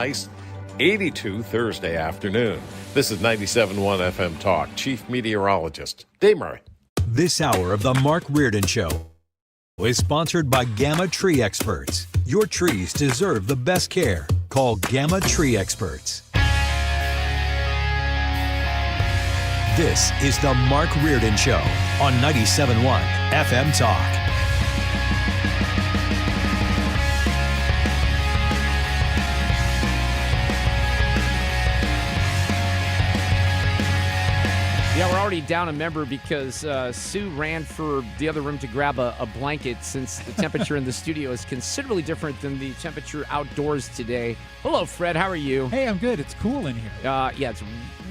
Nice 82 Thursday afternoon. This is 97.1 FM Talk. Chief Meteorologist Dave Murray. This hour of the Mark Reardon Show is sponsored by Gamma Tree Experts. Your trees deserve the best care. Call Gamma Tree Experts. This is the Mark Reardon Show on 97.1 FM Talk. Yeah, we're already down a member because Sue ran for the other room to grab a blanket since the temperature in the studio is considerably different than the temperature outdoors today. Hello, Fred. How are you? Hey, I'm good. It's cool in here. Yeah, it's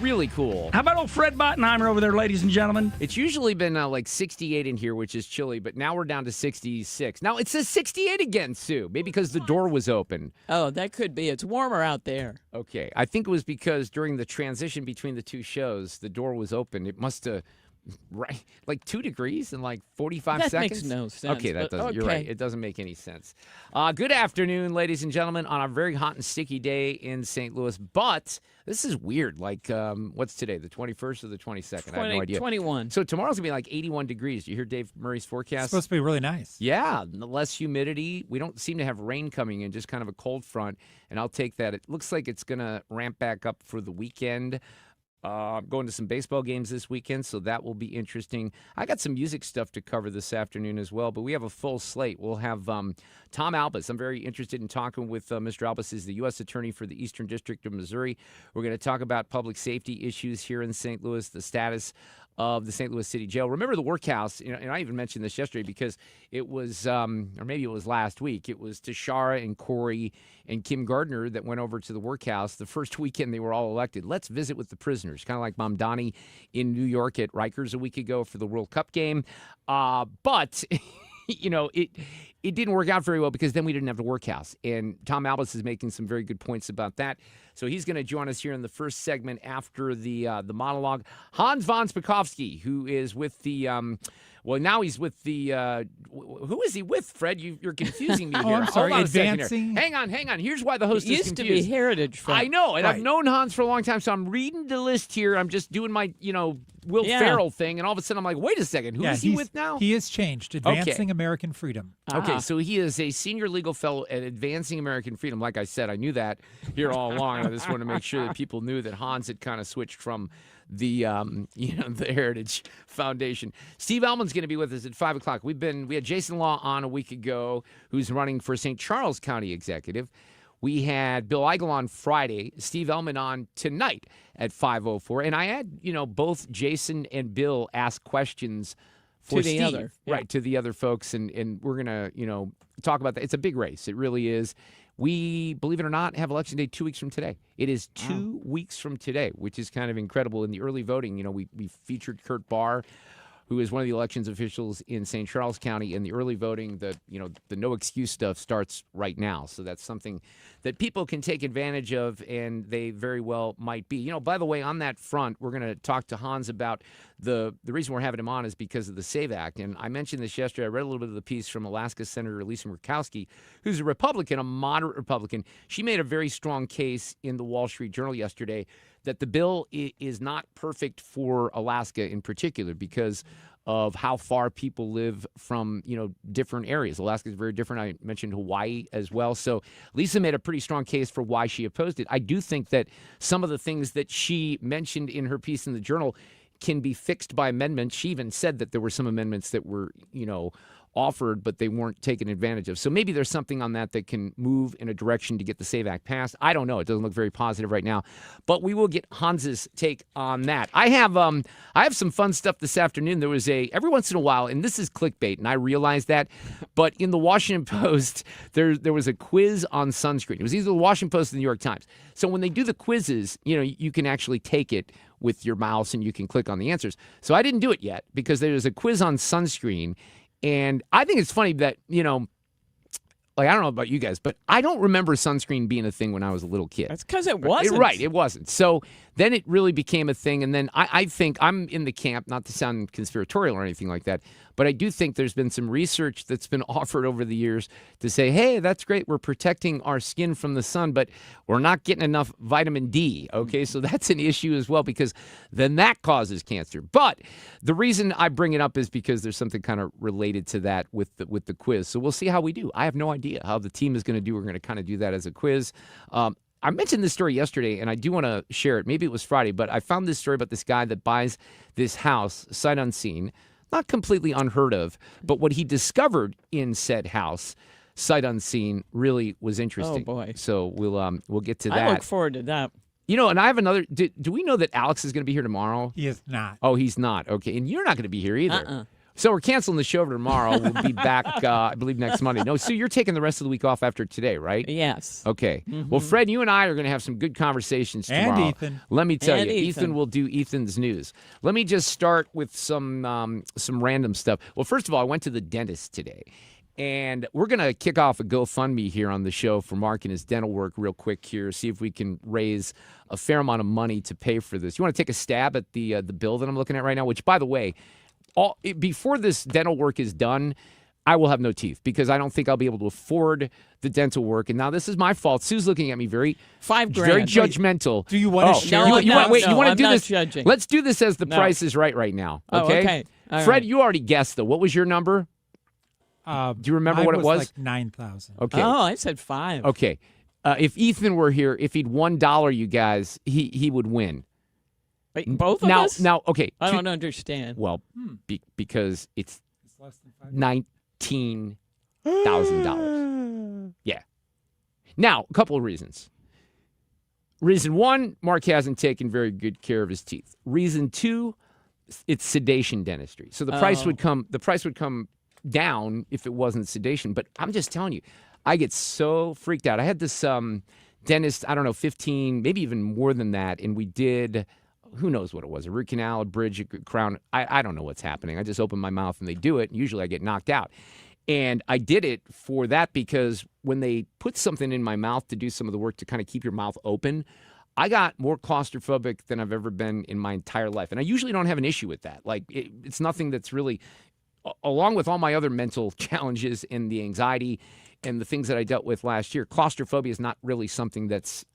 really cool. How about old Fred Bottenheimer over there, ladies and gentlemen? It's usually been like 68 in here, which is chilly, but now we're down to 66. Now, it says 68 again, Sue. Maybe because the door was open. Oh, that could be. It's warmer out there. Okay. I think it was because during the transition between the two shows, the door was open. It must have, right, like 2 degrees in like 45 seconds? That makes no sense. Okay, that doesn't. Okay. You're right. It doesn't make any sense. Good afternoon, ladies and gentlemen, on a very hot and sticky day in St. Louis. But this is weird. Like, what's today, the 21st or the 22nd? I have no idea. 21. So tomorrow's going to be like 81 degrees. Do you hear Dave Murray's forecast? It's supposed to be really nice. Yeah, less humidity. We don't seem to have rain coming in, just kind of a cold front, and I'll take that. It looks like it's going to ramp back up for the weekend. I'm going to some baseball games this weekend, so that will be interesting. I got some music stuff to cover this afternoon as well, but we have a full slate. We'll have Tom Albus. I'm very interested in talking with Mr. Albus. He's the U.S. Attorney for the Eastern District of Missouri. We're going to talk about public safety issues here in St. Louis, the status of the St. Louis City Jail. Remember the workhouse, and I even mentioned this yesterday because it was, or maybe it was last week, it was Tashara and Corey and Kim Gardner that went over to the workhouse the first weekend they were all elected. Let's visit with the prisoners, kind of like Mamdani in New York at Rikers a week ago for the World Cup game. But, it didn't work out very well because then we didn't have the workhouse. And Tom Albus is making some very good points about that. So he's going to join us here in the first segment after the monologue. Hans von Spakovsky, who is with the now he's with the who is he with, Fred? You're confusing me here. I'm sorry. Hold on a second Advancing. here. Hang on. Here's why the host It is used to confused. be Heritage Fund. I know, and I've Right. known Hans for a long time, so I'm reading the list here. I'm just doing my, Will Ferrell thing, and all of a sudden I'm like, wait a second, who is he with now? He has changed. Advancing American Freedom. Okay, so he is a senior legal fellow at Advancing American Freedom. Like I said, I knew that here all along. I just want to make sure that people knew that Hans had kind of switched from the the Heritage Foundation. Steve Ehlmann's going to be with us at 5 o'clock. We had Jason Law on a week ago, who's running for St. Charles County Executive. We had Bill Eigel on Friday, Steve Ehlmann on tonight at 5:04, and I had both Jason and Bill ask questions for To the Steve, other, yeah. right, to the other folks, and we're gonna talk about that. It's a big race. It really is. We, believe it or not, have Election Day 2 weeks from today. It is 2 weeks from today, which is kind of incredible. In the early voting, we featured Kurt Barr, who is one of the elections officials in St. Charles County. In the early voting, the no excuse stuff starts right now. So that's something that people can take advantage of, and they very well might be. By the way, on that front, we're going to talk to Hans about the reason we're having him on is because of the SAVE Act. And I mentioned this yesterday. I read a little bit of the piece from Alaska Senator Lisa Murkowski, who's a Republican, a moderate Republican. She made a very strong case in the Wall Street Journal yesterday that the bill is not perfect for Alaska in particular because of how far people live from, different areas. Alaska is very different. I mentioned Hawaii as well. So Lisa made a pretty strong case for why she opposed it. I do think that some of the things that she mentioned in her piece in the Journal can be fixed by amendments. She even said that there were some amendments that were, offered, but they weren't taken advantage of. So maybe there's something on that can move in a direction to get the SAVE Act passed. I don't know. It doesn't look very positive right now, but we will get Hans's take on that. I have some fun stuff this afternoon. There was every once in a while, and this is clickbait, and I realize that, but in the Washington Post, there was a quiz on sunscreen. It was either the Washington Post or the New York Times. So when they do the quizzes, you can actually take it with your mouse and you can click on the answers. So I didn't do it yet because there's a quiz on sunscreen. And I think it's funny that, I don't know about you guys, but I don't remember sunscreen being a thing when I was a little kid. That's because it wasn't. Right, it wasn't. So then it really became a thing. And then I think I'm in the camp, not to sound conspiratorial or anything like that, But I do think there's been some research that's been offered over the years to say, hey, that's great. We're protecting our skin from the sun, but we're not getting enough vitamin D. Okay, so that's an issue as well, because then that causes cancer. But the reason I bring it up is because there's something kind of related to that with the quiz. So we'll see how we do. I have no idea how the team is going to do. We're going to kind of do that as a quiz. I mentioned this story yesterday, and I do want to share it. Maybe it was Friday, but I found this story about this guy that buys this house, sight unseen, not completely unheard of, but what he discovered in said house, sight unseen, really was interesting. Oh, boy. So we'll get to that. I look forward to that. You know, and I have another. Do we know that Alex is going to be here tomorrow? He is not. Oh, he's not. Okay, and you're not going to be here either. So we're canceling the show for tomorrow. We'll be back, I believe, next Monday. No, Sue, you're taking the rest of the week off after today, right? Yes. Okay. Well, Fred, you and I are going to have some good conversations tomorrow. And Ethan. Let me tell And you, Ethan will do Ethan's news. Let me just start with some random stuff. Well, first of all, I went to the dentist today. And we're going to kick off a GoFundMe here on the show for Mark and his dental work real quick here, see if we can raise a fair amount of money to pay for this. You want to take a stab at the bill that I'm looking at right now, which, by the way, before this dental work is done, I will have no teeth because I don't think I'll be able to afford the dental work. And now this is my fault. Sue's looking at me very judgmental. Do you want to share? No, you want to do I'm this? not judging. Let's do this as the price is right now. Oh, Okay. okay. All Fred, right. you already guessed though. What was your number? Do you remember what it was? Like 9,000. Okay. Oh, I said 5. Okay. If Ethan were here, if he'd $1, you guys, he would win. Wait, both of us? Now, okay. I don't understand. Well, because it's Less than $19,000. Yeah. Now, a couple of reasons. Reason one, Mark hasn't taken very good care of his teeth. Reason two, it's sedation dentistry. So the price would come. The price would come down if it wasn't sedation. But I'm just telling you, I get so freaked out. I had this dentist, I don't know, 15, maybe even more than that, and we did. Who knows what it was? A root canal, a bridge, a crown. I don't know what's happening. I just open my mouth and they do it. And usually I get knocked out. And I did it for that because when they put something in my mouth to do some of the work to kind of keep your mouth open, I got more claustrophobic than I've ever been in my entire life. And I usually don't have an issue with that. Like, it's nothing that's really, along with all my other mental challenges and the anxiety and the things that I dealt with last year, claustrophobia is not really something that's,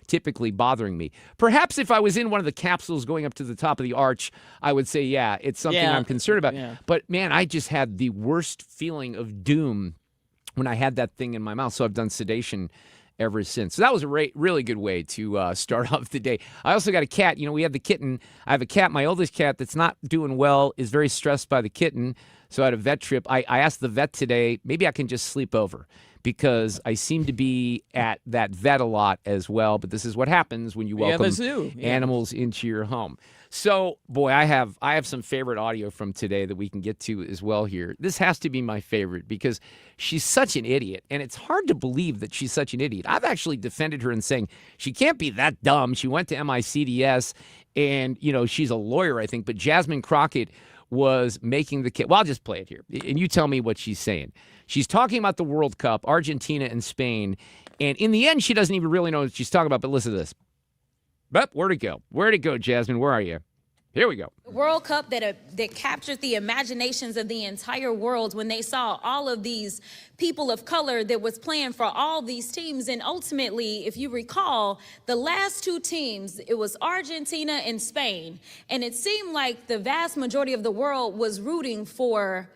typically bothering me. Perhaps if I was in one of the capsules going up to the top of the arch, I would say, yeah, it's something I'm concerned about. Yeah. But, man, I just had the worst feeling of doom when I had that thing in my mouth. So I've done sedation ever since. So that was a really good way to start off the day. I also got a cat. We had the kitten. I have a cat. My oldest cat that's not doing well is very stressed by the kitten. So I had a vet trip. I asked the vet today, maybe I can just sleep over, because I seem to be at that vet a lot as well. But this is what happens when you welcome animals into your home. So, boy, I have some favorite audio from today that we can get to as well here. This has to be my favorite because she's such an idiot, and it's hard to believe that she's such an idiot. I've actually defended her in saying she can't be that dumb. She went to MICDS, and, she's a lawyer, I think. But Jasmine Crockett was making the case. Well, I'll just play it here, and you tell me what she's saying. She's talking about the World Cup, Argentina and Spain, and in the end, she doesn't even really know what she's talking about, but listen to this. But where'd it go? Where'd it go, Jasmine? Where are you? Here we go. World Cup that captured the imaginations of the entire world when they saw all of these people of color that was playing for all these teams. And ultimately, if you recall, the last two teams, it was Argentina and Spain. And it seemed like the vast majority of the world was rooting for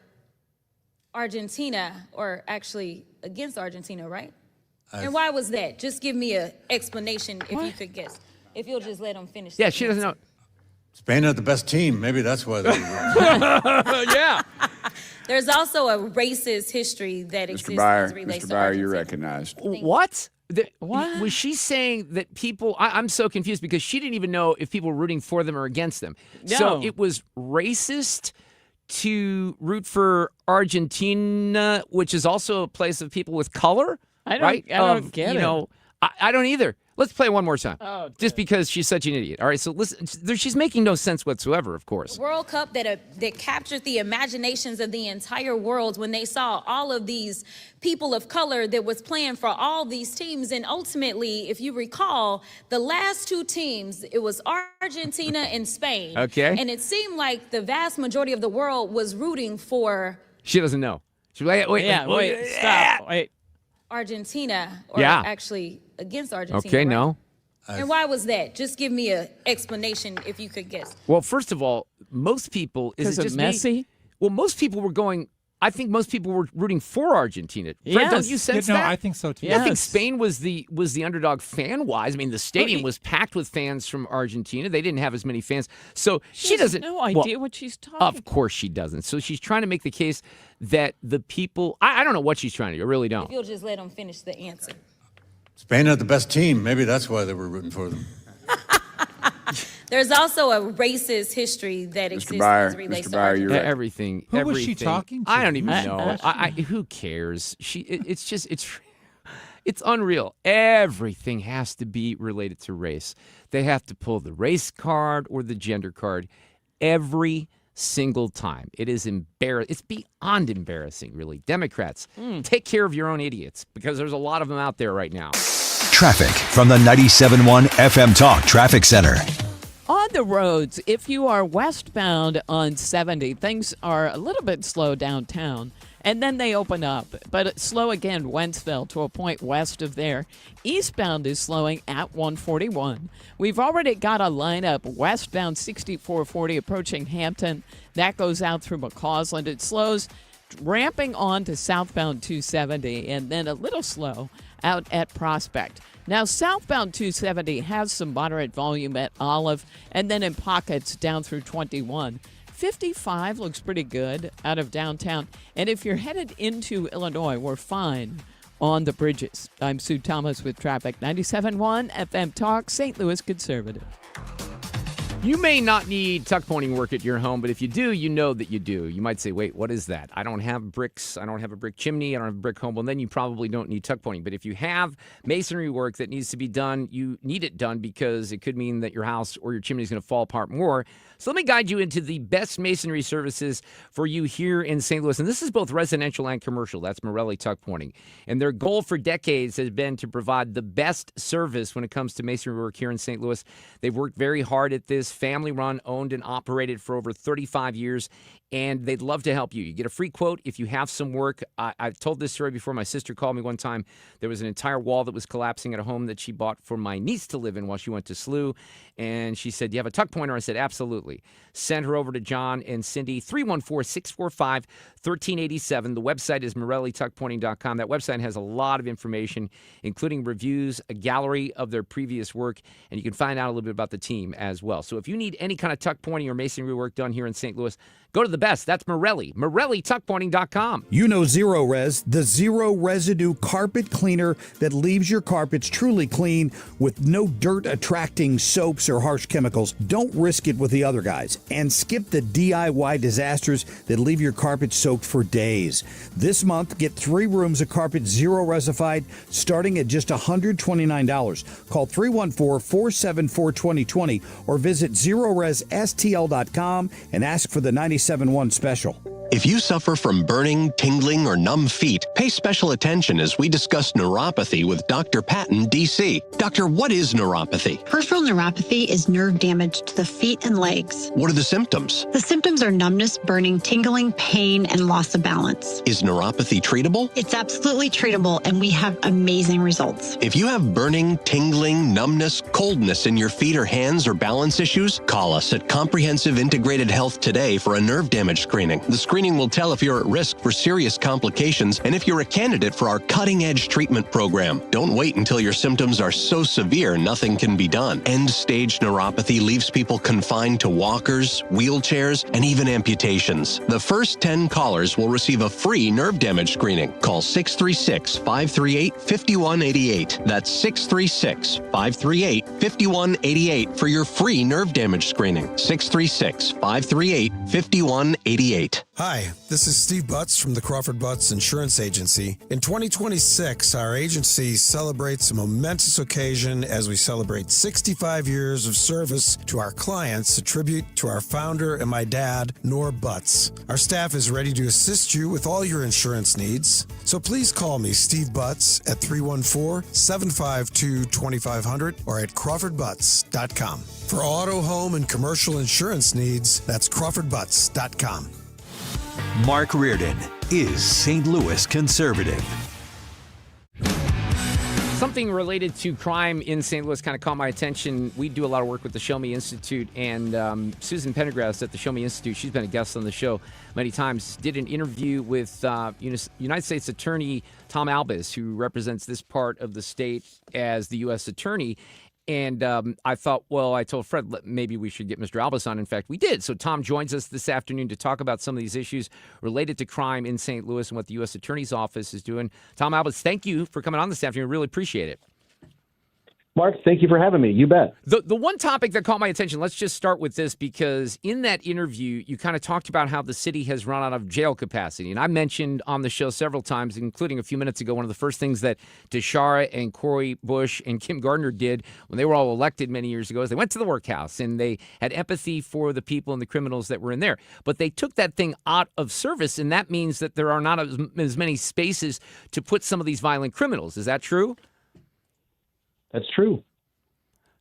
Argentina, or actually against Argentina, right? And why was that? Just give me an explanation if you could guess. If you'll just let them finish. Yeah, she doesn't know. Spain had the best team. Maybe that's why they Yeah. There's also a racist history that exists as it relates Mr. to Byer, Argentina. you're recognized. What? What? Was she saying that people... I'm so confused because she didn't even know if people were rooting for them or against them. No. So it was racist to root for Argentina, which is also a place of people with color, I don't right? get it. I don't either. Let's play one more time. Oh, just because she's such an idiot. All right, so listen, she's making no sense whatsoever, of course. World Cup that captured the imaginations of the entire world when they saw all of these people of color that was playing for all these teams. And ultimately, if you recall, the last two teams, it was Argentina and Spain. Okay. And it seemed like the vast majority of the world was rooting for She doesn't know. She's like, wait, Stop. Wait. Argentina, or Yeah. actually against Argentina. Okay, right? no. And why was that? Just give me an explanation if you could guess. Well, first of all, most people is Because it of just Messi? me? Well, most people were going. I think most people were rooting for Argentina. Fred, Yes. don't you sense No, that? I think so too. I think Yes. Spain was the underdog fan wise. I mean, the stadium was packed with fans from Argentina. They didn't have as many fans, so she doesn't. No well, idea what she's talking. Of course she doesn't. So she's trying to make the case that the people. I don't know what she's trying to do. I really don't. If you'll just let them finish the answer. Spain had the best team. Maybe that's why they were rooting for them. There's also a racist history that exists as it relates to Argentina. you're right. Everything. Who was she everything. talking to? I don't even I- know. Who cares? It's unreal. Everything has to be related to race. They have to pull the race card or the gender card every single time. It is embarrassing. It's beyond embarrassing, really. Democrats, take care of your own idiots because there's a lot of them out there right now. Traffic from the 97.1 FM Talk Traffic Center. On the roads, if you are westbound on 70, things are a little bit slow downtown, and then they open up. But it's slow again, Wentzville to a point west of there. Eastbound is slowing at 141. We've already got a lineup westbound 6440 approaching Hampton. That goes out through McCausland. It slows ramping on to southbound 270, and then a little slow out at Prospect. Now, southbound 270 has some moderate volume at Olive, and then in pockets down through 21. 55 looks pretty good out of downtown. And if you're headed into Illinois, we're fine on the bridges. I'm Sue Thomas with Traffic 97.1 FM Talk, St. Louis Conservative. You may not need tuck pointing work at your home, but if you do, you know that you do. You might say, wait, what is that? I don't have bricks. I don't have a brick chimney. I don't have a brick home. Well, then you probably don't need tuck pointing. But if you have masonry work that needs to be done, you need it done because it could mean that your house or your chimney is going to fall apart more. So let me guide you into the best masonry services for you here in St. Louis. And this is both residential and commercial. That's Morelli Tuck Pointing. And their goal for decades has been to provide the best service when it comes to masonry work here in St. Louis. They've worked very hard at this, family run, owned and operated for over 35 years. And they'd love to help you. You get a free quote if you have some work. I've told this story before. My sister called me one time. There was an entire wall that was collapsing at a home that she bought for my niece to live in while she went to SLU. And she said, do you have a tuck pointer? I said, absolutely. Send her over to John and Cindy, 314-645-1387. The website is morellituckpointing.com. That website has a lot of information, including reviews, a gallery of their previous work, and you can find out a little bit about the team as well. So if you need any kind of tuck pointing or masonry work done here in St. Louis, go to the best. That's Morelli. MorelliTuckPointing.com. You know Zero Res, the zero residue carpet cleaner that leaves your carpets truly clean with no dirt attracting soaps or harsh chemicals. Don't risk it with the other guys and skip the DIY disasters that leave your carpet soaked for days. This month, get 3 rooms of carpet zero resified starting at just $129. Call 314-474-2020 or visit ZeroResSTL.com and ask for the 97.1 special. If you suffer from burning, tingling, or numb feet, pay special attention as we discuss neuropathy with Dr. Patton, D.C. Doctor, what is neuropathy? Peripheral neuropathy is nerve damage to the feet and legs. What are the symptoms? The symptoms are numbness, burning, tingling, pain, and loss of balance. Is neuropathy treatable? It's absolutely treatable, and we have amazing results. If you have burning, tingling, numbness, coldness in your feet or hands or balance issues, call us at Comprehensive Integrated Health today for a nerve damage screening. The screening will tell if you're at risk for serious complications and if you're a candidate for our cutting-edge treatment program. Don't wait until your symptoms are so severe nothing can be done. End-stage neuropathy leaves people confined to walkers, wheelchairs, and even amputations. The first 10 callers will receive a free nerve damage screening. Call 636-538-5188. That's 636-538-5188 for your free nerve damage screening. 636-538-5188. 5188. Hi, this is Steve Butts from the Crawford Butts Insurance Agency. In 2026, our agency celebrates a momentous occasion as we celebrate 65 years of service to our clients, a tribute to our founder and my dad, Nor Butts. Our staff is ready to assist you with all your insurance needs. So please call me, Steve Butts, at 314-752-2500 or at crawfordbutts.com. For auto, home, and commercial insurance needs, that's crawfordbutts.com. Mark Reardon is St. Louis conservative. Something related to crime in St. Louis kind of caught my attention. We do a lot of work with the Show Me Institute, and Susan Pendergrass at the Show Me Institute, she's been a guest on the show many times, did an interview with United States Attorney Tom Albus, who represents this part of the state as the U.S. Attorney. And I thought, well, I told Fred, maybe we should get Mr. Albus on. In fact, we did. So Tom joins us this afternoon to talk about some of these issues related to crime in St. Louis and what the U.S. Attorney's Office is doing. Tom Albus, thank you for coming on this afternoon. Really appreciate it. Mark, thank you for having me. You bet. The one topic that caught my attention, let's just start with this, because in that interview, you kind of talked about how the city has run out of jail capacity. And I mentioned on the show several times, including a few minutes ago, one of the first things that Tashara and Cori Bush and Kim Gardner did when they were all elected many years ago is they went to the workhouse and they had empathy for the people and the criminals that were in there. But they took that thing out of service, and that means that there are not as many spaces to put some of these violent criminals. Is that true? That's true.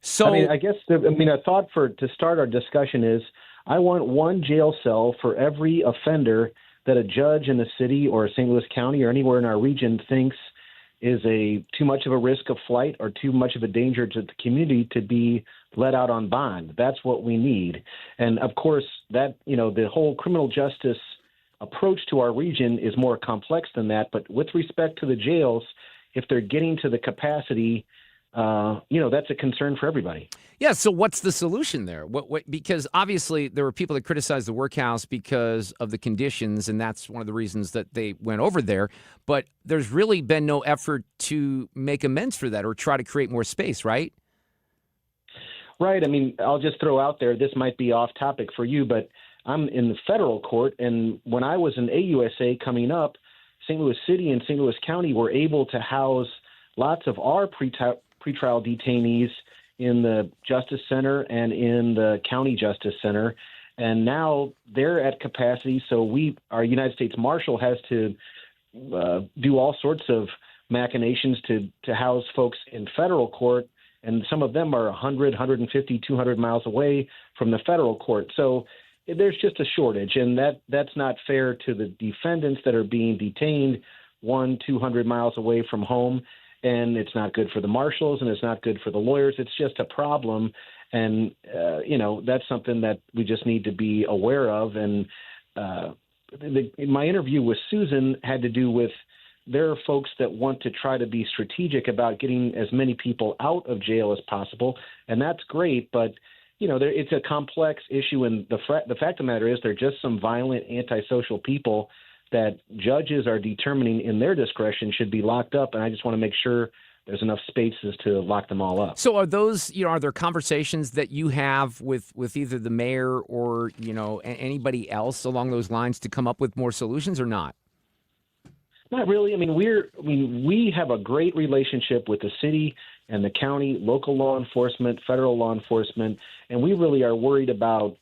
So, I guess a thought to start our discussion is I want one jail cell for every offender that a judge in the city or St. Louis County or anywhere in our region thinks is too much of a risk of flight or too much of a danger to the community to be let out on bond. That's what we need. And of course, that the whole criminal justice approach to our region is more complex than that. But with respect to the jails, if they're getting to the capacity, that's a concern for everybody. Yeah. So what's the solution there? Because obviously there were people that criticized the workhouse because of the conditions, and that's one of the reasons that they went over there. But there's really been no effort to make amends for that or try to create more space, right? Right. I'll just throw out there, this might be off topic for you, but I'm in the federal court. And when I was in AUSA coming up, St. Louis City and St. Louis County were able to house lots of our pretrial detainees in the Justice Center and in the County Justice Center. And now they're at capacity. So our United States Marshal has to do all sorts of machinations to house folks in federal court. And some of them are 100, 150, 200 miles away from the federal court. So there's just a shortage. And that's not fair to the defendants that are being detained 100-200 miles away from home. And it's not good for the marshals, and it's not good for the lawyers. It's just a problem, and that's something that we just need to be aware of. And my interview with Susan had to do with there are folks that want to try to be strategic about getting as many people out of jail as possible, and that's great. But it's a complex issue, and the fact of the matter is, they're just some violent, antisocial people that judges are determining in their discretion should be locked up. And I just want to make sure there's enough spaces to lock them all up. So are those, are there conversations that you have with either the mayor or, anybody else along those lines to come up with more solutions or not? Not really. We have a great relationship with the city and the county, local law enforcement, federal law enforcement. And we really are worried about,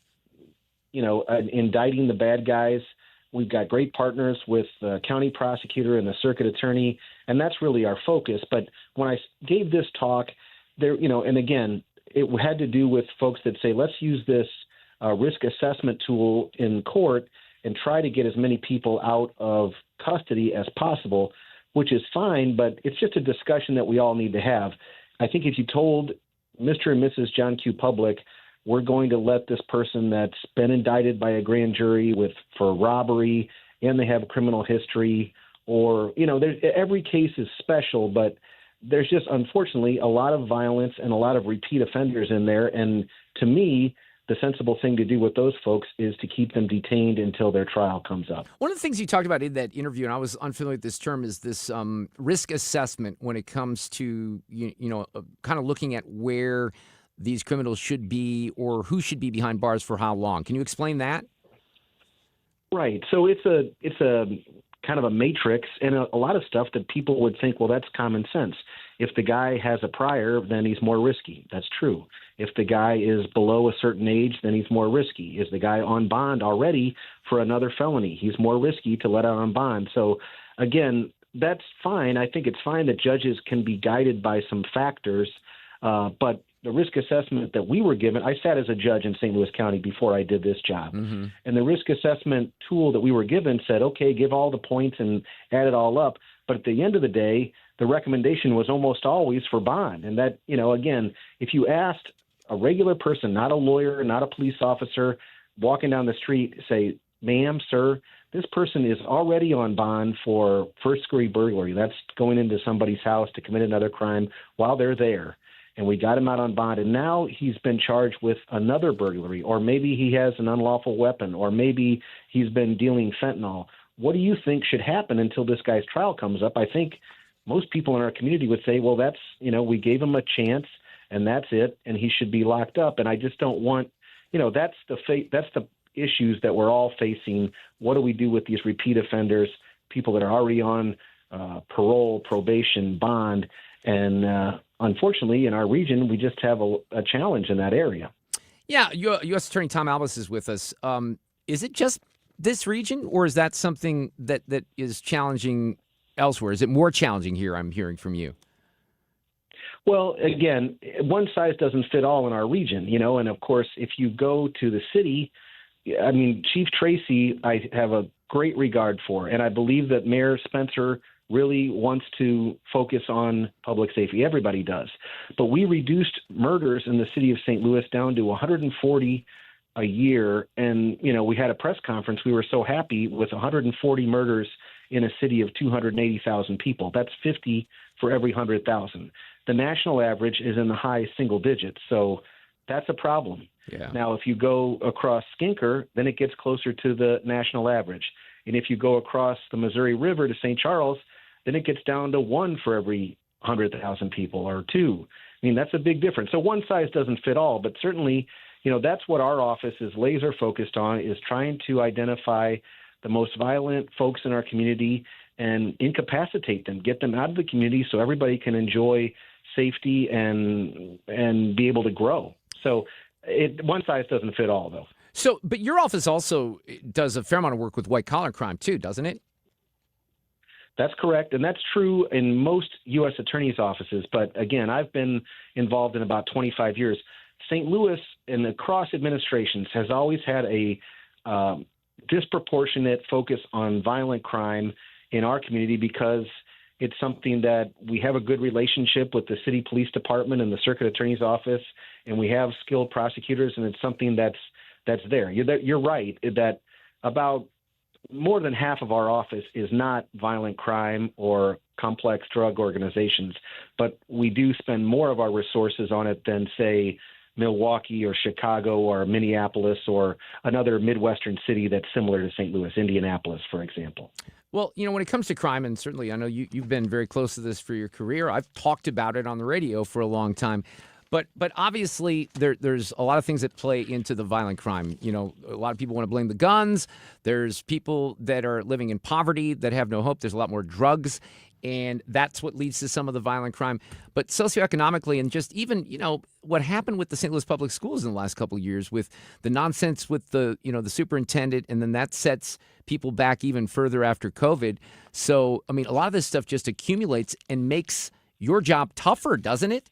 indicting the bad guys. We've got great partners with the county prosecutor and the circuit attorney, and that's really our focus. But when I gave this talk, there, and again, it had to do with folks that say, let's use this risk assessment tool in court and try to get as many people out of custody as possible, which is fine, but it's just a discussion that we all need to have. I think if you told Mr. and Mrs. John Q. Public, we're going to let this person that's been indicted by a grand jury for robbery and they have a criminal history, or, every case is special, but there's just, unfortunately, a lot of violence and a lot of repeat offenders in there. And to me, the sensible thing to do with those folks is to keep them detained until their trial comes up. One of the things you talked about in that interview, and I was unfamiliar with this term, is this risk assessment when it comes to, kind of looking at where these criminals should be or who should be behind bars for how long. Can you explain that? Right. So it's a kind of a matrix, and a lot of stuff that people would think, well, that's common sense. If the guy has a prior, then he's more risky. That's true. If the guy is below a certain age, then he's more risky. Is the guy on bond already for another felony? He's more risky to let out on bond. So, again, that's fine. I think it's fine that judges can be guided by some factors, but the risk assessment that we were given, I sat as a judge in St. Louis County before I did this job. Mm-hmm. And the risk assessment tool that we were given said, okay, give all the points and add it all up. But at the end of the day, the recommendation was almost always for bond. And that, again, if you asked a regular person, not a lawyer, not a police officer, walking down the street, say, ma'am, sir, this person is already on bond for first-degree burglary. That's going into somebody's house to commit another crime while they're there. And we got him out on bond, and now he's been charged with another burglary, or maybe he has an unlawful weapon, or maybe he's been dealing fentanyl. What do you think should happen until this guy's trial comes up? I think most people in our community would say, well, that's, we gave him a chance, and that's it, and he should be locked up. And I just don't want, that's the issues that we're all facing. What do we do with these repeat offenders, people that are already on parole, probation, bond, and unfortunately, in our region, we just have a challenge in that area. Yeah, U.S. Attorney Tom Albus is with us. Is it just this region, or is that something that is challenging elsewhere? Is it more challenging here, I'm hearing from you? Well, again, one size doesn't fit all in our region, and of course, if you go to the city, Chief Tracy, I have a great regard for, and I believe that Mayor Spencer really wants to focus on public safety. Everybody does. But we reduced murders in the city of St. Louis down to 140 a year. And, we had a press conference. We were so happy with 140 murders in a city of 280,000 people. That's 50 for every 100,000. The national average is in the high single digits. So that's a problem. Yeah. Now, if you go across Skinker, then it gets closer to the national average. And if you go across the Missouri River to St. Charles, then it gets down to 1 for every 100,000 people, or 2. That's a big difference. So one size doesn't fit all, but certainly, that's what our office is laser focused on, is trying to identify the most violent folks in our community and incapacitate them, get them out of the community so everybody can enjoy safety and be able to grow. So one size doesn't fit all, though. So, but your office also does a fair amount of work with white-collar crime, too, doesn't it? That's correct, and that's true in most U.S. attorneys' offices. But again, I've been involved in about 25 years. St. Louis and across administrations has always had a disproportionate focus on violent crime in our community because it's something that we have a good relationship with the city police department and the circuit attorney's office, and we have skilled prosecutors, and it's something that's there. You're right that about more than half of our office is not violent crime or complex drug organizations, but we do spend more of our resources on it than, say, Milwaukee or Chicago or Minneapolis or another Midwestern city that's similar to St. Louis, Indianapolis, for example. Well, when it comes to crime, and certainly I know you've been very close to this for your career, I've talked about it on the radio for a long time. But obviously, there's a lot of things that play into the violent crime. A lot of people want to blame the guns. There's people that are living in poverty that have no hope. There's a lot more drugs, and that's what leads to some of the violent crime. But socioeconomically, and just even, what happened with the St. Louis public schools in the last couple of years with the nonsense with the superintendent, and then that sets people back even further after COVID. So, a lot of this stuff just accumulates and makes your job tougher, doesn't it?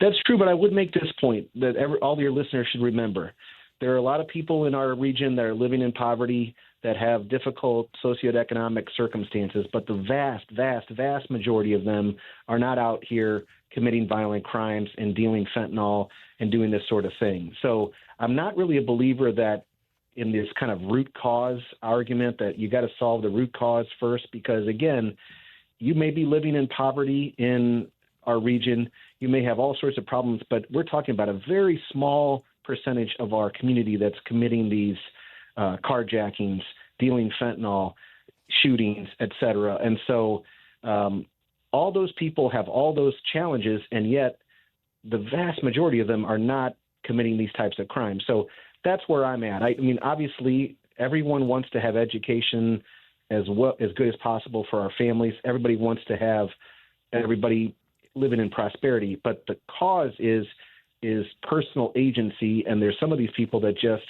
That's true, but I would make this point that all your listeners should remember. There are a lot of people in our region that are living in poverty that have difficult socioeconomic circumstances, but the vast, vast, vast majority of them are not out here committing violent crimes and dealing fentanyl and doing this sort of thing. So I'm not really a believer that in this kind of root cause argument that you got to solve the root cause first, because, again, you may be living in poverty in our region. You may have all sorts of problems, but we're talking about a very small percentage of our community that's committing these carjackings, dealing fentanyl, shootings, et cetera. And so all those people have all those challenges, and yet the vast majority of them are not committing these types of crimes. So that's where I'm at. Obviously, Everyone wants to have education as good as possible for our families. Everybody wants to have everybody living in prosperity, but the cause is personal agency, and there's some of these people that just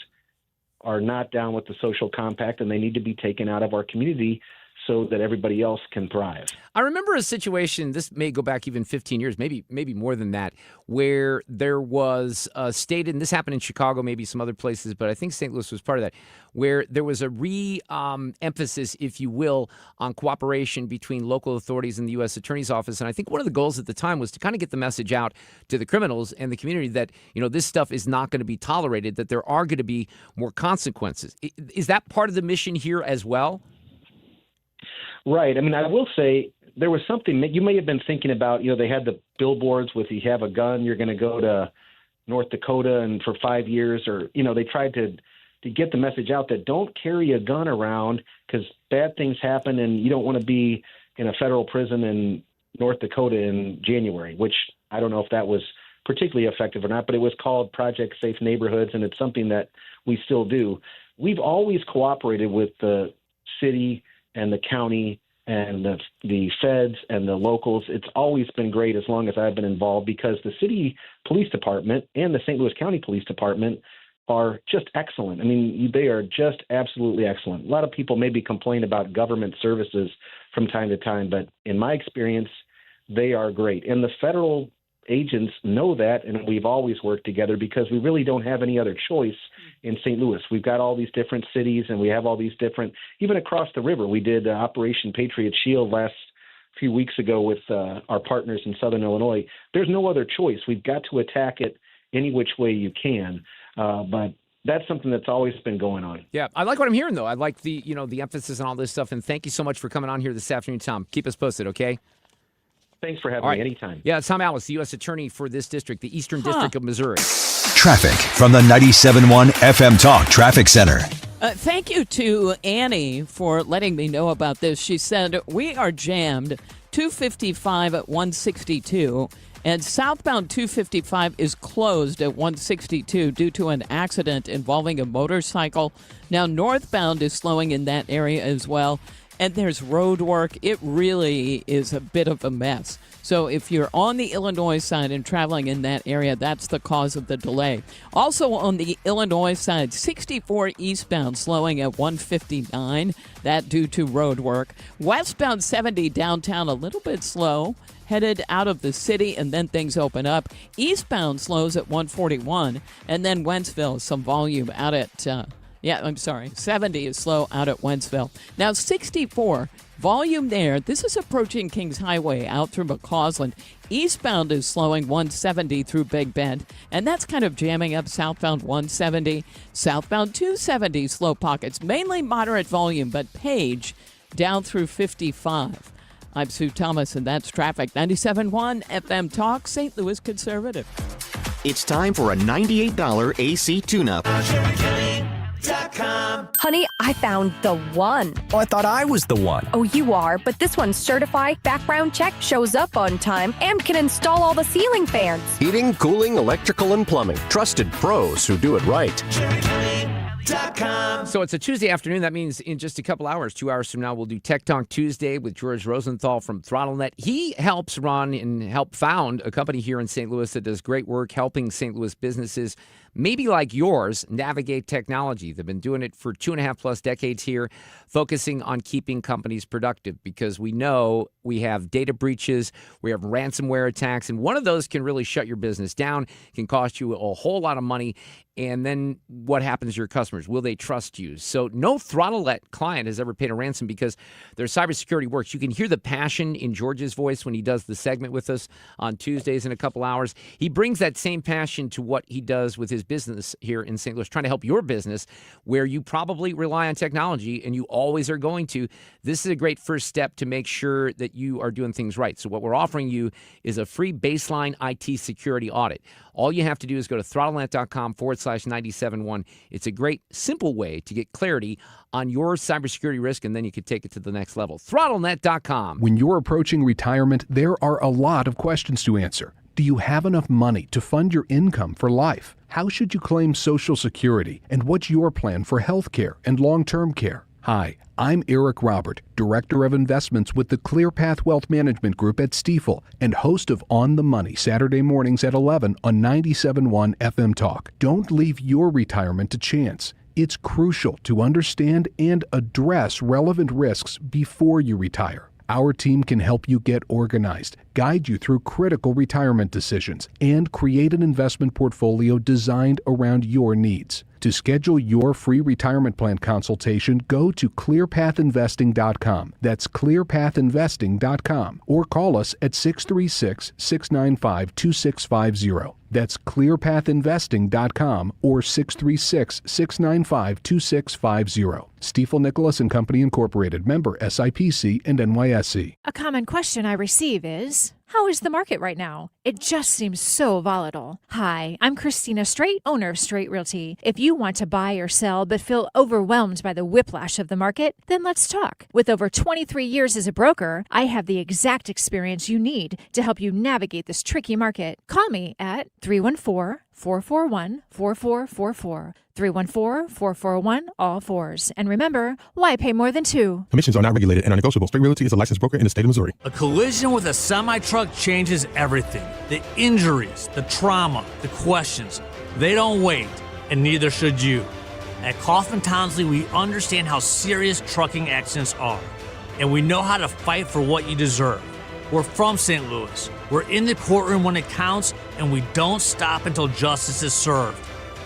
are not down with the social compact, and they need to be taken out of our community so that everybody else can thrive. I remember a situation, this may go back even 15 years, maybe more than that, where there was a state, and this happened in Chicago, maybe some other places, but I think St. Louis was part of that, where there was a emphasis, if you will, on cooperation between local authorities and the U.S. Attorney's Office. And I think one of the goals at the time was to kind of get the message out to the criminals and the community that, this stuff is not going to be tolerated, that there are going to be more consequences. Is that part of the mission here as well? Right. I mean, I will say there was something that you may have been thinking about. They had the billboards with, you have a gun, you're going to go to North Dakota and for 5 years, or, they tried to get the message out that don't carry a gun around because bad things happen and you don't want to be in a federal prison in North Dakota in January, which I don't know if that was particularly effective or not, but it was called Project Safe Neighborhoods, and it's something that we still do. We've always cooperated with the city and the county and the feds and the locals. It's always been great as long as I've been involved, because the city police department and the St. Louis County Police Department are just excellent. I mean, they are just absolutely excellent. A lot of people maybe complain about government services from time to time, but in my experience, they are great. And the federal agents know that, and we've always worked together because we really don't have any other choice in St. Louis. We've got all these different cities, and we have all these different, even across the river. We did Operation Patriot Shield last few weeks ago with our partners in Southern Illinois. There's no other choice. We've got to attack it any which way you can. But that's something that's always been going on. Yeah, I like what I'm hearing, though. I like the emphasis on all this stuff, and thank you so much for coming on here this afternoon, Tom. Keep us posted, okay? Thanks for having me anytime. Yeah, it's Tom Albus, the U.S. Attorney for this district, the Eastern District of Missouri. Traffic from the 97.1 FM Talk Traffic Center. Thank you to Annie for letting me know about this. She said, we are jammed 255 at 162, and southbound 255 is closed at 162 due to an accident involving a motorcycle. Now, northbound is slowing in that area as well. And there's road work. It really is a bit of a mess. So if you're on the Illinois side and traveling in that area, that's the cause of the delay. Also on the Illinois side, 64 eastbound slowing at 159. That due to road work. Westbound 70 downtown a little bit slow, headed out of the city, and then things open up. Eastbound slows at 141. And then Wentzville, some volume out at... 70 is slow out at Wentzville. Now, 64, volume there. This is approaching Kings Highway out through McCausland. Eastbound is slowing 170 through Big Bend, and that's kind of jamming up southbound 170. Southbound 270, slow pockets, mainly moderate volume, but Page down through 55. I'm Sue Thomas, and that's traffic. 97.1 FM Talk, St. Louis Conservative. It's time for a $98 AC tune-up. Honey, I found the one. Oh, I thought I was the one. Oh, you are, but this one's certified, background check, shows up on time, and can install all the ceiling fans. Heating, cooling, electrical, and plumbing. Trusted pros who do it right. So it's a Tuesday afternoon. That means in just a couple hours, 2 hours from now, we'll do Tech Talk Tuesday with George Rosenthal from ThrottleNet. He helps run and help found a company here in St. Louis that does great work helping St. Louis businesses, maybe like yours, navigate technology. They've been doing it for 2.5+ decades here, focusing on keeping companies productive, because we know we have data breaches, we have ransomware attacks, and one of those can really shut your business down, can cost you a whole lot of money. And then what happens to your customers? Will they trust you? So no ThrottleNet client has ever paid a ransom because their cybersecurity works. You can hear the passion in George's voice when he does the segment with us on Tuesdays in a couple hours. He brings that same passion to what he does with his business here in St. Louis, trying to help your business where you probably rely on technology and you always are going to. This is a great first step to make sure that you are doing things right. So what we're offering you is a free baseline IT security audit. All you have to do is go to throttlenet.com/971. It's a great, simple way to get clarity on your cybersecurity risk, and then you can take it to the next level. Throttlenet.com. When you're approaching retirement, there are a lot of questions to answer. Do you have enough money to fund your income for life? How should you claim Social Security? And what's your plan for health care and long-term care? Hi, I'm Eric Robert, Director of Investments with the ClearPath Wealth Management Group at Stifel and host of On the Money Saturday mornings at 11 on 97.1 FM Talk. Don't leave your retirement to chance. It's crucial to understand and address relevant risks before you retire. Our team can help you get organized, guide you through critical retirement decisions, and create an investment portfolio designed around your needs. To schedule your free retirement plan consultation, go to clearpathinvesting.com. That's clearpathinvesting.com. Or call us at 636-695-2650. That's clearpathinvesting.com or 636-695-2650. Stifel Nicholas and Company Incorporated, member SIPC and NYSE. A common question I receive is, how is the market right now? It just seems so volatile. Hi, I'm Christina Straight, owner of Straight Realty. If you want to buy or sell but feel overwhelmed by the whiplash of the market, then let's talk. With over 23 years as a broker, I have the exact experience you need to help you navigate this tricky market. Call me at 314-441-4444. 314-441-ALL-4s. And remember, why pay more than two? Commissions are not regulated and are negotiable. Straight Realty is a licensed broker in the state of Missouri. A collision with a semi-truck changes everything. The injuries, the trauma, the questions. They don't wait, and neither should you. At Kaufman Townsley, we understand how serious trucking accidents are, and we know how to fight for what you deserve. We're from St. Louis. We're in the courtroom when it counts, and we don't stop until justice is served.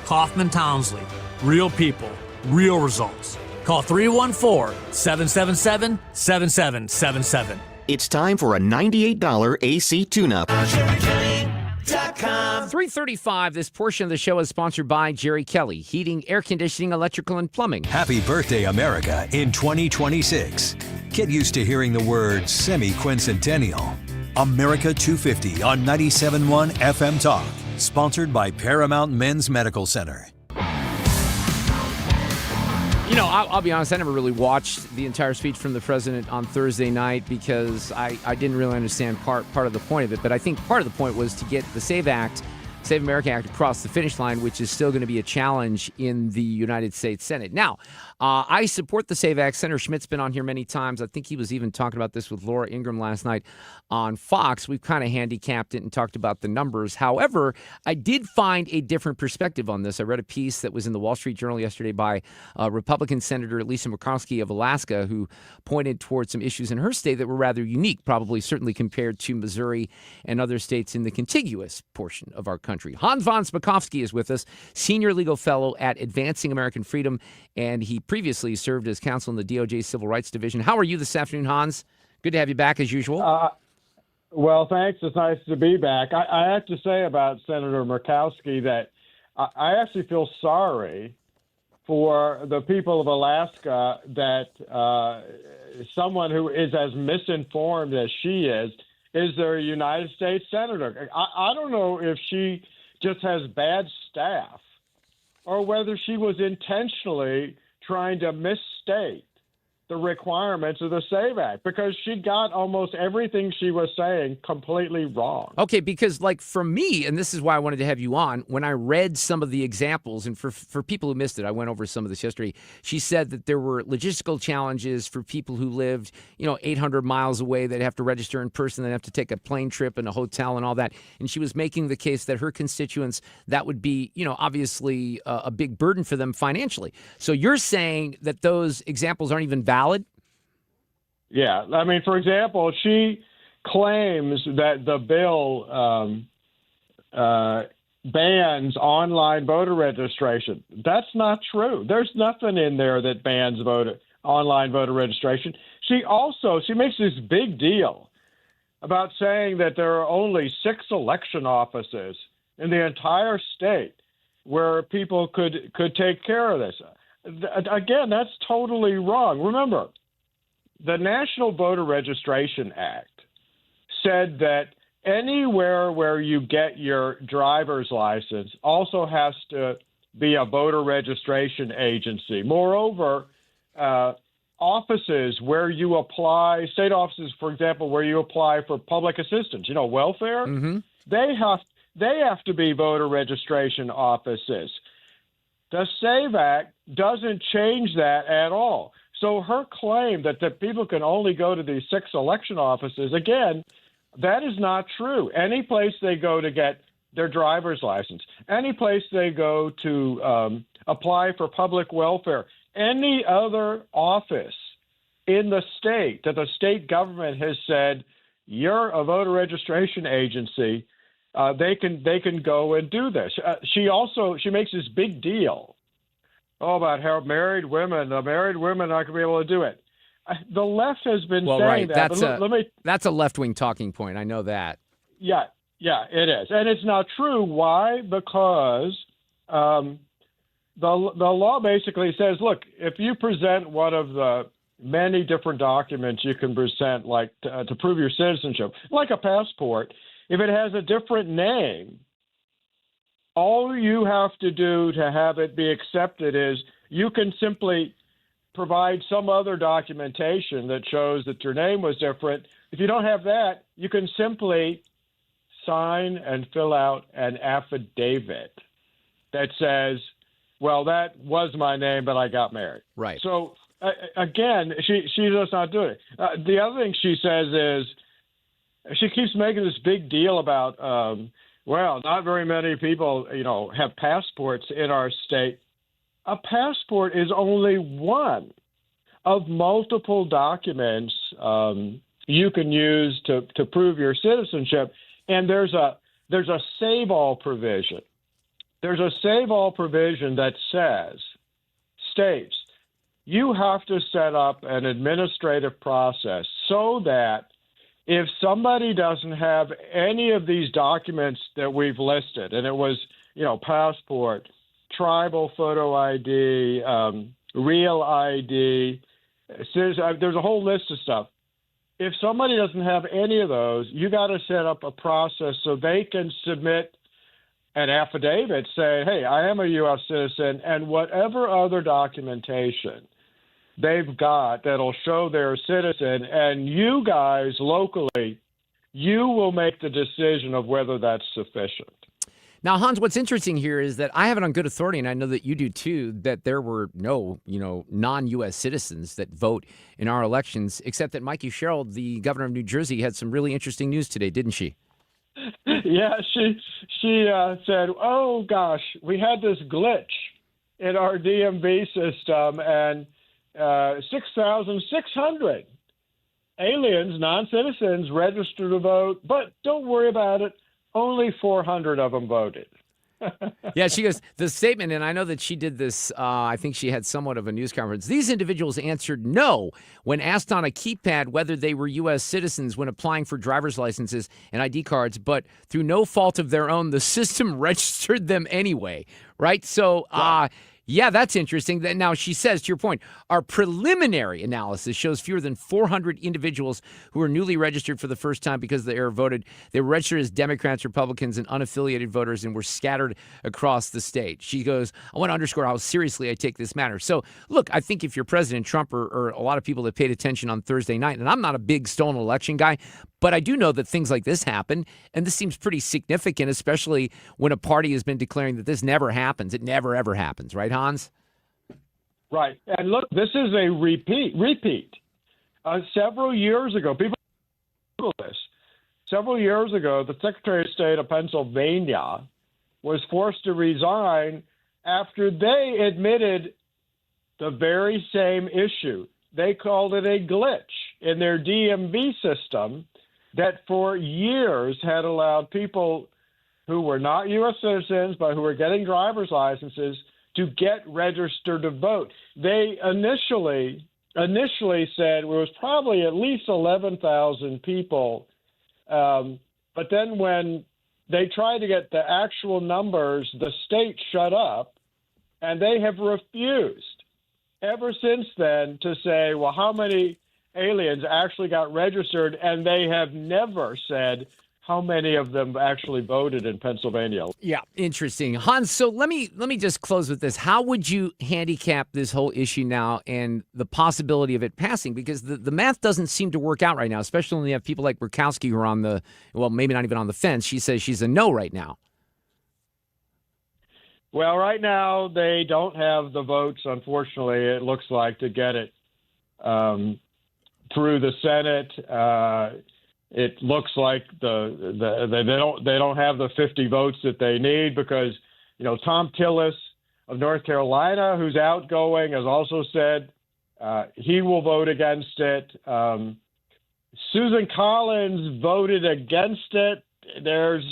Kaufman Townsley. Real people, real results. Call 314-777-7777. It's time for a $98 AC tune-up. 3:35. This portion of the show is sponsored by Jerry Kelly, heating, air conditioning, electrical, and plumbing. Happy birthday, America, in 2026. Get used to hearing the word semi-quincentennial. America 250 on 97.1 FM Talk. Sponsored by Paramount Men's Medical Center. You know, I'll be honest, I never really watched the entire speech from the president on Thursday night because I didn't really understand part of the point of it. But I think part of the point was to get the Save America Act across the finish line, which is still going to be a challenge in the United States Senate. Now, I support the Save Act. Senator Schmidt's been on here many times. I think he was even talking about this with Laura Ingraham last night on Fox. We've kind of handicapped it and talked about the numbers. However, I did find a different perspective on this. I read a piece that was in the Wall Street Journal yesterday by Republican Senator Lisa Murkowski of Alaska, who pointed towards some issues in her state that were rather unique, probably certainly compared to Missouri and other states in the contiguous portion of our country. Hans von Spakovsky is with us, senior legal fellow at Advancing American Freedom, and he previously served as counsel in the DOJ Civil Rights Division. How are you this afternoon, Hans? Good to have you back as usual. Well, thanks. It's nice to be back. I have to say about Senator Murkowski that I actually feel sorry for the people of Alaska that someone who is as misinformed as she is their United States senator. I don't know if she just has bad staff or whether she was intentionally trying to misstate the requirements of the SAVE Act, because she got almost everything she was saying completely wrong. Okay, because like for me, and this is why I wanted to have you on, when I read some of the examples, and for people who missed it, I went over some of this yesterday, she said that there were logistical challenges for people who lived, 800 miles away. They'd have to register in person. They'd have to take a plane trip and a hotel and all that. And she was making the case that her constituents, that would be, obviously a big burden for them financially. So you're saying that those examples aren't even valid? Yeah. I mean, for example, she claims that the bill bans online voter registration. That's not true. There's nothing in there that bans online voter registration. She makes this big deal about saying that there are only 6 election offices in the entire state where people could take care of this. Again, that's totally wrong. Remember, the National Voter Registration Act said that anywhere where you get your driver's license also has to be a voter registration agency. Moreover, offices where you apply, state offices, for example, where you apply for public assistance, welfare, They have to be voter registration offices. The SAVE Act doesn't change that at all. So her claim that the people can only go to these 6 election offices, again, that is not true. Any place they go to get their driver's license, any place they go to apply for public welfare, any other office in the state that the state government has said, you're a voter registration agency, they can go and do this. She makes this big deal about how married women are not going to be able to do it. The left has been saying that. That's a left-wing talking point. I know that. Yeah, it is. And it's not true. Why? Because the law basically says, look, if you present one of the many different documents you can present, like to prove your citizenship, like a passport, if it has a different name, all you have to do to have it be accepted is you can simply provide some other documentation that shows that your name was different. If you don't have that, you can simply sign and fill out an affidavit that says, well, that was my name, but I got married. Right. So, again, she does not do it. The other thing she says is she keeps making this big deal about, well, not very many people, have passports in our state. A passport is only one of multiple documents you can use to prove your citizenship. And there's a save all provision. There's a save all provision that states you have to set up an administrative process so that if somebody doesn't have any of these documents that we've listed, and it was, passport, tribal photo ID, real ID, there's a whole list of stuff. If somebody doesn't have any of those, you got to set up a process so they can submit an affidavit saying, hey, I am a U.S. citizen, and whatever other documentation they've got that'll show they're a citizen, and you guys locally, you will make the decision of whether that's sufficient. Now, Hans, what's interesting here is that I have it on good authority, and I know that you do too, that there were no, non-U.S. citizens that vote in our elections, except that Mikey Sherrill, the governor of New Jersey, had some really interesting news today, didn't she? Yeah, she said, oh, gosh, we had this glitch in our DMV system, and 6,600 aliens, non-citizens, registered to vote, but don't worry about it. Only 400 of them voted. Yeah, she goes, the statement, and I know that she did this, I think she had somewhat of a news conference. These individuals answered no when asked on a keypad whether they were U.S. citizens when applying for driver's licenses and ID cards, but through no fault of their own, the system registered them anyway, right? So, yeah, that's interesting. Now, she says, to your point, our preliminary analysis shows fewer than 400 individuals who were newly registered for the first time because they were voted. They were registered as Democrats, Republicans, and unaffiliated voters and were scattered across the state. She goes, I want to underscore how seriously I take this matter. So, look, I think if you're President Trump or a lot of people that paid attention on Thursday night, and I'm not a big stolen election guy, but I do know that things like this happen, and this seems pretty significant, especially when a party has been declaring that this never happens. It never, ever happens. Right, Hans? Right. And look, this is a repeat. Several years ago, people Google this. Several years ago, the Secretary of State of Pennsylvania was forced to resign after they admitted the very same issue. They called it a glitch in their DMV system that for years had allowed people who were not U.S. citizens but who were getting driver's licenses to get registered to vote. They initially said it was probably at least 11,000 people, but then when they tried to get the actual numbers, the state shut up, and they have refused ever since then to say, well, how many aliens actually got registered, and they have never said how many of them actually voted in Pennsylvania. Yeah, interesting. Hans, so let me just close with this. How would you handicap this whole issue now and the possibility of it passing? Because the math doesn't seem to work out right now, especially when you have people like Murkowski who are on the, well, maybe not even on the fence. She says she's a no right now. Well, right now they don't have the votes, unfortunately, it looks like, to get it through the Senate. It looks like they don't have the 50 votes that they need because, Tom Tillis of North Carolina, who's outgoing, has also said he will vote against it. Susan Collins voted against it. There's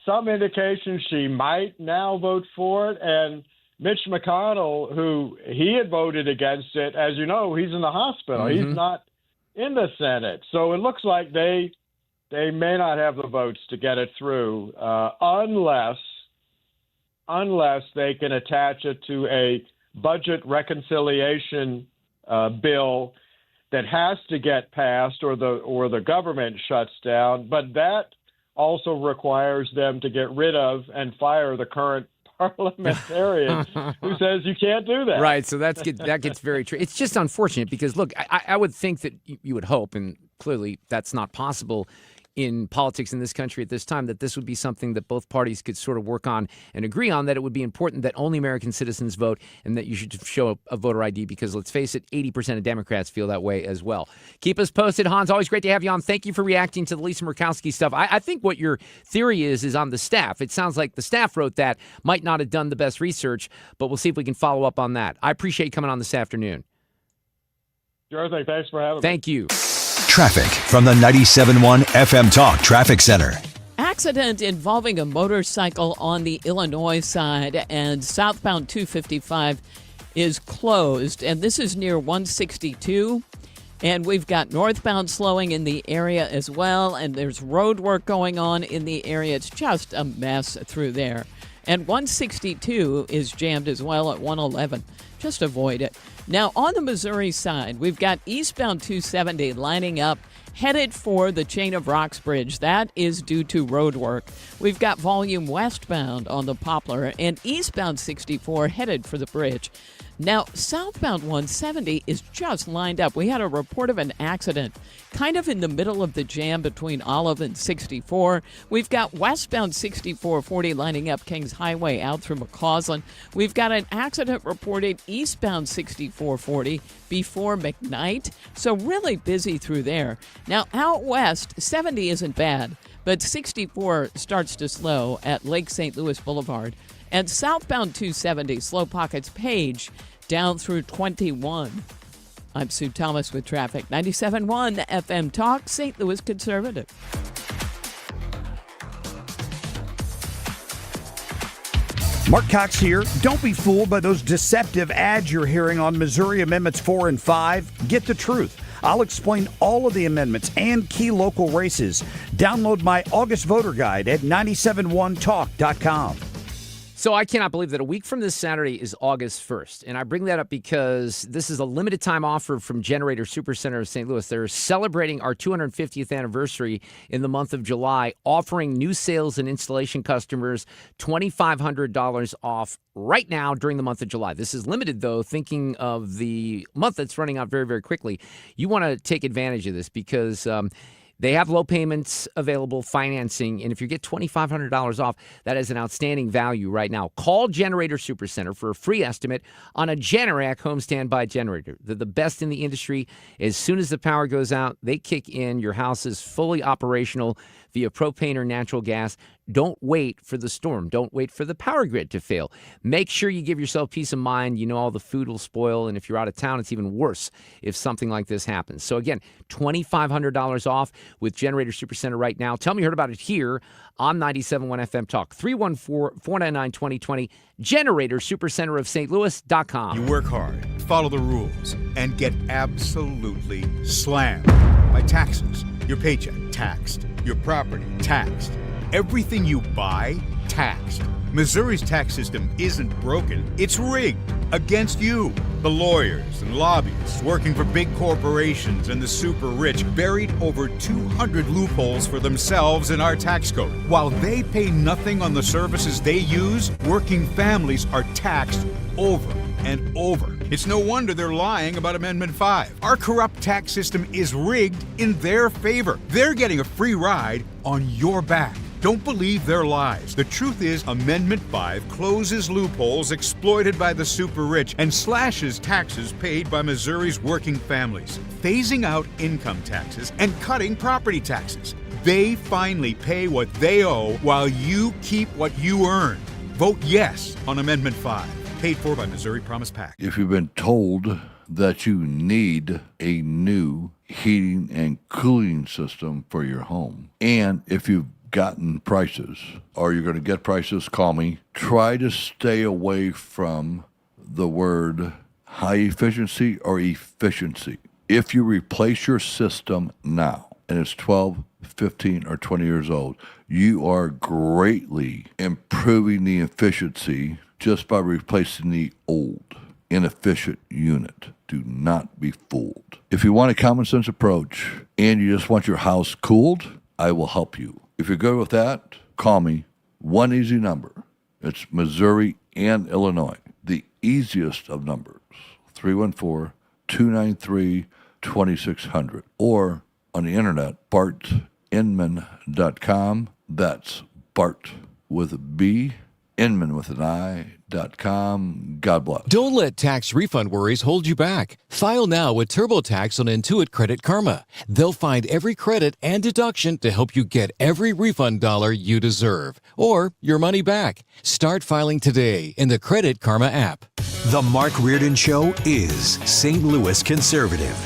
some indication she might now vote for it. And Mitch McConnell, who he had voted against it, as you know, he's in the hospital. Mm-hmm. He's not in the Senate. So it looks like they may not have the votes to get it through unless they can attach it to a budget reconciliation bill that has to get passed or the government shuts down. But that also requires them to get rid of and fire the current parliamentarian who says you can't do that. Right, so that gets very true. It's just unfortunate because, look, I would think that you would hope, and clearly that's not possible in politics in this country at this time, that this would be something that both parties could sort of work on and agree on, that it would be important that only American citizens vote and that you should show a voter ID because, let's face it, 80% of Democrats feel that way as well. Keep us posted, Hans. Always great to have you on. Thank you for reacting to the Lisa Murkowski stuff. I think what your theory is on the staff. It sounds like the staff wrote that, might not have done the best research, but we'll see if we can follow up on that. I appreciate you coming on this afternoon. Sure thing. Thanks for having me. Thank you. Traffic from the 97.1 FM Talk Traffic Center. Accident involving a motorcycle on the Illinois side, and southbound 255 is closed, and this is near 162. And we've got northbound slowing in the area as well, and there's road work going on in the area. It's just a mess through there. And 162 is jammed as well at 111. Just avoid it. Now, on the Missouri side, we've got eastbound 270 lining up, headed for the Chain of Rocks Bridge. That is due to road work. We've got volume westbound on the Poplar and eastbound 64 headed for the bridge. Now, southbound 170 is just lined up. We had a report of an accident kind of in the middle of the jam between Olive and 64. We've got westbound 6440 lining up Kings Highway out through McCausland. We've got an accident reported eastbound 6440 before McKnight. So really busy through there. Now, out west, 70 isn't bad, but 64 starts to slow at Lake St. Louis Boulevard. And southbound 270, slow pockets Page down through 21. I'm Sue Thomas with traffic. 97.1 FM Talk, St. Louis Conservative. Mark Cox here. Don't be fooled by those deceptive ads you're hearing on Missouri Amendments 4 and 5. Get the truth. I'll explain all of the amendments and key local races. Download my August voter guide at 971talk.com. So I cannot believe that a week from this Saturday is August 1st. And I bring that up because this is a limited time offer from Generator Supercenter of St. Louis. They're celebrating our 250th anniversary in the month of July, offering new sales and installation customers $2,500 off right now during the month of July. This is limited, though, thinking of the month that's running out very, very quickly. You want to take advantage of this because they have low payments available, financing, and if you get $2,500 off, that is an outstanding value right now. Call Generator Supercenter for a free estimate on a Generac home standby generator. They're the best in the industry. As soon as the power goes out, they kick in. Your house is fully operational via propane or natural gas. Don't wait for the storm. Don't wait for the power grid to fail. Make sure you give yourself peace of mind. You know all the food will spoil, and if you're out of town, it's even worse if something like this happens. So again, $2,500 off with Generator Supercenter right now. Tell me you heard about it here on 97.1 FM Talk. 314-499-2020. Generator Supercenter of St. Louis.com. You work hard, follow the rules, and get absolutely slammed by taxes. Your paycheck taxed. Your property taxed. Everything you buy, taxed. Missouri's tax system isn't broken, it's rigged against you. The lawyers and lobbyists working for big corporations and the super rich buried over 200 loopholes for themselves in our tax code. While they pay nothing on the services they use, working families are taxed over and over. It's no wonder they're lying about Amendment 5. Our corrupt tax system is rigged in their favor. They're getting a free ride on your back. Don't believe their lies. The truth is, Amendment 5 closes loopholes exploited by the super rich and slashes taxes paid by Missouri's working families, phasing out income taxes and cutting property taxes. They finally pay what they owe while you keep what you earn. Vote yes on Amendment 5. Paid for by Missouri Promise PAC. If you've been told that you need a new heating and cooling system for your home, and if you've gotten prices or you're going to get prices, call me. Try to stay away from the word high efficiency or efficiency. If you replace your system now and it's 12, 15, or 20 years old, you are greatly improving the efficiency just by replacing the old, inefficient unit. Do not be fooled. If you want a common sense approach and you just want your house cooled, I will help you. If you're good with that, call me. One easy number. It's Missouri and Illinois. The easiest of numbers, 314-293-2600. Or on the internet, bartehlmann.com. That's Bart with a B, Ehlmann with an I.com. God bless. Don't let tax refund worries hold you back. File now with TurboTax on Intuit Credit Karma. They'll find every credit and deduction to help you get every refund dollar you deserve, or your money back. Start filing today in the Credit Karma app. The Mark Reardon Show is St. Louis conservative.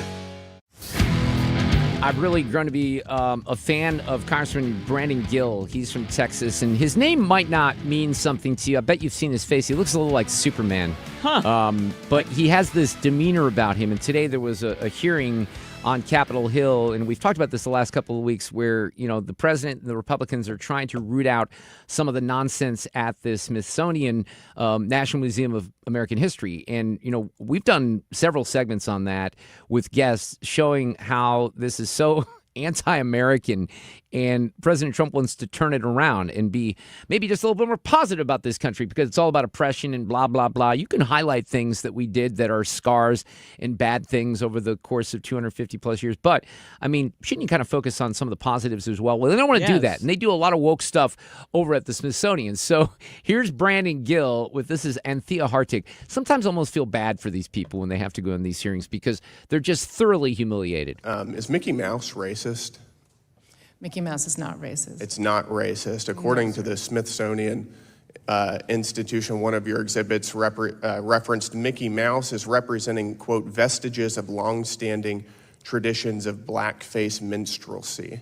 I've really grown to be a fan of Congressman Brandon Gill. He's from Texas, and his name might not mean something to you. I bet you've seen his face. He looks a little like Superman. But he has this demeanor about him, and today there was a hearing on Capitol Hill, and we've talked about this the last couple of weeks where, you know, the president and the Republicans are trying to root out some of the nonsense at the Smithsonian National Museum of American History. And, you know, we've done several segments on that with guests showing how this is so anti-American, and President Trump wants to turn it around and be maybe just a little bit more positive about this country because it's all about oppression and blah, blah, blah. You can highlight things that we did that are scars and bad things over the course of 250 plus years. But, I mean, shouldn't you kind of focus on some of the positives as well? Well, they don't want to do that. And they do a lot of woke stuff over at the Smithsonian. So here's Brandon Gill with this is Anthea Hartig. Sometimes I almost feel bad for these people when they have to go in these hearings because they're just thoroughly humiliated. Is Mickey Mouse racist? Mickey Mouse is not racist. It's not racist. According to the Smithsonian Institution, one of your exhibits referenced Mickey Mouse as representing, quote, vestiges of longstanding traditions of blackface minstrelsy.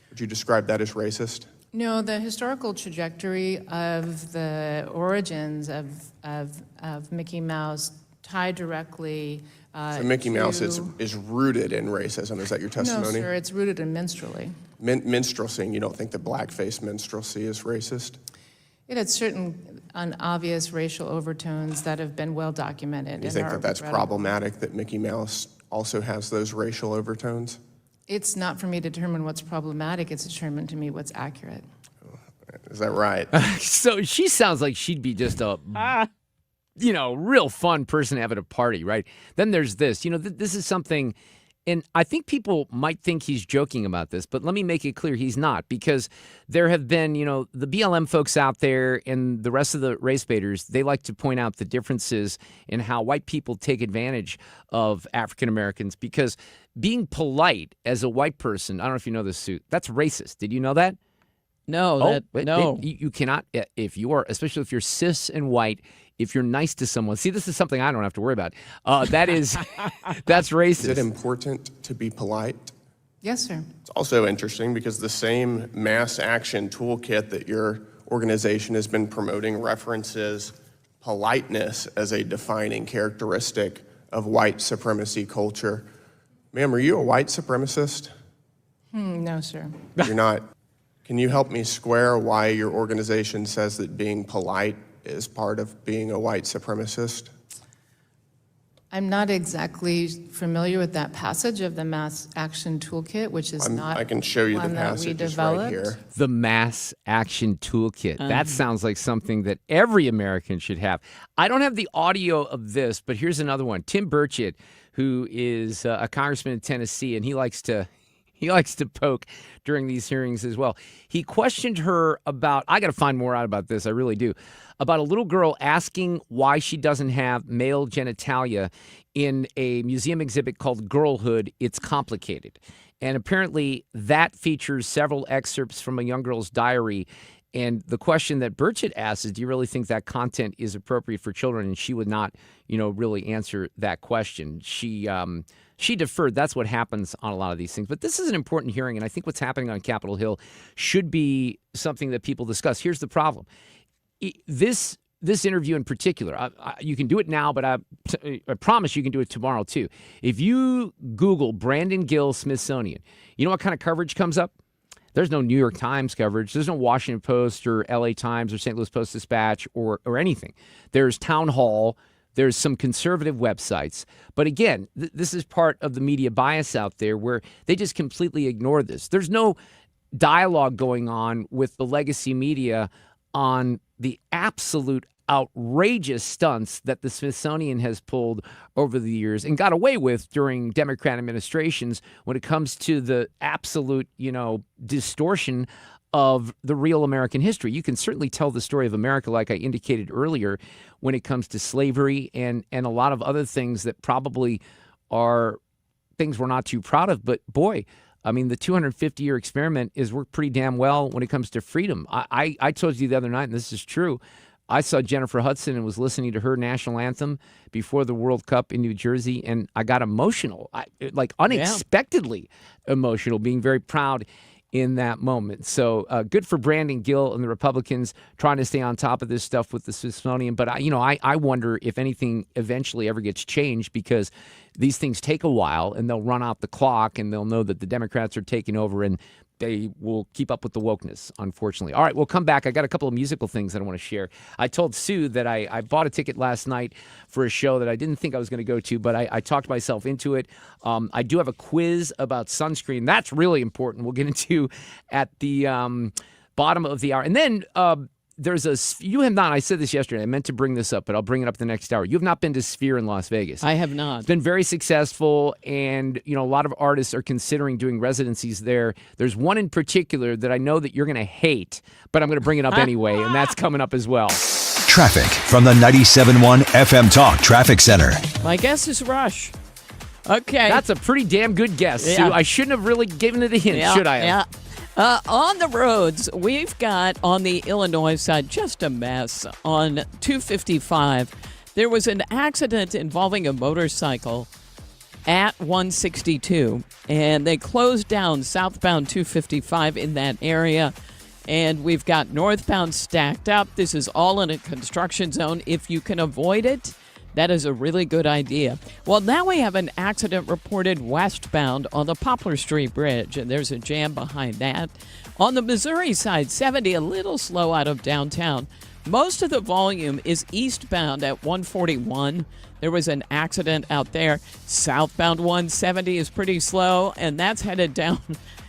Would you describe that as racist? No, the historical trajectory of the origins of Mickey Mouse tied directly so Mickey Mouse is rooted in racism. Is that your testimony? No, sir, it's rooted in minstrelsy. Minstrelsy, you don't think that blackface minstrelsy is racist? It had certain obvious racial overtones that have been well documented. You think that that's problematic, that Mickey Mouse also has those racial overtones? It's not for me to determine what's problematic. It's determined to me what's accurate. Is that right? So she sounds like she'd be just a... you know, real fun person to have at a party, right? Then there's this. You know, this is something, and I think people might think he's joking about this, but let me make it clear he's not, because there have been, you know, the BLM folks out there and the rest of the race baiters, they like to point out the differences in how white people take advantage of African Americans, because being polite as a white person, I don't know if you know this, Sue, that's racist. Did you know that? No, no. You cannot, if you are, especially if you're cis and white, if you're nice to someone. See, this is something I don't have to worry about. That's racist. Is it important to be polite? Yes, sir. It's also interesting because the same mass action toolkit that your organization has been promoting references politeness as a defining characteristic of white supremacy culture. Ma'am, are you a white supremacist? No, sir. You're not. Can you help me square why your organization says that being polite is part of being a white supremacist? I'm not exactly familiar with that passage of the Mass Action Toolkit, which is I can show you the one that we passage right developed. here. The Mass Action Toolkit. That sounds like something that every American should have. I don't have the audio of this, but here's another one. Tim Burchett, who is a congressman in Tennessee, and he likes to poke during these hearings as well. He questioned her about, I got to find more out about this, I really do, about a little girl asking why she doesn't have male genitalia in a museum exhibit called Girlhood, It's Complicated. And apparently that features several excerpts from a young girl's diary. And the question that Burchett asked is, do you really think that content is appropriate for children? And she would not, really answer that question. She deferred. That's what happens on a lot of these things. But this is an important hearing, and I think what's happening on Capitol Hill should be something that people discuss. Here's the problem. This interview in particular, you can do it now, but I promise you can do it tomorrow too. If you Google Brandon Gill Smithsonian, you know what kind of coverage comes up? There's no New York Times coverage. There's no Washington Post or LA Times or St. Louis Post-Dispatch or anything. There's Town Hall. There's some conservative websites. But again, this is part of the media bias out there where they just completely ignore this. There's no dialogue going on with the legacy media on the absolute outrageous stunts that the Smithsonian has pulled over the years and got away with during Democrat administrations when it comes to the absolute, distortion of the real American history. You can certainly tell the story of America, like I indicated earlier, when it comes to slavery and a lot of other things that probably are things we're not too proud of. But boy, I mean, the 250-year experiment has worked pretty damn well when it comes to freedom. I told you the other night, and this is true, I saw Jennifer Hudson and was listening to her national anthem before the World Cup in New Jersey, and I got emotional, unexpectedly emotional, being very proud in that moment. So good for Brandon Gill and the Republicans trying to stay on top of this stuff with the Smithsonian. But, I wonder if anything eventually ever gets changed because these things take a while and they'll run out the clock and they'll know that the Democrats are taking over and they will keep up with the wokeness, unfortunately. All right, we'll come back. I got a couple of musical things that I want to share. I told Sue that I bought a ticket last night for a show that I didn't think I was going to go to, but I talked myself into it. I do have a quiz about sunscreen. That's really important. We'll get into at the bottom of the hour. And then you have not, I said this yesterday, I meant to bring this up, but I'll bring it up the next hour. You have not been to Sphere in Las Vegas. I have not. It's been very successful, and a lot of artists are considering doing residencies there. There's one in particular that I know that you're going to hate, but I'm going to bring it up anyway, and that's coming up as well. Traffic from the 97.1 FM Talk Traffic Center. My guess is Rush. Okay. That's a pretty damn good guess, Yeah. Sue. I shouldn't have really given it a hint, should I have? Yeah. On the roads, we've got on the Illinois side just a mess. On 255, there was an accident involving a motorcycle at 162, and they closed down southbound 255 in that area. And we've got northbound stacked up. This is all in a construction zone. If you can avoid it, that is a really good idea. Well, now we have an accident reported westbound on the Poplar Street Bridge, and there's a jam behind that. On the Missouri side, 70, a little slow out of downtown. Most of the volume is eastbound at 141. There was an accident out there. Southbound 170 is pretty slow, and that's headed down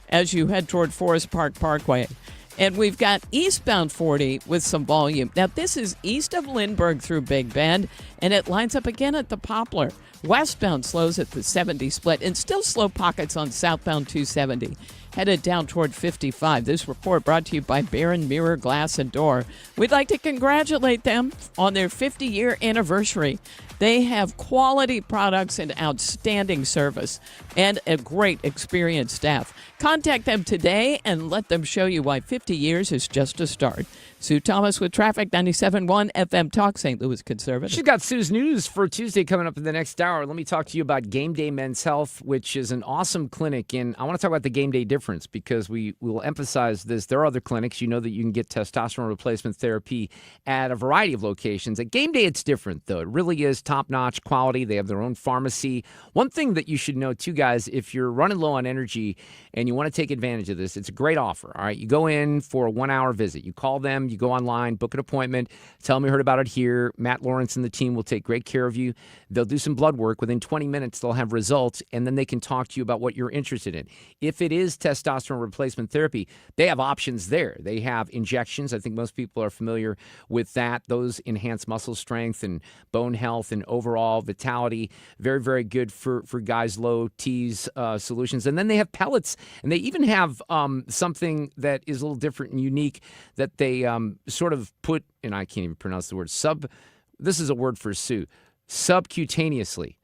as you head toward Forest Park Parkway. And we've got eastbound 40 with some volume. Now, this is east of Lindbergh through Big Bend, and it lines up again at the Poplar. Westbound slows at the 70 split, and still slow pockets on southbound 270. Headed down toward 55. This report brought to you by Barron Mirror Glass and Door. We'd like to congratulate them on their 50-year anniversary. They have quality products and outstanding service and a great experienced staff. Contact them today and let them show you why 50 years is just a start. Sue Thomas with Traffic, 97.1 FM Talk, St. Louis Conservative. She's got Sue's news for Tuesday coming up in the next hour. Let me talk to you about Game Day Men's Health, which is an awesome clinic. And I want to talk about the Game Day difference because we will emphasize this. There are other clinics. You know that you can get testosterone replacement therapy at a variety of locations. At Game Day, it's different, though. It really is top-notch quality. They have their own pharmacy. One thing that you should know, too, guys, if you're running low on energy and you want to take advantage of this, it's a great offer, all right? You go in for a 1-hour visit. You call them. You go online, book an appointment, tell them you heard about it here. Matt Lawrence and the team will take great care of you. They'll do some blood work. Within 20 minutes, they'll have results, and then they can talk to you about what you're interested in. If it is testosterone replacement therapy, they have options there. They have injections. I think most people are familiar with that. Those enhance muscle strength and bone health and overall vitality. Very, very good for guys' low T's solutions. And then they have pellets, and they even have something that is a little different and unique that they sort of put, and I can't even pronounce the word, this is a word for Sue, subcutaneously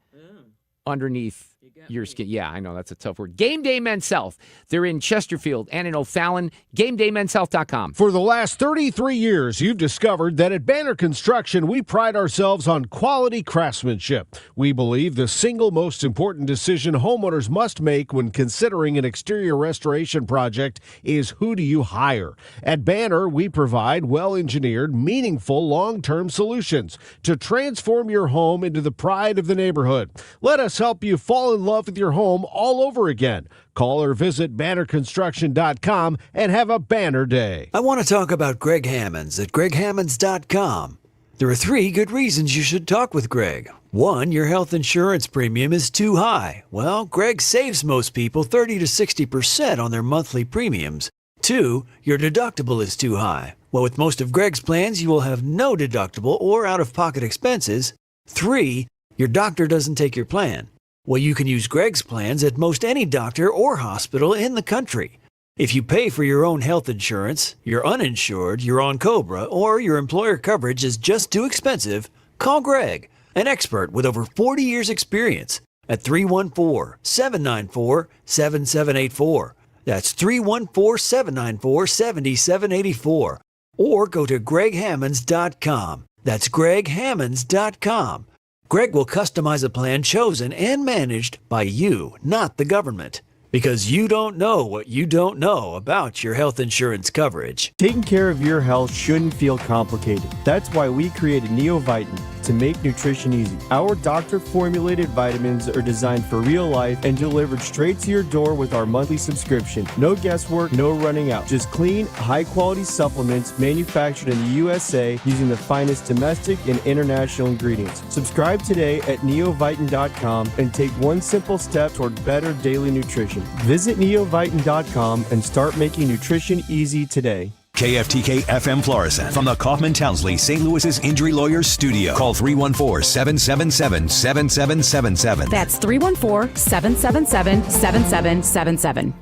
underneath your skin. Yeah, I know, that's a tough word. Game Day Men's Health. They're in Chesterfield and in O'Fallon. GameDayMen'sHealth.com. For the last 33 years, you've discovered that at Banner Construction, we pride ourselves on quality craftsmanship. We believe the single most important decision homeowners must make when considering an exterior restoration project is who do you hire. At Banner, we provide well-engineered, meaningful, long-term solutions to transform your home into the pride of the neighborhood. Let us help you fall in love with your home all over again. Call or visit bannerconstruction.com and have a banner day. I want to talk about Greg Hammonds at greghammonds.com. There are 3 good reasons you should talk with Greg. 1, your health insurance premium is too high. Well, Greg saves most people 30 to 60% on their monthly premiums. 2, your deductible is too high. Well, with most of Greg's plans, you will have no deductible or out-of-pocket expenses. 3, your doctor doesn't take your plan. Well, you can use Greg's plans at most any doctor or hospital in the country. If you pay for your own health insurance, you're uninsured, you're on COBRA, or your employer coverage is just too expensive, call Greg, an expert with over 40 years' experience, at 314-794-7784. That's 314-794-7784. Or go to greghammonds.com. That's greghammonds.com. Greg will customize a plan chosen and managed by you, not the government. Because you don't know what you don't know about your health insurance coverage. Taking care of your health shouldn't feel complicated. That's why we created NeoVitan to make nutrition easy. Our doctor-formulated vitamins are designed for real life and delivered straight to your door with our monthly subscription. No guesswork, no running out. Just clean, high-quality supplements manufactured in the USA using the finest domestic and international ingredients. Subscribe today at neovitan.com and take one simple step toward better daily nutrition. Visit neovitan.com and start making nutrition easy today. KFTK FM Florissant from the Kaufman Townsley St. Louis's Injury Lawyers Studio. Call 314-777-7777. That's 314-777-7777.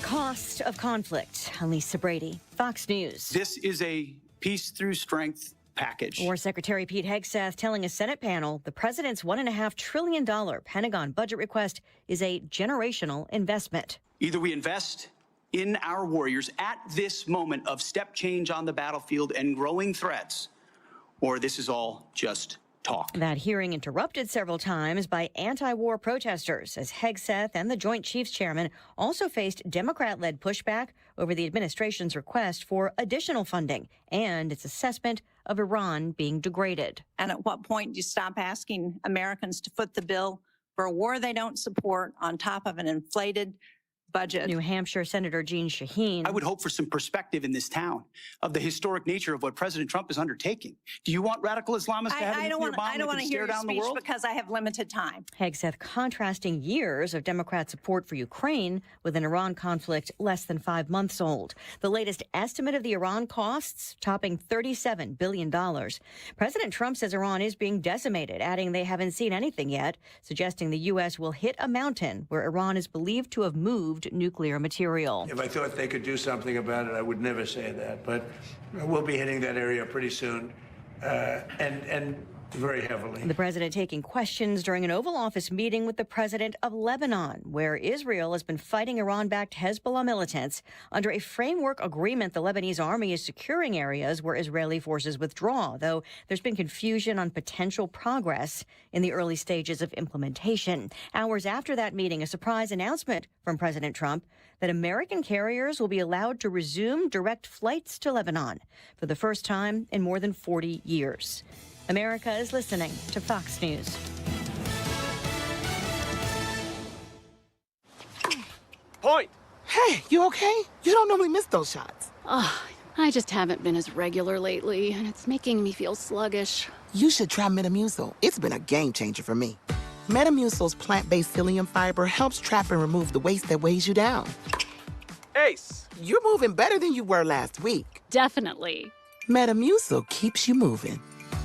Cost of conflict. I'm Lisa Brady, Fox News. This is a peace through strength package. War Secretary Pete Hegseth telling a Senate panel the president's $1.5 trillion Pentagon budget request is a generational investment. Either we invest in our warriors at this moment of step change on the battlefield and growing threats, or this is all just talk. That hearing interrupted several times by anti-war protesters as Hegseth and the Joint Chiefs Chairman also faced Democrat-led pushback over the administration's request for additional funding and its assessment of Iran being degraded. And at what point do you stop asking Americans to foot the bill for a war they don't support on top of an inflated budget? New Hampshire Senator Jeanne Shaheen. I would hope for some perspective in this town of the historic nature of what President Trump is undertaking. Do you want radical Islamists to have a nuclear bomb that can stare down the world? Because I have limited time. Hegseth contrasting years of Democrat support for Ukraine with an Iran conflict less than 5 months old. The latest estimate of the Iran costs topping $37 billion. President Trump says Iran is being decimated, adding they haven't seen anything yet, suggesting the U.S. will hit a mountain where Iran is believed to have moved nuclear material. If I thought they could do something about it, I would never say that. But we'll be hitting that area pretty soon, and very heavily. The president taking questions during an Oval Office meeting with the president of Lebanon, where Israel has been fighting Iran-backed Hezbollah militants. Under a framework agreement, the Lebanese army is securing areas where Israeli forces withdraw, though there's been confusion on potential progress in the early stages of implementation. Hours after that meeting, a surprise announcement from President Trump that American carriers will be allowed to resume direct flights to Lebanon for the first time in more than 40 years. America is listening to Fox News. Point. Hey, you okay? You don't normally miss those shots. Oh, I just haven't been as regular lately, and it's making me feel sluggish. You should try Metamucil. It's been a game changer for me. Metamucil's plant-based psyllium fiber helps trap and remove the waste that weighs you down. Ace, you're moving better than you were last week. Definitely. Metamucil keeps you moving.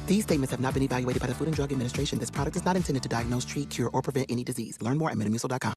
These statements have not been evaluated by the Food and Drug Administration. This product is not intended to diagnose, treat, cure, or prevent any disease. Learn more at metamucil.com.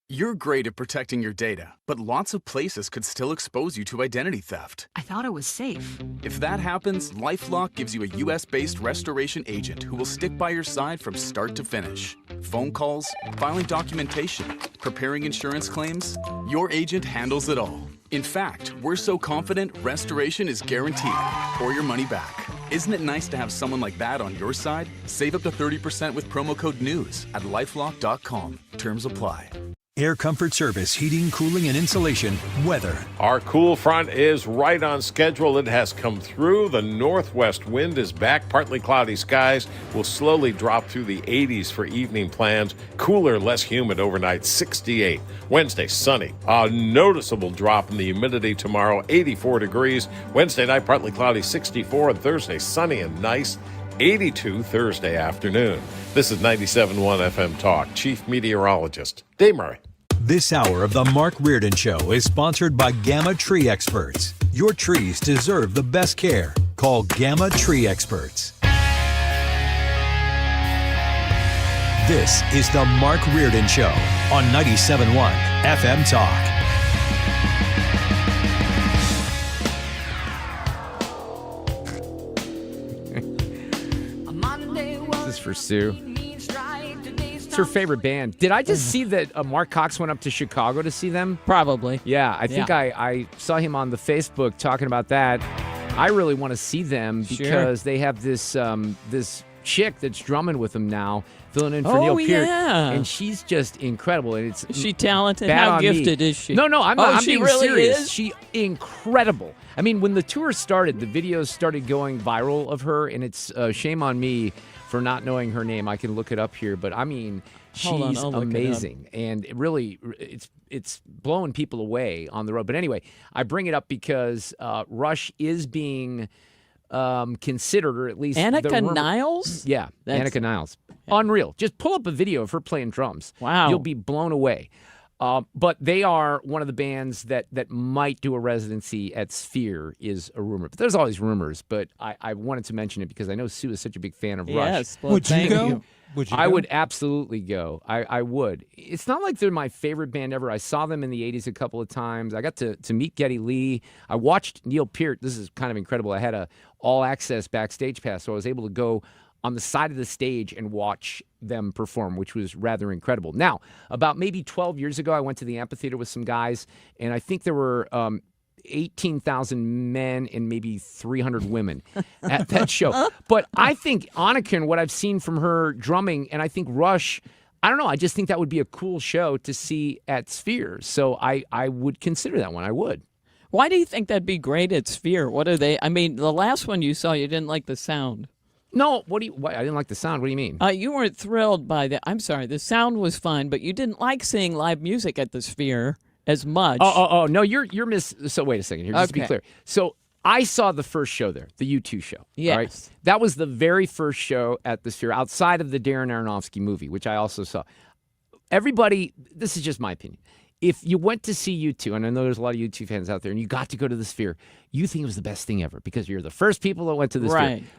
You're great at protecting your data, but lots of places could still expose you to identity theft. I thought it was safe. If that happens, LifeLock gives you a US-based restoration agent who will stick by your side from start to finish. Phone calls, filing documentation, preparing insurance claims, your agent handles it all. In fact, we're so confident restoration is guaranteed, or your money back. Isn't it nice to have someone like that on your side? Save up to 30% with promo code NEWS at lifelock.com. Terms apply. Air Comfort Service, heating, cooling, and insulation, weather. Our cool front is right on schedule. It has come through. The northwest wind is back. Partly cloudy skies will slowly drop through the 80s for evening plans. Cooler, less humid overnight, 68. Wednesday, sunny. A noticeable drop in the humidity tomorrow, 84 degrees. Wednesday night, partly cloudy, 64. And Thursday, sunny and nice, 82 Thursday afternoon. This is 97.1 FM Talk. Chief Meteorologist Dave Murray. This hour of the Mark Reardon Show is sponsored by Gamma Tree Experts. Your trees deserve the best care. Call Gamma Tree Experts. This is the Mark Reardon Show on 97.1 FM Talk. This is for Sue. It's her favorite band. Did I just see that Mark Cox went up to Chicago to see them? Probably. Yeah, I think I saw him on the Facebook talking about that. I really want to see them because they have this this chick that's drumming with them now, filling in for Neil Peart. Yeah. And she's just incredible. And Is she talented? bad How on gifted me. is she? No, I'm she being really serious. is? She incredible. I mean, when the tour started, the videos started going viral of her, and it's shame on me for not knowing her name. I can look it up here, but I mean, she's amazing, and it really, it's blowing people away on the road. But anyway, I bring it up because Rush is being considered, or at least Annika Niles. Yeah, Annika Niles. Unreal. Just pull up a video of her playing drums. Wow, you'll be blown away. But they are one of the bands that might do a residency at Sphere, is a rumor. But there's always rumors. But I wanted to mention it because I know Sue is such a big fan of Rush. Yes, well, would you go? I would absolutely go. I would. It's not like they're my favorite band ever. I saw them in the 80s a couple of times. I got to meet Geddy Lee. I watched Neil Peart. This is kind of incredible. I had a all-access backstage pass, so I was able to go on the side of the stage and watch them perform, which was rather incredible. Now, about maybe 12 years ago, I went to the amphitheater with some guys, and I think there were 18,000 men and maybe 300 women at that show. But I think Annika, and what I've seen from her drumming, and I think Rush, I don't know, I just think that would be a cool show to see at Sphere. So I would consider that one. I would. Why do you think that'd be great at Sphere? What are they? I mean, the last one you saw, you didn't like the sound. No, I didn't like the sound. What do you mean? You weren't thrilled by the. I'm sorry, the sound was fine, but you didn't like seeing live music at the Sphere as much. Oh, no, you're So wait a second here, just to be clear. So I saw the first show there, the U2 show. Yes. All right? That was the very first show at the Sphere, outside of the Darren Aronofsky movie, which I also saw. Everybody, this is just my opinion. If you went to see U2, and I know there's a lot of U2 fans out there, and you got to go to the Sphere, you think it was the best thing ever because you're the first people that went to the right. Sphere.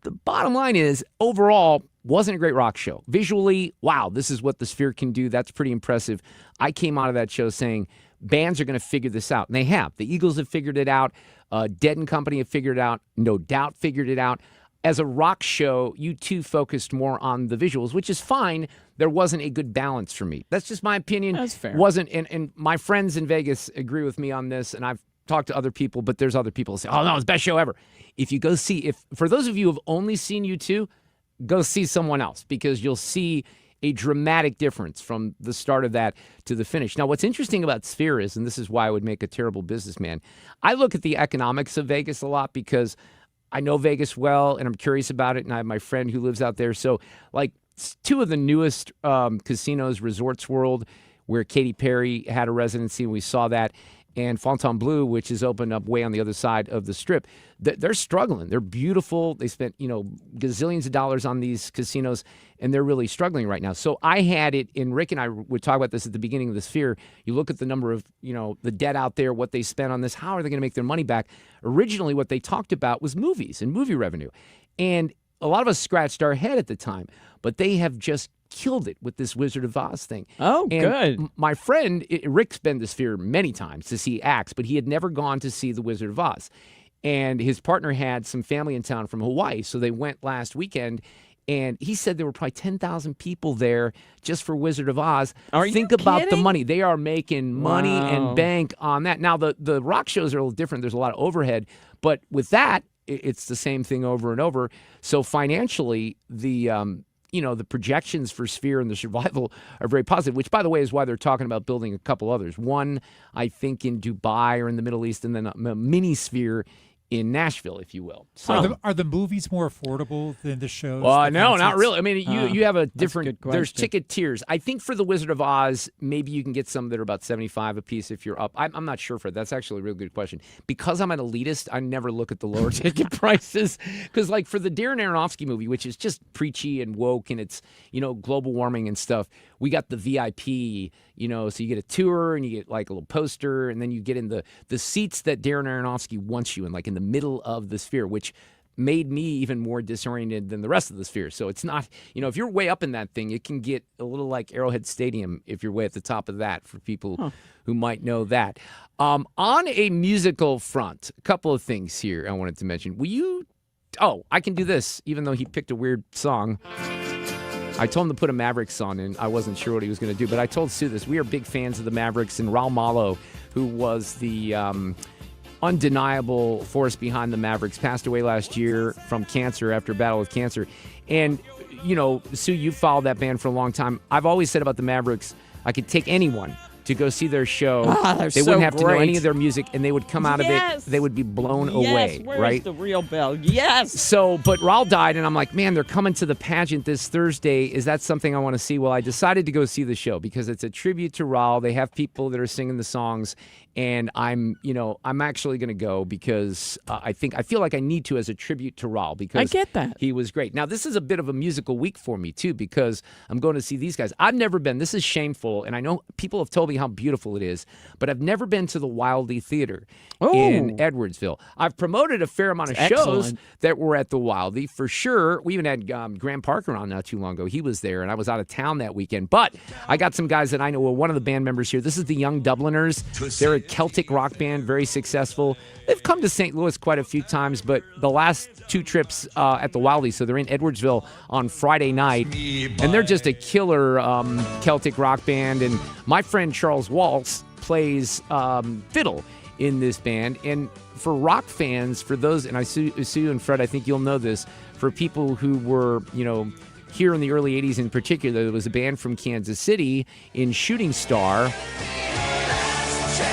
The bottom line is, overall, wasn't a great rock show. Visually, wow, this is what the Sphere can do. That's pretty impressive. I came out of that show saying bands are going to figure this out, and they have. The Eagles have figured it out. Dead and Company have figured it out. No Doubt figured it out. As a rock show, U2 focused more on the visuals, which is fine. There wasn't a good balance for me. That's just my opinion. That's fair. Wasn't, and my friends in Vegas agree with me on this, and I've talked to other people, but there's other people who say, oh, no, it's the best show ever. If you go see, for those of you who have only seen U2, go see someone else, because you'll see a dramatic difference from the start of that to the finish. Now, what's interesting about Sphere is, and this is why I would make a terrible businessman, I look at the economics of Vegas a lot because I know Vegas well, and I'm curious about it, and I have my friend who lives out there. So, like, two of the newest casinos, Resorts World, where Katy Perry had a residency, and we saw that. and Fontainebleau, which is opened up way on the other side of the Strip, they're struggling. They're beautiful. They spent, gazillions of dollars on these casinos, and they're really struggling right now. So I had it, and Rick and I would talk about this at the beginning of the Sphere. You look at the number of, the debt out there, what they spent on this, how are they going to make their money back? Originally, what they talked about was movies and movie revenue. And a lot of us scratched our head at the time, but they have just killed it with this Wizard of Oz thing. Oh, and good. My friend, Rick's been to the Sphere many times to see acts, but he had never gone to see the Wizard of Oz. And his partner had some family in town from Hawaii, so they went last weekend. And he said there were probably 10,000 people there just for Wizard of Oz. Think about the money. They are making money and bank on that. Now, the rock shows are a little different. There's a lot of overhead. But with that, it's the same thing over and over. So financially, the projections for Sphere and the survival are very positive, which, by the way, is why they're talking about building a couple others. One, I think, in Dubai or in the Middle East, and then a mini Sphere in Nashville, if you will. So, are the movies more affordable than the shows? No, not really. I mean, you have a different. There's ticket tiers. I think for the Wizard of Oz, maybe you can get some that are about $75 a piece if you're up. I'm not sure for that. That's actually a really good question. Because I'm an elitist, I never look at the lower ticket prices. Because like for the Darren Aronofsky movie, which is just preachy and woke, and it's global warming and stuff, we got the VIP. So you get a tour and you get like a little poster, and then you get in the seats that Darren Aronofsky wants you in, like in the middle of the Sphere, which made me even more disoriented than the rest of the Sphere. So it's not, if you're way up in that thing, it can get a little like Arrowhead Stadium if you're way at the top of that, for people who might know that. On a musical front, a couple of things here I wanted to mention. I can do this, even though he picked a weird song. I told him to put a Mavericks song in. I wasn't sure what he was going to do, but I told Sue this. We are big fans of the Mavericks, and Raul Malo, who was the undeniable force behind the Mavericks, passed away last year from cancer after a battle with cancer. And, Sue, you followed that band for a long time. I've always said about the Mavericks, I could take anyone to go see their show. They wouldn't have to know any of their music, and they would come out of it. They would be blown away, where's right? the real bell? Yes. So, but Raul died, and I'm like, man, they're coming to the pageant this Thursday. Is that something I want to see? Well, I decided to go see the show because it's a tribute to Raul. They have people that are singing the songs, and I'm actually going to go because I feel like I need to as a tribute to Raul because I get that. He was great. Now, this is a bit of a musical week for me too because I'm going to see these guys. I've never been. This is shameful, and I know people have told me how beautiful it is, but I've never been to the Wildey Theater in Edwardsville. I've promoted a fair amount of shows that were at the Wildey for sure. We even had Graham Parker on not too long ago. He was there, and I was out of town that weekend. But I got some guys that I know. Well, one of the band members here. This is the Young Dubliners. They're a Celtic rock band, very successful. They've come to St. Louis quite a few times, but the last two trips at the Wildey, so they're in Edwardsville on Friday night, and they're just a killer Celtic rock band. And my friend Charles Waltz plays fiddle in this band. And for rock fans, for those, and I see you and Fred, I think you'll know this, for people who were, here in the early 80s in particular, there was a band from Kansas City in Shooting Star.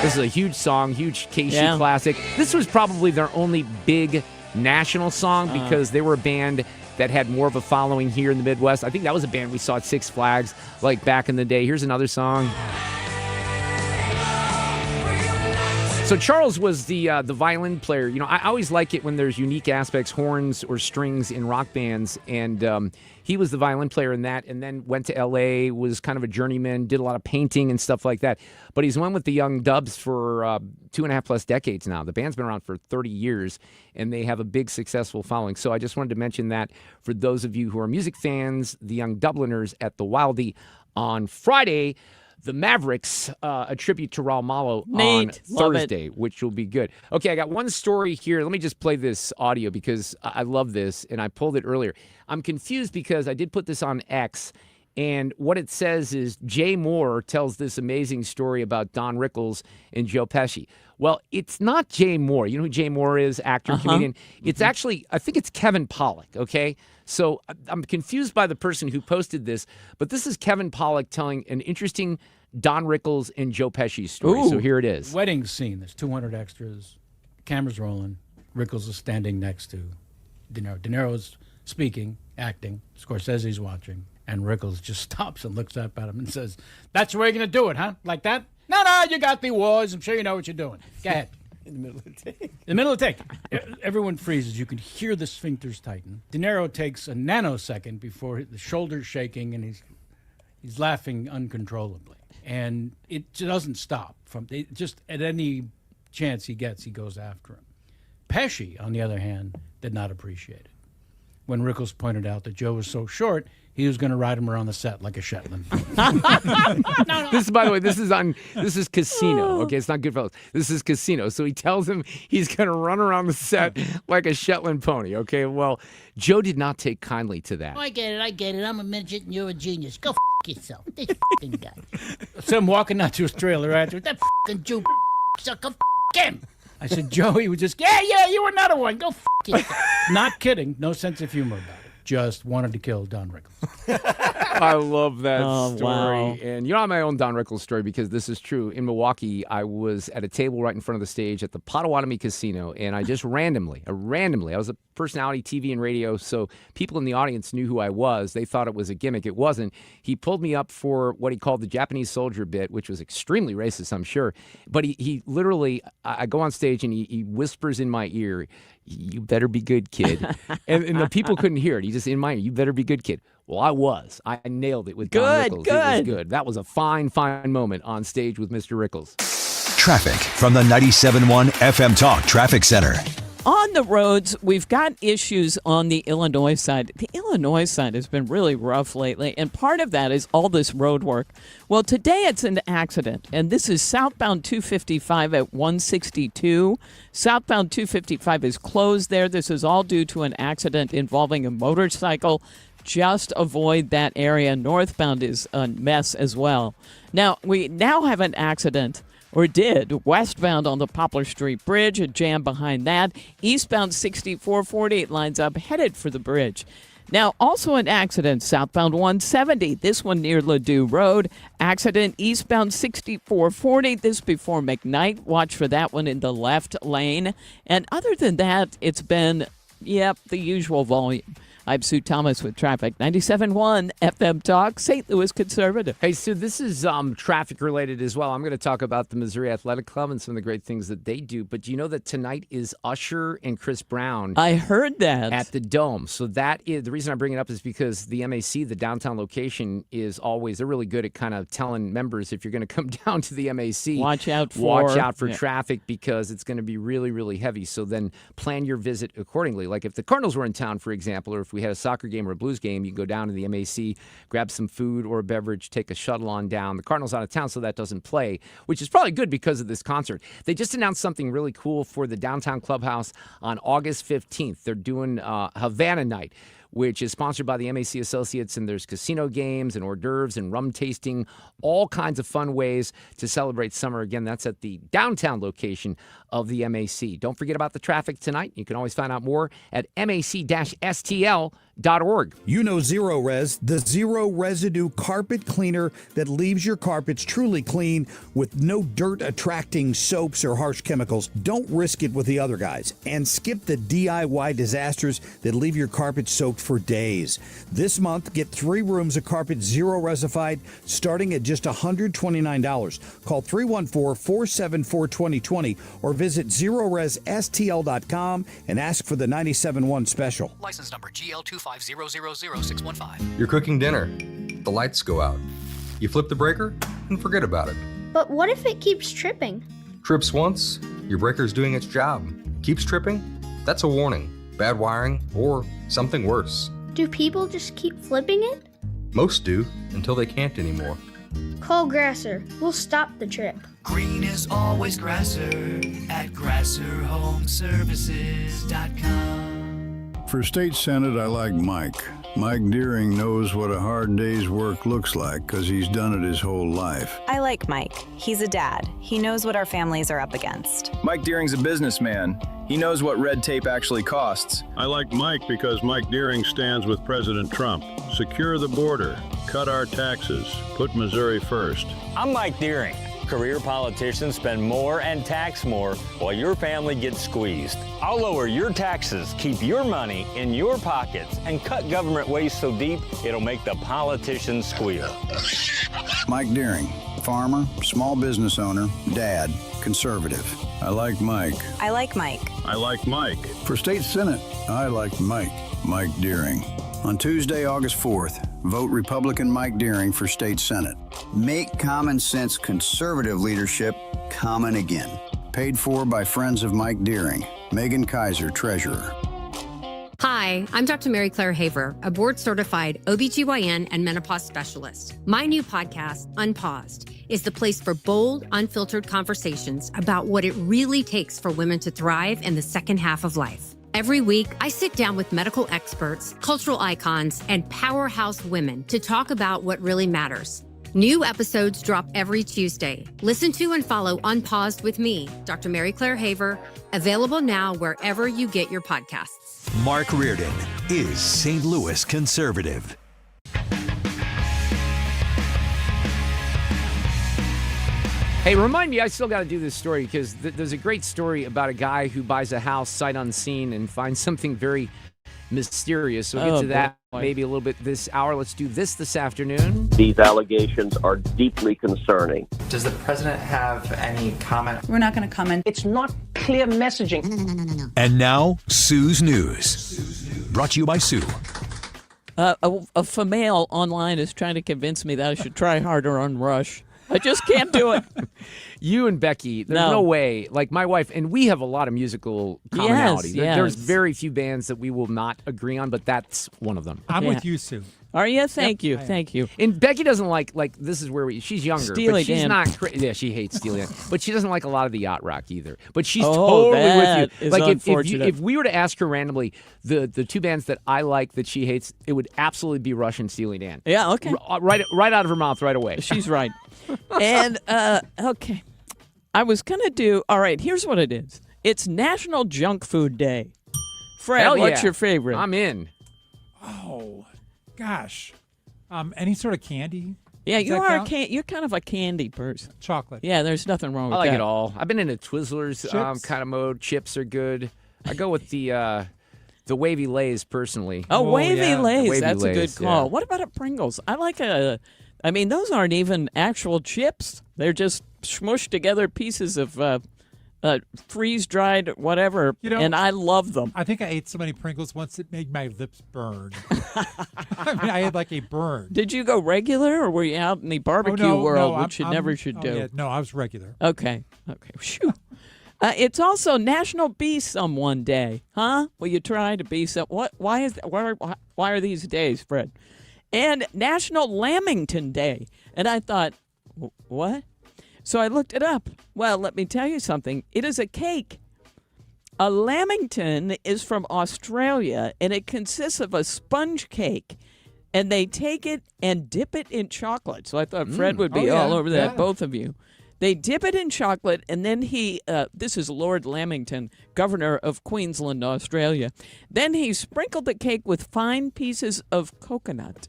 This is a huge song, huge KC classic. This was probably their only big national song because they were a band that had more of a following here in the Midwest. I think that was a band we saw at Six Flags like back in the day. Here's another song. So Charles was the violin player. I always like it when there's unique aspects, horns or strings in rock bands, and he was the violin player in that, and then went to L.A., was kind of a journeyman, did a lot of painting and stuff like that. But he's went with the Young Dubs for 2.5+ decades now. The band's been around for 30 years, and they have a big successful following. So I just wanted to mention that for those of you who are music fans, the Young Dubliners at the Wildey on Friday. The Mavericks, a tribute to Raul Malo on Thursday, which will be good. Okay, I got one story here. Let me just play this audio because I love this, and I pulled it earlier. I'm confused because I did put this on X, and what it says is Jay Moore tells this amazing story about Don Rickles and Joe Pesci. Well, it's not Jay Moore. You know who Jay Moore is, actor, comedian? It's actually, I think it's Kevin Pollak, okay? So I'm confused by the person who posted this, but this is Kevin Pollak telling an interesting Don Rickles and Joe Pesci story. Ooh, so here it is. Wedding scene. There's 200 extras. Cameras rolling. Rickles is standing next to De Niro. De Niro's speaking, acting. Scorsese's watching. And Rickles just stops and looks up at him and says, "That's the way you're going to do it, huh? Like that?" No, you got the awards. I'm sure you know what you're doing. Go ahead. In the middle of the take. In the middle of the take. Everyone freezes. You can hear the sphincters tighten. De Niro takes a nanosecond before the shoulder's shaking, and he's laughing uncontrollably. And it doesn't stop. Just at any chance he gets, he goes after him. Pesci, on the other hand, did not appreciate it. When Rickles pointed out that Joe was so short, he was going to ride him around the set like a Shetland. This is, by the way, this is Casino. Okay, it's not Goodfellas. This is Casino. So he tells him he's going to run around the set like a Shetland pony. Okay, well, Joe did not take kindly to that. I get it. I'm a midget and you're a genius. Go yourself. This f***ing guy. So I'm walking out to his trailer after that f***ing Jew sucker. Him. I said, Joey would just, yeah, you another one. Go yourself. Not kidding. No sense of humor about it. Just wanted to kill Don Rickles. I love that story. Wow. And you know, I have my own Don Rickles story because this is true. In Milwaukee, I was at a table right in front of the stage at the Potawatomi Casino, and I just randomly, I was a personality, TV and radio, so people in the audience knew who I was. They thought it was a gimmick. It wasn't. He pulled me up for what he called the Japanese soldier bit, which was extremely racist, I'm sure. But he literally, I go on stage and he whispers in my ear, "You better be good, kid." and the people couldn't hear it. He just in my ear, "You better be good, kid." Well, I was. I nailed it with Don Rickles. It was good. That was a fine moment on stage with Mr. Rickles. Traffic from the 97.1 FM Talk Traffic Center. On the roads, we've got issues on the Illinois side. The Illinois side has been really rough lately, and part of that is all this road work. Well, today it's an accident, and this is southbound 255 at 162. Southbound 255 is closed there. This is all due to an accident involving a motorcycle. Just avoid that area. Northbound is a mess as well. Now, we now have an accident, or did, westbound on the Poplar Street Bridge, a jam behind that. Eastbound 6448 lines up, headed for the bridge. Now, also an accident, southbound 170, this one near Ladue Road. Accident eastbound 6440, this before McKnight. Watch for that one in the left lane. And other than that, it's been, the usual volume. I'm Sue Thomas with Traffic, 97.1 FM Talk, St. Louis Conservative. Hey, Sue, this is traffic related as well. I'm going to talk about the Missouri Athletic Club and some of the great things that they do. But do you know that tonight is Usher and Chris Brown? I heard that. At the Dome. So that is, the reason I bring it up is because the MAC, the downtown location, is always, they're really good at kind of telling members if you're going to come down to the MAC. Watch out for traffic because it's going to be really, really heavy. So then plan your visit accordingly. Like if the Cardinals were in town, for example, or if we had a soccer game or a Blues game, you can go down to the MAC, grab some food or a beverage, take a shuttle on down. The Cardinals out of town, so that doesn't play, which is probably good because of this concert. They just announced something really cool for the downtown clubhouse on August 15th. They're doing Havana Night, which is sponsored by the MAC Associates, and there's casino games and hors d'oeuvres and rum tasting, all kinds of fun ways to celebrate summer. Again, that's at the downtown location of the MAC. Don't forget about the traffic tonight. You can always find out more at mac-stl.org. You know Zero Res, the zero residue carpet cleaner that leaves your carpets truly clean with no dirt attracting soaps or harsh chemicals. Don't risk it with the other guys and skip the DIY disasters that leave your carpet soaked for days. This month, get 3 rooms of carpet Zero Resified starting at just $129. Call 314-474-2020 or visit ZeroResSTL.com and ask for the 97.1 special. License number GL2500615. You're cooking dinner. The lights go out. You flip the breaker and forget about it. But what if it keeps tripping? Trips once, your breaker's doing its job. Keeps tripping? That's a warning. Bad wiring or something worse. Do people just keep flipping it? Most do, until they can't anymore. Call Grasser. We'll stop the trip. Green is always Grasser at GrasserHomeservices.com. For State Senate, I like Mike. Mike Deering knows what a hard day's work looks like because he's done it his whole life. I like Mike. He's a dad. He knows what our families are up against. Mike Deering's a businessman. He knows what red tape actually costs. I like Mike because Mike Deering stands with President Trump. Secure the border, cut our taxes, put Missouri first. I'm Mike Deering. Career politicians spend more and tax more while your family gets squeezed. I'll lower your taxes, keep your money in your pockets, and cut government waste so deep it'll make the politicians squeal. Mike Deering, Farmer, small business owner, dad, conservative. I like Mike. I like Mike. I like Mike. For state senate, I like Mike. Mike Deering. On Tuesday, August 4th, vote Republican Mike Deering for state senate. Make common sense conservative leadership common again. Paid for by friends of Mike Deering. Megan Kaiser, treasurer. Hi, I'm Dr. Mary Claire Haver, a board-certified OBGYN and menopause specialist. My new podcast, Unpaused, is the place for bold, unfiltered conversations about what it really takes for women to thrive in the second half of life. Every week, I sit down with medical experts, cultural icons, and powerhouse women to talk about what really matters. New episodes drop every Tuesday. Listen to and follow Unpaused with me, Dr. Mary Claire Haver, available now wherever you get your podcasts. Mark Reardon is St. Louis conservative. Hey, remind me, I still got to do this story because there's a great story about a guy who buys a house sight unseen and finds something very mysterious. So we'll get to that maybe a little bit this hour. Let's do this afternoon. These allegations are deeply concerning. Does the president have any comment? We're not going to comment. It's not clear messaging. No. And now, Sue's News. Brought to you by Sue. A female online is trying to convince me that I should try harder on Rush. I just can't do it. You and Becky, there's no way. Like my wife, and we have a lot of musical commonality. Yes. There's very few bands that we will not agree on, but that's one of them. I'm with you, Sue. Are you? Thank you. And Becky doesn't like this is where she's younger, Steely but she's Dan. not. Yeah, she hates Steely Dan, but she doesn't like a lot of the yacht rock either. But she's Oh, totally that with you. is Like unfortunate. if we were to ask her randomly the two bands that I like that she hates, it would absolutely be Rush and Steely Dan. Yeah, okay. Right out of her mouth right away. She's right. And, okay. I was going to do, all right, here's what it is. It's National Junk Food Day. Fred, Hell what's yeah. your favorite? I'm in. Oh, gosh. Any sort of candy? Yeah, Does you that are count? you're kind of a candy person. Chocolate. Yeah, there's nothing wrong with I like that. it all. I've been into Twizzlers Chips? kind of mode. Chips are good. I go with the wavy Lays personally. Oh, Wavy yeah. Lays. Wavy That's a good Lays, call. yeah. What about a Pringles? I mean, those aren't even actual chips. They're just smushed together pieces of freeze-dried whatever, and I love them. I think I ate so many Pringles once it made my lips burn. I mean, I had like a burn. Did you go regular, or were you out in the barbecue world, which you never should do? Yeah, no, I was regular. Okay. Phew. It's also National Be Someone Day, huh? Will you try to be some? What? Why is that? Why are these days, Fred? And National Lamington Day, and I thought, what? So I looked it up. Well, let me tell you something. It is a cake. A lamington is from Australia, and it consists of a sponge cake. And they take it and dip it in chocolate. So I thought Fred would be all over that, both of you. They dip it in chocolate, and then this is Lord Lamington, governor of Queensland, Australia. Then he sprinkled the cake with fine pieces of coconut.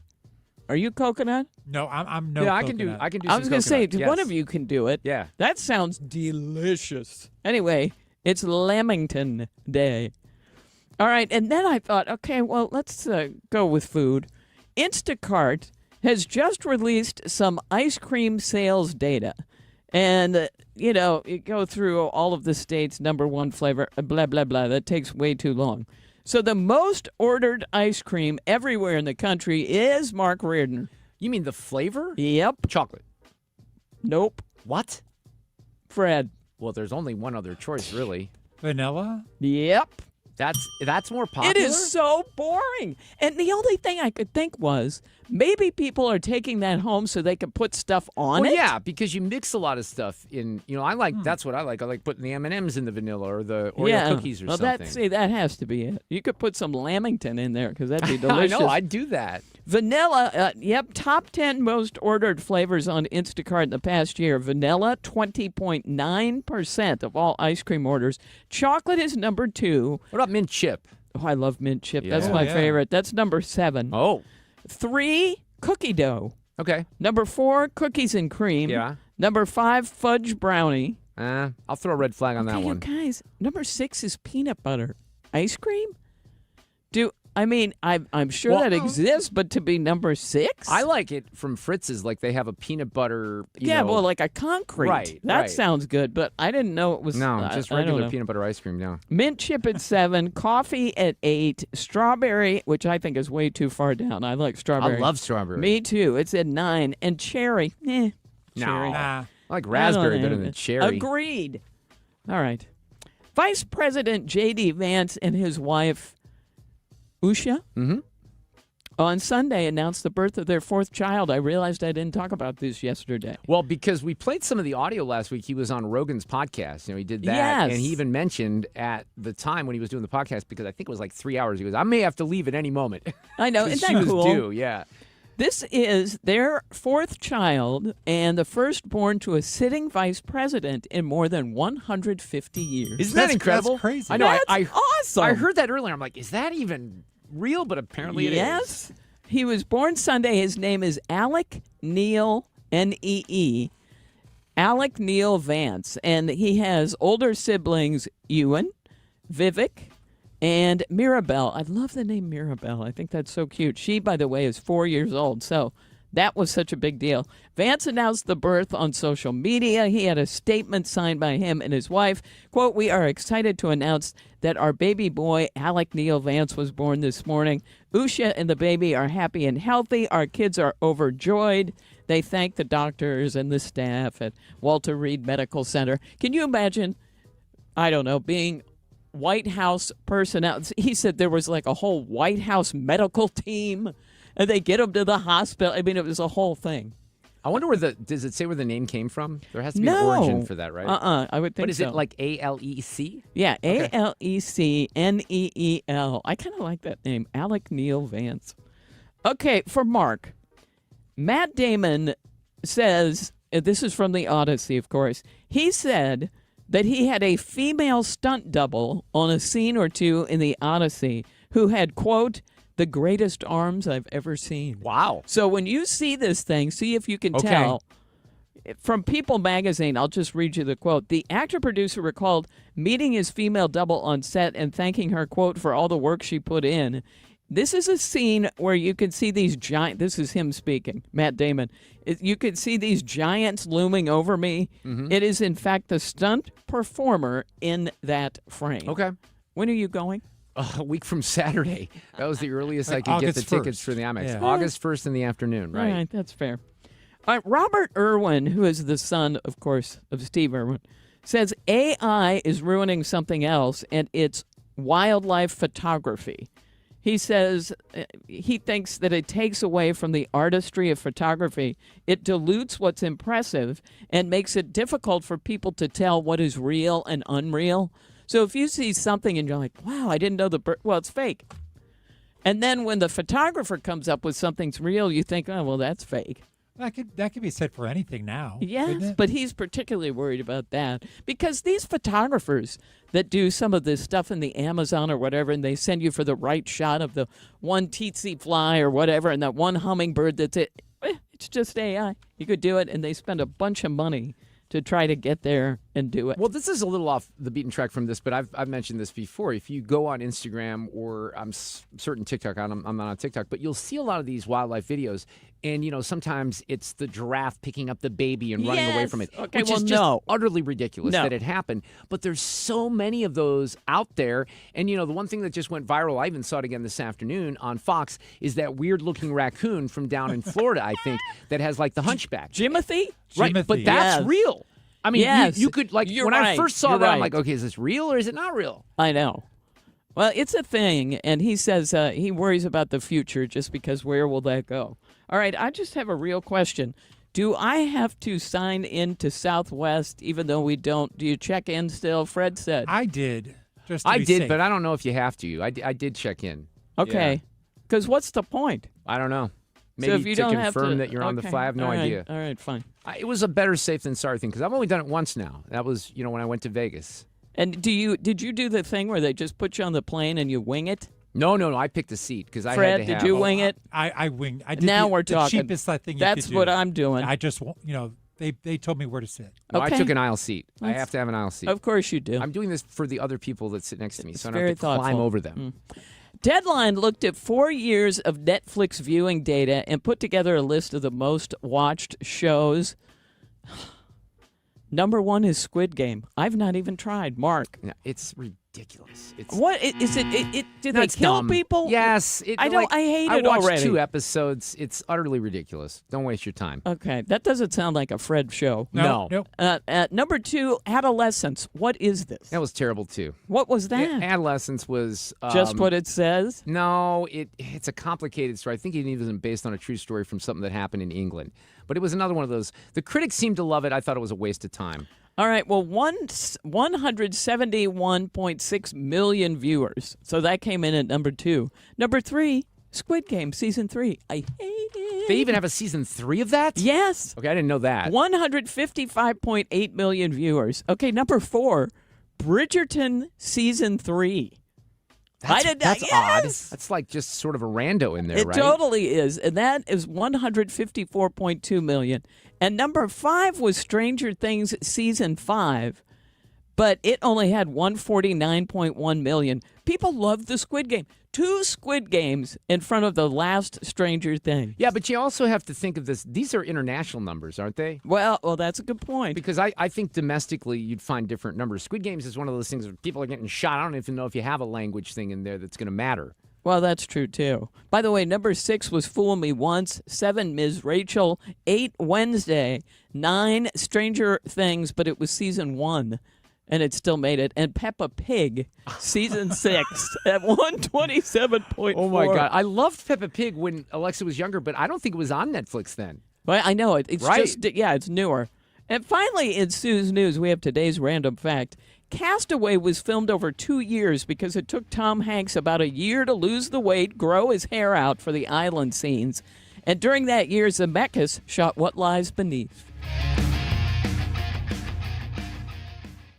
Are you coconut? No, I'm no. Yeah, coconut. I can do. I was going to say, yes. one of you can do it. Yeah. That sounds delicious. Anyway, it's Lamington Day. All right, and then I thought, okay, well, let's go with food. Instacart has just released some ice cream sales data. And, you go through all of the states' number one flavor, blah, blah, blah. That takes way too long. So the most ordered ice cream everywhere in the country is Mark Reardon. You mean the flavor? Yep. Chocolate. Nope. What? Fred. Well, there's only one other choice, really. Vanilla? Yep. That's more popular? It is so boring. And the only thing I could think was maybe people are taking that home so they can put stuff on it. Yeah, because you mix a lot of stuff in. I like that's what I like. I like putting the M&Ms in the vanilla or the Oreo cookies or something. That has to be it. You could put some Lamington in there because that'd be delicious. I know, I'd do that. Vanilla, top 10 most ordered flavors on Instacart in the past year. Vanilla, 20.9% of all ice cream orders. Chocolate is number 2. What about mint chip? Oh, I love mint chip. Yeah. That's my favorite. That's number 7. Oh. 3, cookie dough. Okay. Number 4, cookies and cream. Yeah. Number 5, fudge brownie. I'll throw a red flag on that one. You guys, number 6 is peanut butter. Ice cream? I mean, I'm sure that exists, but to be number 6? I like it from Fritz's. Like they have a peanut butter. You know, well, like a concrete. Right. That sounds good, but I didn't know it was. No, just regular peanut butter ice cream. No. Mint chip at 7, coffee at 8, strawberry, which I think is way too far down. I like strawberry. I love strawberry. Me too. It's at 9, and cherry. Cherry. I like raspberry better than cherry. Agreed. All right. Vice President J.D. Vance and his wife, Usha, on Sunday announced the birth of their 4th child. I realized I didn't talk about this yesterday. Well, because we played some of the audio last week. He was on Rogan's podcast. You know, he did that. Yes. And he even mentioned at the time when he was doing the podcast, because I think it was like 3 hours, he goes, I may have to leave at any moment. I know. Isn't she that was cool? due, yeah. This is their 4th child and the first born to a sitting vice president in more than 150 years. Isn't that incredible? That's crazy. I know. That's awesome. I heard that earlier. I'm like, is that even real? But apparently it is. Yes. He was born Sunday. His name is Alec Neil, N-E-E, Alec Neil Vance. And he has older siblings, Ewan, Vivek, and Mirabelle. I love the name Mirabelle. I think that's so cute. She, by the way, is 4 years old. So that was such a big deal. Vance announced the birth on social media. He had a statement signed by him and his wife. Quote, "We are excited to announce that our baby boy, Alec Neil Vance, was born this morning. Usha and the baby are happy and healthy. Our kids are overjoyed." They thank the doctors and the staff at Walter Reed Medical Center. Can you imagine, I don't know, being White House personnel? He said there was like a whole White House medical team, and they get him to the hospital. I mean, it was a whole thing. I wonder does it say where the name came from? There has to be an origin for that, right? I would think so. But is it like A-L-E-C? Yeah, Okay. A-L-E-C-N-E-E-L. I kind of like that name, Alec Neil Vance. Okay, for Mark, Matt Damon says, this is from the Odyssey, of course, he said that he had a female stunt double on a scene or two in the Odyssey who had, quote, "the greatest arms I've ever seen." Wow. So when you see this thing, see if you can tell. From People magazine, I'll just read you the quote. "The actor-producer recalled meeting his female double on set and thanking her, quote, for all the work she put in. This is a scene where you can see these giant, this is him speaking, Matt Damon. You can see these giants looming over me. It is, in fact, the stunt performer in that frame." Okay. When are you going? A week from Saturday. That was the earliest I could August get the 1st. tickets for the IMAX. Yeah. August 1st in the afternoon, right? All right, that's fair. Robert Irwin, who is the son, of course, of Steve Irwin, says AI is ruining something else, and it's wildlife photography. He says he thinks that it takes away from the artistry of photography. It dilutes what's impressive and makes it difficult for people to tell what is real and unreal. So if you see something and you're like, wow, I didn't know well, it's fake. And then when the photographer comes up with something's real, you think, oh, well, that's fake. That could be said for anything now. couldn't Yes, it? but he's particularly worried about that because these photographers that do some of this stuff in the Amazon or whatever, and they send you for the right shot of the one tsetse fly or whatever, and that one hummingbird that's it's just AI. You could do it, and they spend a bunch of money to try to get there and do it. Well, this is a little off the beaten track from this, but I've mentioned this before. If you go on Instagram or I'm certain TikTok, I'm not on TikTok, but you'll see a lot of these wildlife videos. And, you know, sometimes it's the giraffe picking up the baby and running away from it, Okay, which well, is just no. utterly ridiculous No. that it happened. But there's so many of those out there. And, you know, the one thing that just went viral, I even saw it again this afternoon on Fox, is that weird-looking raccoon from down in Florida, I think, that has, like, the hunchback. Jimothy? Right, but that's Yes. real. I mean, Yes. you could, like, You're when I right. first saw You're that, I'm right. like, okay, is this real or is it not real? I know. Well, it's a thing, and he says he worries about the future just because where will that go? All right, I just have a real question. Do I have to sign in to Southwest even though we don't? Do you check in still? Fred said. I did. Just to I be did, safe. but I don't know if you have to. I did check in. Okay. Because what's the point? I don't know. Maybe So if you to don't have confirm to, that you're on the okay. fly. I have no All right. idea. All right, fine. It was a better safe than sorry thing because I've only done it once now. That was, you know, when I went to Vegas. And did you do the thing where they just put you on the plane and you wing it? No. I picked a seat because I Fred, had to have. did you wing it? I winged. I did Now the, we're the talking. cheapest thing you That's could do. what I'm doing. I just, they told me where to sit. No, Okay. I took an aisle seat. I That's- have to have an aisle seat. Of course you do. I'm doing this for the other people that sit next to me, so I don't very have to climb thoughtful. over them. Deadline looked at 4 years of Netflix viewing data and put together a list of the most watched shows. Number 1 is Squid Game. I've not even tried. Mark. No, it's ridiculous. What is it? Did they it's kill dumb. people? Yes. I hate it watched already. 2 episodes. It's utterly ridiculous. Don't waste your time. Okay, that doesn't sound like a Fred show. No. Number 2, Adolescence. What is this? That was terrible too. What was that? Adolescence was Just what it says? No, it's a complicated story. I think it even wasn't based on a true story from something that happened in England. But it was another one of those. The critics seemed to love it. I thought it was a waste of time. All right, well, 171.6 million viewers. So that came in at number 2. Number 3, Squid Game Season 3. I hate it. They even have a Season 3 of that? Yes. Okay, I didn't know that. 155.8 million viewers. Okay, number 4, Bridgerton Season 3. That's odd. That's like just sort of a rando in there, right? It totally is. And that is 154.2 million. And number 5 was Stranger Things Season 5, but it only had 149.1 million. People love the Squid Game. 2 Squid Games in front of the last Stranger Things. Yeah, but you also have to think of this. These are international numbers, aren't they? Well, that's a good point. Because I think domestically you'd find different numbers. Squid Games is one of those things where people are getting shot. I don't even know if you have a language thing in there that's going to matter. Well, that's true, too. By the way, number 6 was Fool Me Once, 7, Ms. Rachel, 8, Wednesday, 9, Stranger Things, but it was Season 1, and it still made it, and Peppa Pig, Season 6, at 127.4. Oh, my God. I loved Peppa Pig when Alexa was younger, but I don't think it was on Netflix then. Well, I know. It's right. It's newer. And finally, in Sue's News, we have today's random fact. Castaway was filmed over 2 years because it took Tom Hanks about a year to lose the weight, grow his hair out for the island scenes. And during that year, Zemeckis shot What Lies Beneath.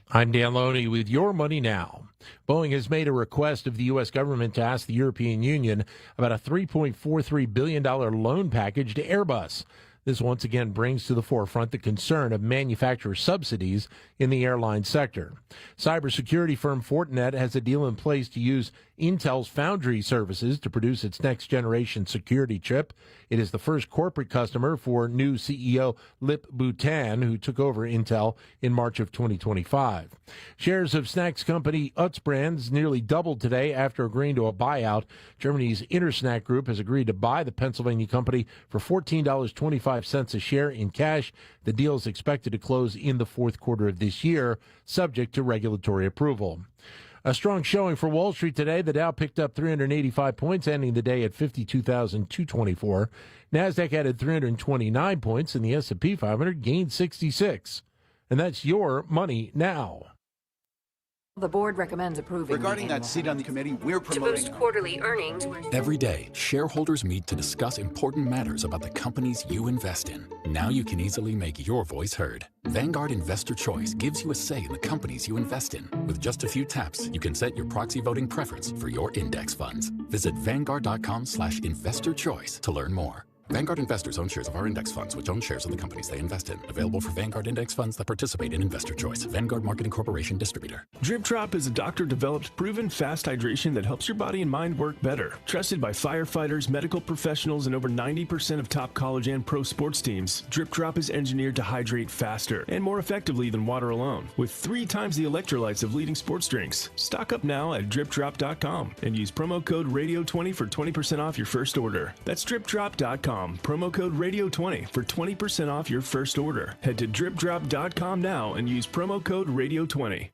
I'm Dan Loney with Your Money Now. Boeing has made a request of the U.S. government to ask the European Union about a $3.43 billion loan package to Airbus. This once again brings to the forefront the concern of manufacturer subsidies in the airline sector. Cybersecurity firm Fortinet has a deal in place to use Intel's Foundry services to produce its next-generation security chip. It is the first corporate customer for new CEO Lip Bhutan, who took over Intel in March of 2025. Shares of snacks company Utz Brands nearly doubled today after agreeing to a buyout. Germany's Intersnack Group has agreed to buy the Pennsylvania company for $14.25 a share in cash. The deal is expected to close in the fourth quarter of this year, subject to regulatory approval. A strong showing for Wall Street today. The Dow picked up 385 points, ending the day at 52,224. NASDAQ added 329 points, and the S&P 500 gained 66. And that's Your Money Now. The board recommends approving. Regarding that seat on the committee, we're promoting. To boost quarterly earnings. Every day, shareholders meet to discuss important matters about the companies you invest in. Now you can easily make your voice heard. Vanguard Investor Choice gives you a say in the companies you invest in. With just a few taps, you can set your proxy voting preference for your index funds. Visit Vanguard.com/investorchoice to learn more. Vanguard investors own shares of our index funds, which own shares of the companies they invest in. Available for Vanguard index funds that participate in Investor Choice. Vanguard Marketing Corporation distributor. Drip Drop is a doctor-developed, proven fast hydration that helps your body and mind work better. Trusted by firefighters, medical professionals, and over 90% of top college and pro sports teams, Drip Drop is engineered to hydrate faster and more effectively than water alone, with 3 times the electrolytes of leading sports drinks. Stock up now at dripdrop.com and use promo code RADIO20 for 20% off your first order. That's dripdrop.com. Promo code RADIO20 for 20% off your first order. Head to dripdrop.com now and use promo code RADIO20.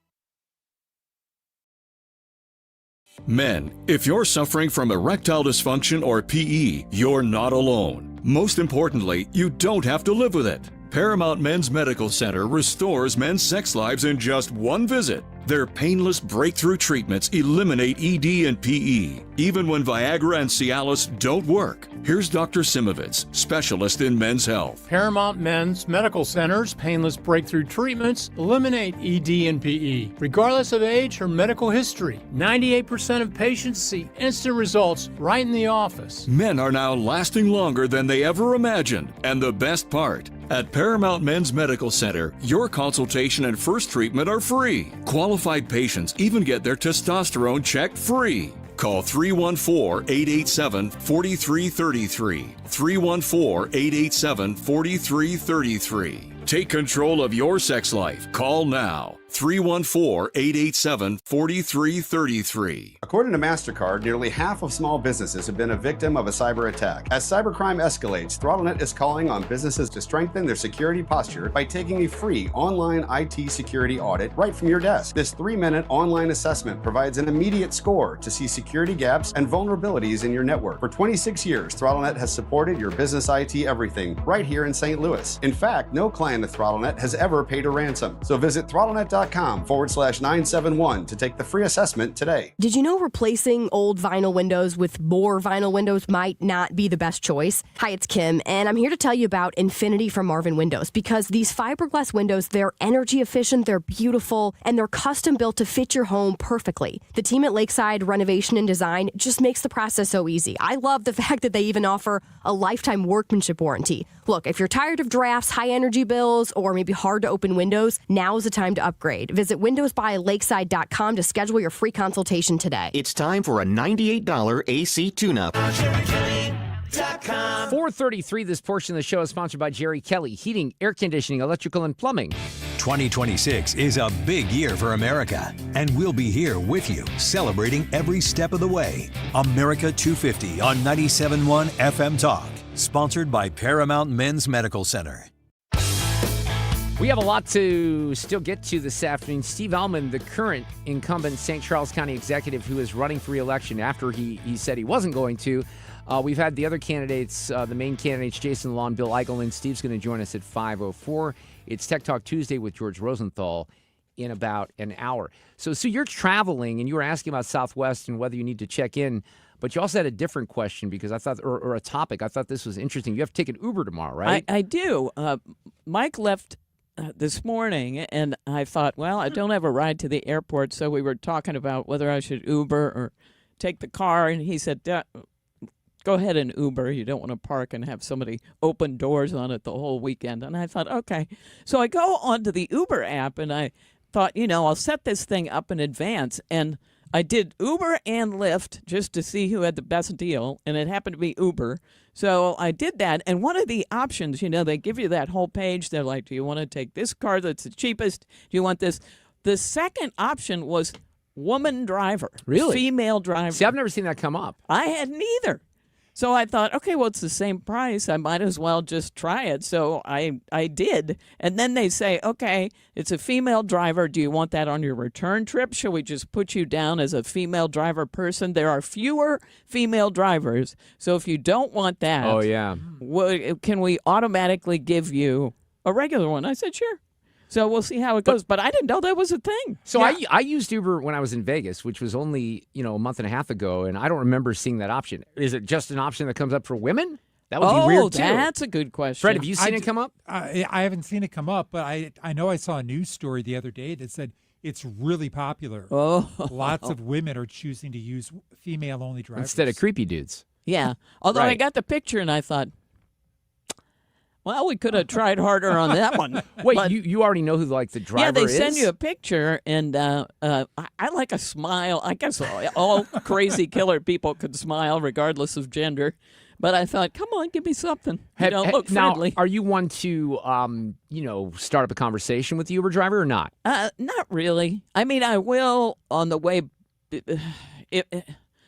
Men, if you're suffering from erectile dysfunction or PE, you're not alone. Most importantly, you don't have to live with it. Paramount Men's Medical Center restores men's sex lives in just one visit. Their painless breakthrough treatments eliminate ED and PE, even when Viagra and Cialis don't work. Here's Dr. Simovitz, specialist in men's health. Paramount Men's Medical Center's painless breakthrough treatments eliminate ED and PE, regardless of age or medical history. 98% of patients see instant results right in the office. Men are now lasting longer than they ever imagined. And the best part, at Paramount Men's Medical Center, your consultation and first treatment are free. Qualified patients even get their testosterone checked free. Call 314-887-4333. 314-887-4333. Take control of your sex life. Call now. 314-887-4333. According to MasterCard, nearly half of small businesses have been a victim of a cyber attack. As cybercrime escalates, ThrottleNet is calling on businesses to strengthen their security posture by taking a free online IT security audit right from your desk. This 3-minute online assessment provides an immediate score to see security gaps and vulnerabilities in your network. For 26 years, ThrottleNet has supported your business IT everything right here in St. Louis. In fact, no client of ThrottleNet has ever paid a ransom. So visit throttlenet.com/971 to take the free assessment today. Did you know replacing old vinyl windows with more vinyl windows might not be the best choice? Hi, it's Kim, and I'm here to tell you about Infinity from Marvin Windows, because these fiberglass windows, they're energy efficient, they're beautiful, and they're custom built to fit your home perfectly. The team at Lakeside Renovation and Design just makes the process so easy. I love the fact that they even offer a lifetime workmanship warranty. Look, if you're tired of drafts, high energy bills, or maybe hard to open windows, now is the time to upgrade. Visit windowsbylakeside.com to schedule your free consultation today. It's time for a $98 AC tune-up. 4:33. This portion of the show is sponsored by Jerry Kelly, heating, air conditioning, electrical, and plumbing. 2026 is a big year for America, and we'll be here with you, celebrating every step of the way. America 250 on 97.1 FM Talk, sponsored by Paramount Men's Medical Center. We have a lot to still get to this afternoon. Steve Ehlmann, the current incumbent St. Charles County executive who is running for re-election after he said he wasn't going to. We've had the other candidates, the main candidates, Jason Law and Bill Eichelman. Steve's going to join us at 5:04. It's Tech Talk Tuesday with George Rosenthal in about an hour. So you're traveling, and you were asking about Southwest and whether you need to check in. But you also had a different question because I thought, or a topic. I thought this was interesting. You have to take an Uber tomorrow, right? I do. Mike left this morning, and I thought, well, I don't have a ride to the airport, so we were talking about whether I should Uber or take the car, and he said, go ahead and Uber. You don't want to park and have somebody open doors on it the whole weekend. And I thought, okay. So I go onto the Uber app, and I thought, I'll set this thing up in advance, and I did Uber and Lyft just to see who had the best deal, and it happened to be Uber. So I did that, and one of the options, they give you that whole page. They're like, do you want to take this car that's the cheapest? Do you want this? The second option was woman driver. Really? Female driver. See, I've never seen that come up. I hadn't either. So I thought, okay, well, it's the same price. I might as well just try it. So I did. And then they say, okay, it's a female driver. Do you want that on your return trip? Shall we just put you down as a female driver person? There are fewer female drivers. So if you don't want that, oh yeah, can we automatically give you a regular one? I said, sure. So we'll see how it goes. But I didn't know that was a thing. So yeah. I used Uber when I was in Vegas, which was only, a month and a half ago, and I don't remember seeing that option. Is it just an option that comes up for women? That would be weird, too. That's a good question. Fred, have you seen it come up? I haven't seen it come up, but I know I saw a news story the other day that said it's really popular. Oh. Lots of women are choosing to use female-only drivers. Instead of creepy dudes. Yeah. Although I got the picture, and I thought, well, we could have tried harder on that one. Wait, but you already know who the driver is? Yeah, they send you a picture, and I like a smile. I guess all crazy killer people could smile regardless of gender. But I thought, come on, give me something. Look friendly. Now, are you one to, start up a conversation with the Uber driver or not? Not really. I mean, I will on the way.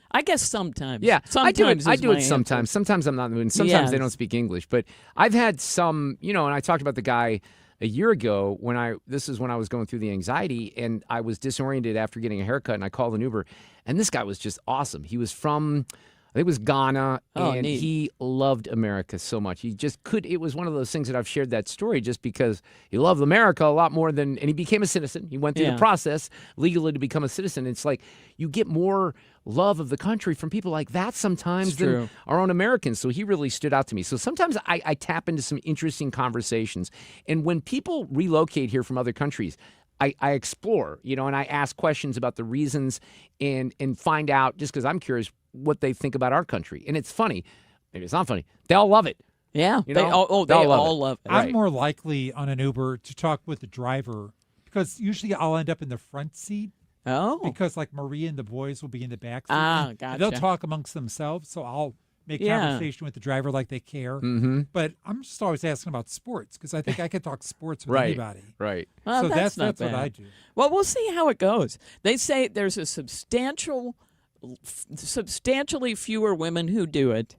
I guess sometimes. Yeah, sometimes I do it sometimes. Answer. Sometimes I'm not in the mood. Sometimes they don't speak English. But I've had some, and I talked about the guy a year ago this is when I was going through the anxiety, and I was disoriented after getting a haircut, and I called an Uber, and this guy was just awesome. He was from, I think it was Ghana, and neat. He loved America so much. He just it was one of those things that I've shared that story just because he loved America a lot more and he became a citizen. He went through the process legally to become a citizen. It's like you get more love of the country from people like that sometimes than our own Americans. So he really stood out to me. So sometimes I tap into some interesting conversations. And when people relocate here from other countries, I explore, and I ask questions about the reasons and find out, just because I'm curious, what they think about our country. And it's funny. Maybe it's not funny. They all love it. Yeah. They all love it. I'm more likely on an Uber to talk with the driver because usually I'll end up in the front seat. Oh. Because like Maria and the boys will be in the back seat. Ah, and gotcha. they'll talk amongst themselves, so I'll make conversation with the driver like they care. Mm-hmm. But I'm just always asking about sports because I think I could talk sports with Right. anybody. Right. Well, So that's that's not what I bad. do. Well, we'll see how it goes. They say there's a substantially fewer women who do it,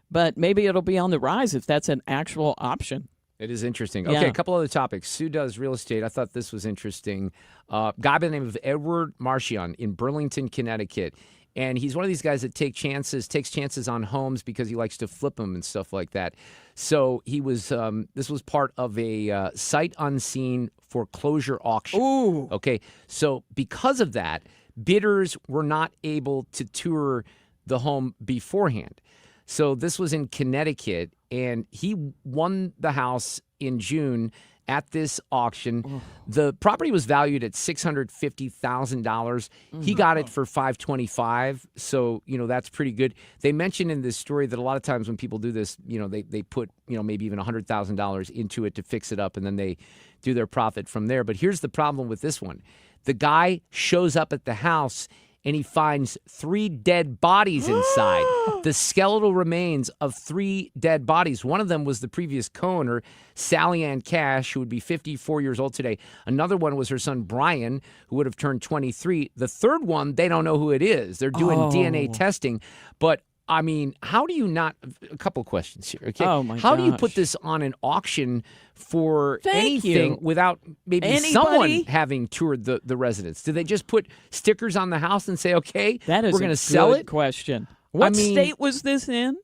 but maybe it'll be on the rise if that's an actual option. It is interesting. Yeah. Okay, a couple other topics. Sue does real estate. I thought this was interesting. Guy by the name of Edward Marchion in Burlington, Connecticut. And he's one of these guys that takes chances on homes because he likes to flip them and stuff like that. So he was. This was part of a sight unseen foreclosure auction. Ooh. Okay. So because of that, bidders were not able to tour the home beforehand. So this was in Connecticut, and he won the house in June at this auction. The property was valued at $650,000. He got it for $525,000. So, that's pretty good. They mentioned in this story that a lot of times when people do this, they put, maybe even $100,000 into it to fix it up, and then they do their profit from there. But here's the problem with this one. The guy shows up at the house and he finds 3 dead bodies inside. The skeletal remains of 3 dead bodies. One of them was the previous co-owner, Sally Ann Cash, who would be 54 years old today. Another one was her son, Brian, who would have turned 23. The third one, they don't know who it is. They're doing DNA testing. But, I mean, how do you not – a couple questions here, okay? Oh, my How do you gosh. put this on an auction for Thank anything you. without maybe Anybody? someone having toured the residence? Do they just put stickers on the house and say, okay, That is we're going to sell good it? question. What state was this in?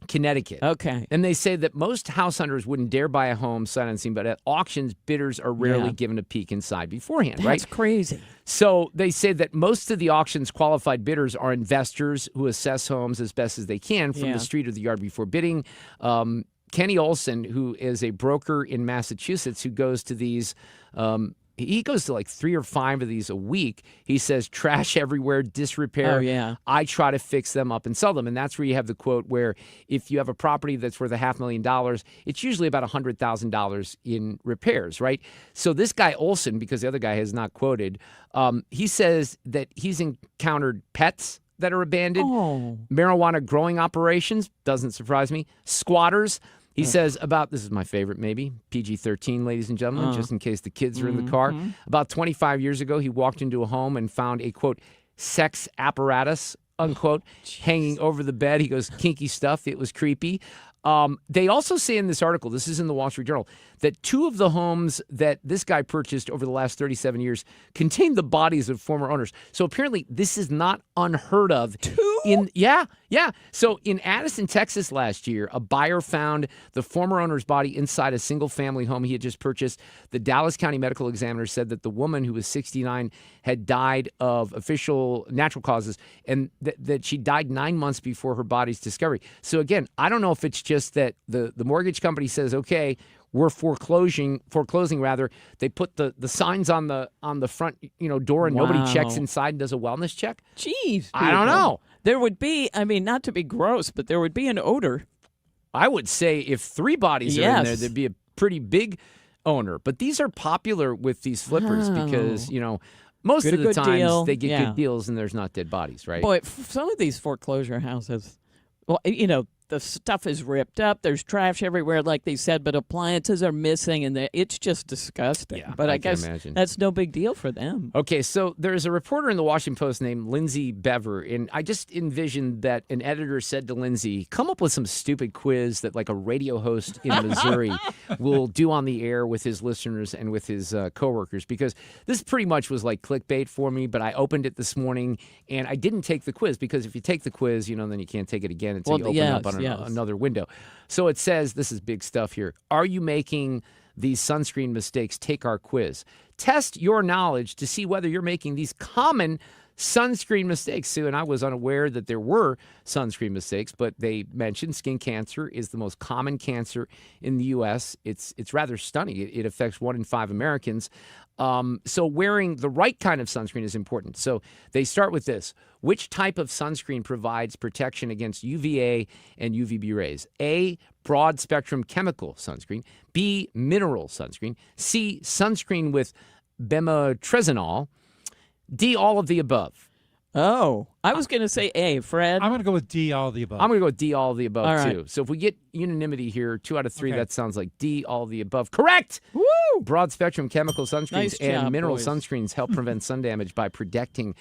Connecticut. Okay. And they say that most house hunters wouldn't dare buy a home sight unseen, but at auctions, bidders are rarely Yeah. given a peek inside beforehand, That's right? crazy. So they say that most of the auction's qualified bidders are investors who assess homes as best as they can from Yeah. the street or the yard before bidding. Kenny Olson, who is a broker in Massachusetts who goes to these he goes to like 3 or 5 of these a week. He says, trash everywhere, disrepair. Oh, yeah. I try to fix them up and sell them. And that's where you have the quote where if you have a property that's worth $500,000, it's usually about $100,000 in repairs, right? So this guy Olson, because the other guy has not quoted, he says that he's encountered pets that are abandoned, marijuana growing operations, doesn't surprise me, squatters. He says about, this is my favorite maybe, PG-13, ladies and gentlemen, just in case the kids are in the car. About 25 years ago, he walked into a home and found a, quote, sex apparatus, unquote, hanging over the bed. He goes, kinky stuff. It was creepy. They also say in this article, this is in the Wall Street Journal, that 2 of the homes that this guy purchased over the last 37 years contained the bodies of former owners. So apparently this is not unheard of. 2? Yeah. So in Addison, Texas last year, a buyer found the former owner's body inside a single-family home he had just purchased. The Dallas County Medical Examiner said that the woman, who was 69, had died of official natural causes, and that she died 9 months before her body's discovery. So again, I don't know if it's just that the mortgage company says, okay, we're foreclosing rather. They put the signs on the front door and nobody checks inside and does a wellness check. Jeez. I don't know. There would be, I mean, not to be gross, but there would be an odor. I would say if 3 bodies are in there, there'd be a pretty big owner. But these are popular with these flippers because, most Get of a the good times deal. they get Yeah. good deals and there's not dead bodies, right? Boy, some of these foreclosure houses, well, the stuff is ripped up. There's trash everywhere, like they said, but appliances are missing, and it's just disgusting. Yeah, but I I can guess imagine. that's no big deal for them. Okay, so there's a reporter in the Washington Post named Lindsay Bever, and I just envisioned that an editor said to Lindsay, come up with some stupid quiz that like a radio host in Missouri will do on the air with his listeners and with his coworkers, because this pretty much was like clickbait for me, but I opened it this morning, and I didn't take the quiz, because if you take the quiz, then you can't take it again until you open up on another window. So it says, this is big stuff here. Are you making these sunscreen mistakes? Take our quiz. Test your knowledge to see whether you're making these common sunscreen mistakes, Sue. And I was unaware that there were sunscreen mistakes, but they mentioned skin cancer is the most common cancer in the U.S. It's rather stunning. It affects 1 in 5 Americans. So wearing the right kind of sunscreen is important. So they start with this. Which type of sunscreen provides protection against UVA and UVB rays? A, broad spectrum chemical sunscreen. B, mineral sunscreen. C, sunscreen with bemotrexinol. D, all of the above. Oh, I was going to say A, Fred. I'm going to go with D, all of the above. I'm going to go with D, all of the above, All right. too. So if we get unanimity here, 2 out of 3, Okay. that sounds like D, all of the above. Correct! Woo! Broad spectrum chemical sunscreens Nice and job, mineral boys. sunscreens help prevent sun damage by protecting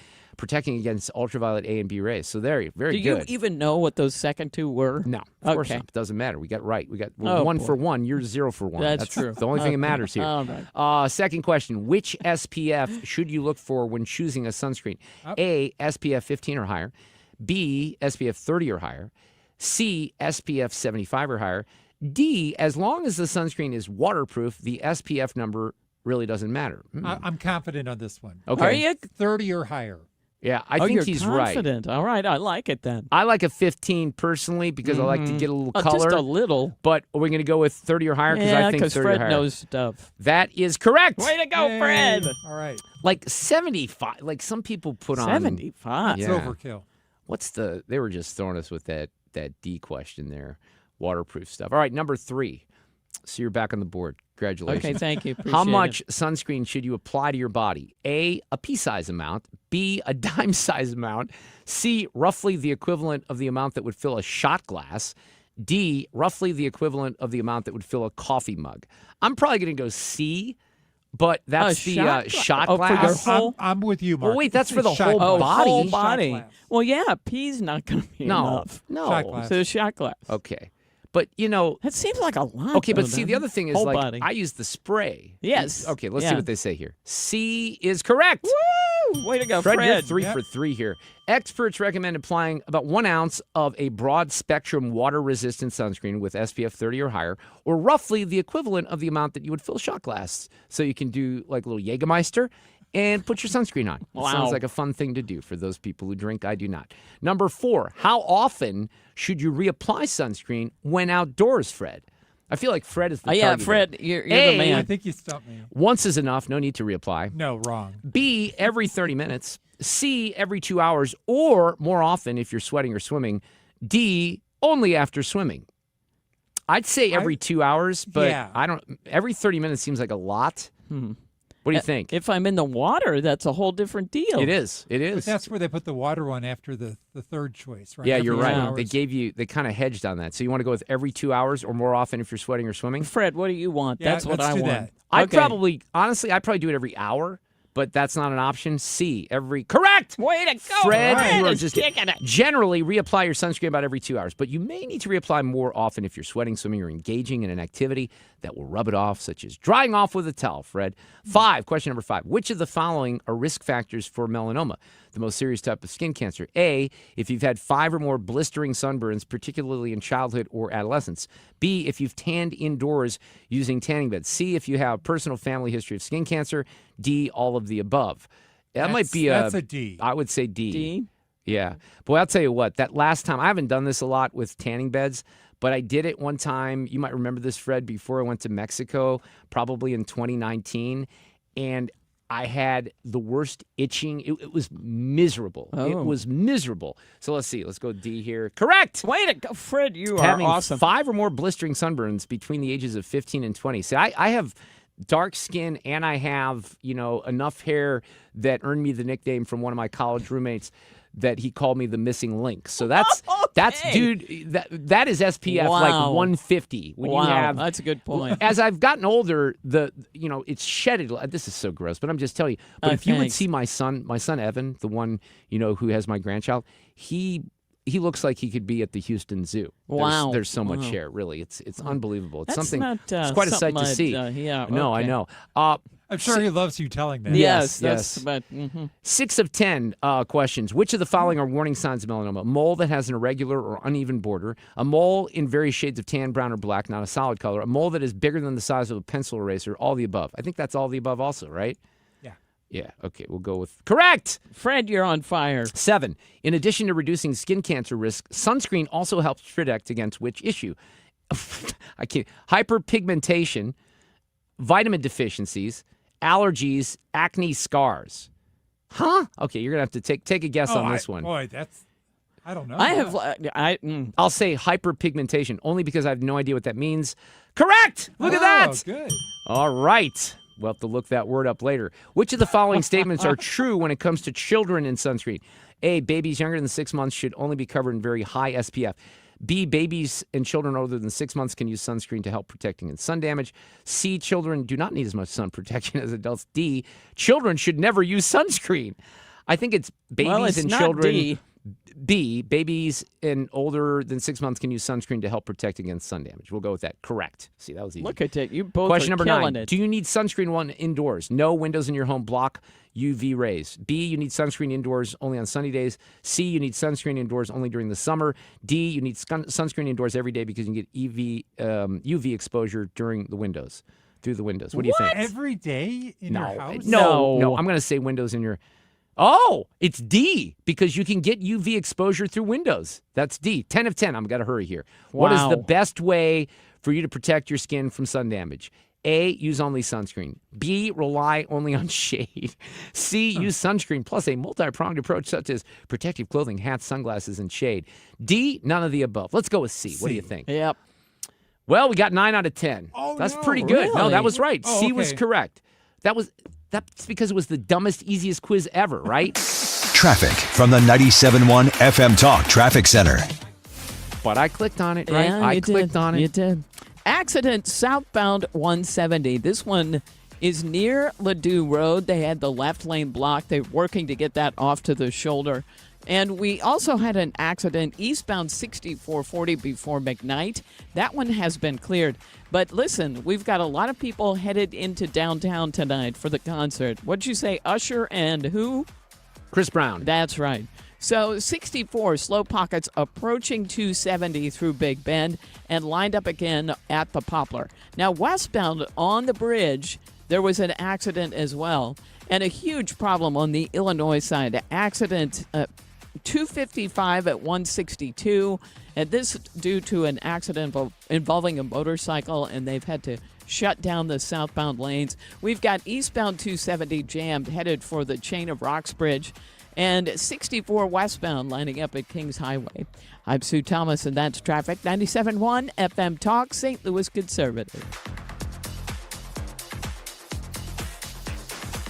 against ultraviolet A and B rays. So very Do you good. even know what those second two were? No, of course Okay. not. Doesn't matter. We got right. We're Oh, 1 boy. for 1. You're 0 for 1. That's true. The only thing that matters here. All right. Second question. Which SPF should you look for when choosing a sunscreen? A, SPF 15 or higher. B, SPF 30 or higher. C, SPF 75 or higher. D, as long as the sunscreen is waterproof, the SPF number really doesn't matter. I'm confident on this one. Okay. Are you? 30 or higher. Yeah, I Oh, think you're he's confident. right. All right, I like it then. I like a 15 personally because I like to get a little Oh, color. just a little. But are we going to go with 30 or higher? Because Yeah, I think 30 or Fred higher. knows stuff. That is correct. Way to go, Yay. Fred. All right. Like 75. Like some people put on 75. It's Yeah. overkill. What's the? They were just throwing us with that D question there, waterproof stuff. All right, number 3. So you're back on the board. Congratulations. Okay, thank you. How Appreciate much it. sunscreen should you apply to your body? A pea-size amount. B, a dime-size amount. C, roughly the equivalent of the amount that would fill a shot glass. D, roughly the equivalent of the amount that would fill a coffee mug. I'm probably going to go C, but that's the shot Oh, for your glass. whole- I'm with you, Mark. Well, wait, that's for the Shot whole glass. body. Whole Shot body. glass. Well, yeah, pea's not going to be enough. No. Shot glass. So shot glass. Okay. But, you know, That seems like a lot. okay, but though, see, the doesn't other it? thing is, Whole like, body. I use the spray. Yes. Okay, let's see Yeah. what they say here. C is correct. Woo! Way to go, Fred, Fred. you're 3 for 3 here. Experts recommend applying about 1 ounce of a broad-spectrum water-resistant sunscreen with SPF 30 or higher, or roughly the equivalent of the amount that you would fill a shot glass. So you can do, like, a little Jägermeister and put your sunscreen on. Wow. Sounds like a fun thing to do for those people who drink. I do not. Number 4, how often should you reapply sunscreen when outdoors, Fred? I feel like Fred is the Yeah, target Fred, here. you're A, the man. I think you stumped me. Once is enough. No need to reapply. No, wrong. B, every 30 minutes. C, every 2 hours, or more often if you're sweating or swimming. D, only after swimming. I'd say every 2 hours, but Yeah. I don't. Every 30 minutes seems like a lot. What do you think? If I'm in the water, that's a whole different deal. It is. It But is. that's where they put the water one after the third choice, right? Yeah, Every you're 2 right. hours. They kind of hedged on that. So you want to go with every 2 hours or more often if you're sweating or swimming? Fred, what do you want? Yeah, That's what let's I do want. that. I'd Okay. honestly do it every hour, but that's not an option. C, every, correct! Way to go, Fred, you are is just kicking it. generally reapply your sunscreen about every 2 hours, but you may need to reapply more often if you're sweating, swimming, or engaging in an activity that will rub it off, such as drying off with a towel, Fred. 5, question number 5. Which of the following are risk factors for melanoma, the most serious type of skin cancer? A, if you've had 5 or more blistering sunburns, particularly in childhood or adolescence. B, if you've tanned indoors using tanning beds. C, if you have a personal family history of skin cancer. D, all of the above. That might be that's a D. I would say D. D? Yeah. Boy, I'll tell you what, that last time, I haven't done this a lot with tanning beds, but I did it one time. You might remember this, Fred, before I went to Mexico, probably in 2019. And I had the worst itching. It was miserable. It Oh. was miserable. So let's see. Let's go D here. Correct. Way to go, Fred. You Having are awesome. 5 or more blistering sunburns between the ages of 15 and 20. See, I have dark skin and I have, enough hair that earned me the nickname from one of my college roommates that he called me the missing link. So that's dude, that is SPF like Wow. 150. When you have, that's a good point. As I've gotten older, it's shedded. This is so gross, but I'm just telling you. But if you would Thanks. see my son Evan, the one who has my grandchild, he looks like he could be at the Houston Zoo. Wow. There's so much Wow. hair. Really, it's unbelievable. It's That's something. not, it's quite a sight to something see. yeah, No, I okay. know. I'm sure he loves you telling that. Yes, Yes. that's but 6 of 10 questions. Which of the following are warning signs of melanoma? A mole that has an irregular or uneven border. A mole in various shades of tan, brown, or black, not a solid color. A mole that is bigger than the size of a pencil eraser. All the above. I think that's all the above also, right? Yeah. Yeah, okay, we'll go with correct. Fred, you're on fire. 7. In addition to reducing skin cancer risk, sunscreen also helps protect against which issue? I can't. Hyperpigmentation, vitamin deficiencies, allergies, acne, scars. Huh? Okay, you're going to have to take a guess on this one. Boy, I don't know. I have I'll say hyperpigmentation only because I have no idea what that means. Correct! Look at that! Good. All right. We'll have to look that word up later. Which of the following statements are true when it comes to children in sunscreen? A, babies younger than 6 months should only be covered in very high SPF. B, babies and children older than 6 months can use sunscreen to help protecting against sun damage. C, children do not need as much sun protection as adults. D, children should never use sunscreen. I think it's babies and children. D. B, babies and older than 6 months can use sunscreen to help protect against sun damage. We'll go with that. Correct. See, that was easy. Look at it. You both Question are number killing 9. it. Do you need sunscreen one indoors? No, windows in your home block UV rays. B, you need sunscreen indoors only on sunny days. C, you need sunscreen indoors only during the summer. D, you need sunscreen indoors every day because you can get UV exposure through the windows. What do you think? Every day in your house? No. I'm going to say windows in your... Oh, it's D, because you can get UV exposure through windows. That's D. 10 of 10. I'm got to hurry here. What is the best way for you to protect your skin from sun damage? A, use only sunscreen. B, rely only on shade. C, use sunscreen plus a multi-pronged approach such as protective clothing, hats, sunglasses, and shade. D, none of the above. Let's go with C. What do you think? Yep. Well, we got 9 out of 10. Oh, That's no, pretty good. really? No, that was right. Oh, C was okay. correct. That's because it was the dumbest, easiest quiz ever, right? Traffic from the 97.1 FM Talk Traffic Center. But I clicked on it, right? Yeah, I clicked on it. You did. Accident southbound 170. This one is near Ladue Road. They had the left lane blocked. They're working to get that off to the shoulder. And we also had an accident eastbound 6440 before McKnight. That one has been cleared. But listen, we've got a lot of people headed into downtown tonight for the concert. What'd you say, Usher and who? Chris Brown. That's right. So 64, slow pockets approaching 270 through Big Bend and lined up again at the Poplar. Now westbound on the bridge, there was an accident as well. And a huge problem on the Illinois side. Accident 255 at 162, and this due to an accident involving a motorcycle, and they've had to shut down the southbound lanes. We've got eastbound 270 jammed, headed for the Chain of Rocks Bridge, and 64 westbound lining up at Kings Highway. I'm Sue Thomas, and that's traffic. 97.1 FM Talk, St. Louis Conservative.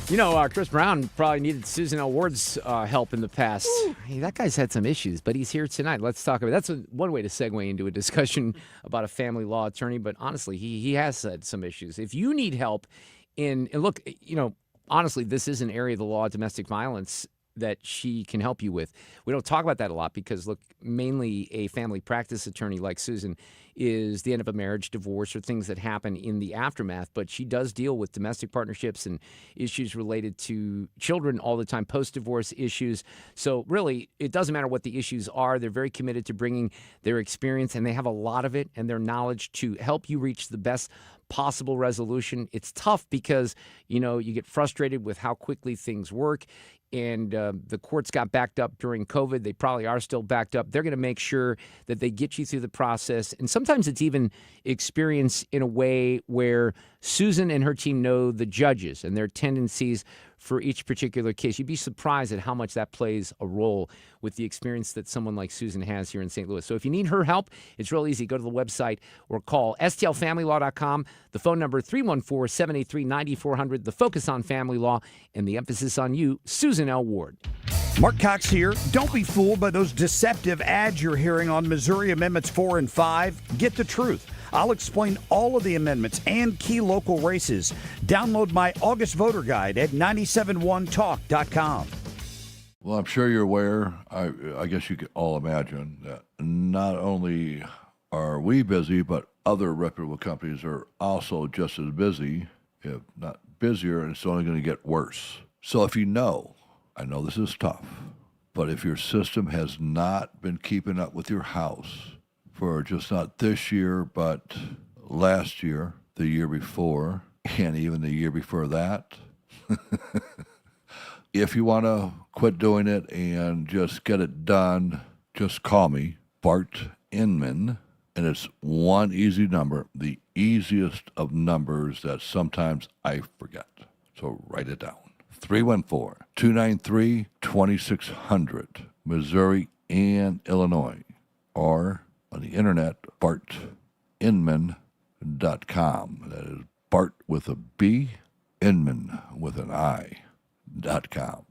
You know, Chris Brown probably needed Susan L. Ward's help in the past. Hey, that guy's had some issues, but he's here tonight. Let's talk about it. That's one way to segue into a discussion about a family law attorney, but honestly, he has had some issues. If you need help and look, you know, honestly, this is an area of the law of domestic violence that she can help you with. We don't talk about that a lot because, look, mainly a family practice attorney like Susan is the end of a marriage, divorce, or things that happen in the aftermath. But she does deal with domestic partnerships and issues related to children all the time, post-divorce issues. So really, it doesn't matter what the issues are. They're very committed to bringing their experience, and they have a lot of it, and their knowledge to help you reach the best possible resolution. It's tough because, you know, you get frustrated with how quickly things work. And the courts got backed up during COVID. They probably are still backed up. They're going to make sure that they get you through the process. And sometimes it's even experience in a way where Susan and her team know the judges and their tendencies for each particular case. You'd be surprised at how much that plays a role with the experience that someone like Susan has here in St. Louis. So if you need her help, it's real easy. Go to the website or call stlfamilylaw.com. The phone number 314-783-9400. The focus on family law and the emphasis on you, Susan L. Ward. Mark Cox here. Don't be fooled by those deceptive ads you're hearing on Missouri Amendments 4 and 5. Get the truth. I'll explain all of the amendments and key local races. Download my August voter guide at 971talk.com. Well, I'm sure you're aware, I guess you can all imagine, that not only are we busy, but other reputable companies are also just as busy, if not busier, and it's only going to get worse. So if you know, I know this is tough, but if your system has not been keeping up with your house for just not this year, but last year, the year before, and even the year before that, if you want to quit doing it and just get it done, just call me, Bart Ehlmann, and it's one easy number, the easiest of numbers that sometimes I forget. So write it down. 314-293-2600, Missouri and Illinois, or on the internet, bartehlmann.com. That is Bart with a B, Ehlmann with an I.com.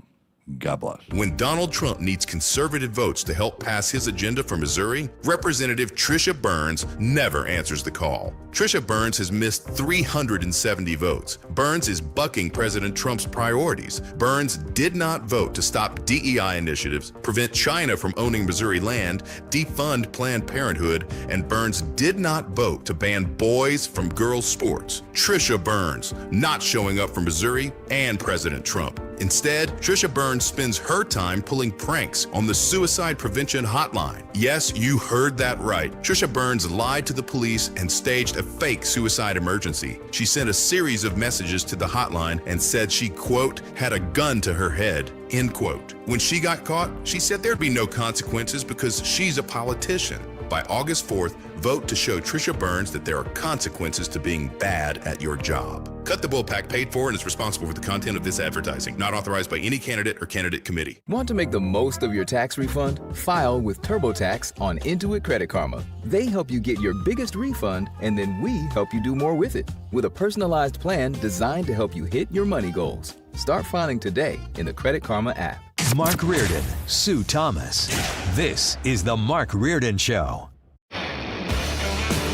God bless. When Donald Trump needs conservative votes to help pass his agenda for Missouri, Representative Trisha Burns never answers the call. Trisha Burns has missed 370 votes. Burns is bucking President Trump's priorities. Burns did not vote to stop DEI initiatives, prevent China from owning Missouri land, defund Planned Parenthood, and Burns did not vote to ban boys from girls' sports. Trisha Burns not showing up for Missouri and President Trump. Instead, Trisha Burns spends her time pulling pranks on the suicide prevention hotline. Yes, you heard that right. Trisha Burns lied to the police and staged a fake suicide emergency. She sent a series of messages to the hotline and said she, quote, had a gun to her head, end quote. When she got caught, she said there'd be no consequences because she's a politician. By August 4th, vote to show Trisha Burns that there are consequences to being bad at your job. Cut the Bullpack paid for and is responsible for the content of this advertising. Not authorized by any candidate or candidate committee. Want to make the most of your tax refund? File with TurboTax on Intuit Credit Karma. They help you get your biggest refund, and then we help you do more with it. With a personalized plan designed to help you hit your money goals. Start filing today in the Credit Karma app. Mark Reardon, Sue Thomas. This is the Mark Reardon Show.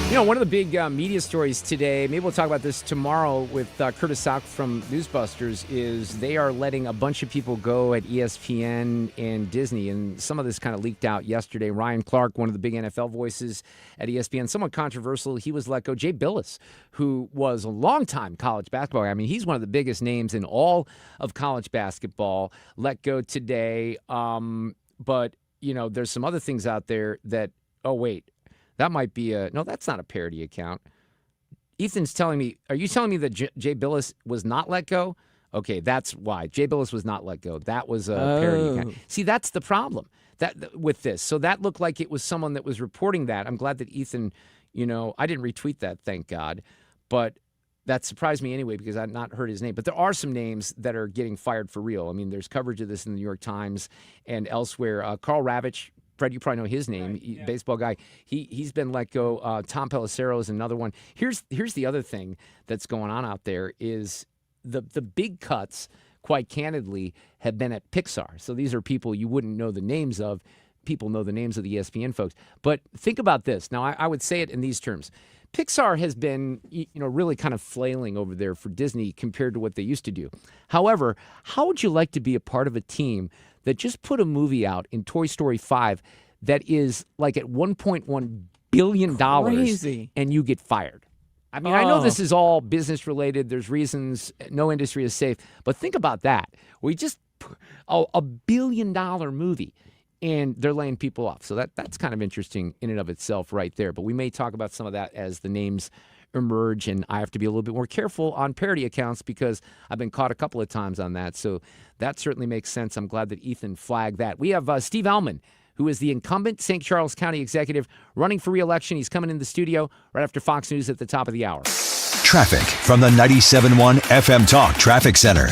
You know, one of the big media stories today, maybe we'll talk about this tomorrow with Curtis Sauk from Newsbusters, is they are letting a bunch of people go at ESPN and Disney. And some of this kind of leaked out yesterday. Ryan Clark, one of the big NFL voices at ESPN, somewhat controversial. He was let go. Jay Billis, who was a longtime college basketball guy. I mean, he's one of the biggest names in all of college basketball. Let go today. But, you know, there's some other things out there that, oh, wait. That might be no, that's not a parody account. Ethan's telling me, are you telling me that Jay Billis was not let go? Okay, that's why. Jay Billis was not let go. That was a parody account. See, that's the problem with this. So that looked like it was someone that was reporting that. I'm glad that Ethan, you know, I didn't retweet that, thank God. But that surprised me anyway because I'd not heard his name. But there are some names that are getting fired for real. I mean, there's coverage of this in the New York Times and elsewhere. Carl Ravitch, Fred, you probably know his name, right, yeah. Baseball guy. He's been let go. Tom Pelissero is another one. Here's the other thing that's going on out there is the big cuts, quite candidly, have been at Pixar. So these are people you wouldn't know the names of. People know the names of the ESPN folks. But think about this. Now, I would say it in these terms. Pixar has been, you know, really kind of flailing over there for Disney compared to what they used to do. However, how would you like to be a part of a team that just put a movie out in Toy Story 5 that is like at $1.1 billion Crazy. And you get fired? I mean, I know this is all business related. There's reasons no industry is safe. But think about that. We just a $1 billion movie. And they're laying people off. So that's kind of interesting in and of itself right there. But we may talk about some of that as the names emerge. And I have to be a little bit more careful on parody accounts because I've been caught a couple of times on that. So that certainly makes sense. I'm glad that Ethan flagged that. We have Steve Ehlmann, who is the incumbent St. Charles County executive running for re-election. He's coming in the studio right after Fox News at the top of the hour. Traffic from the 97.1 FM Talk Traffic Center.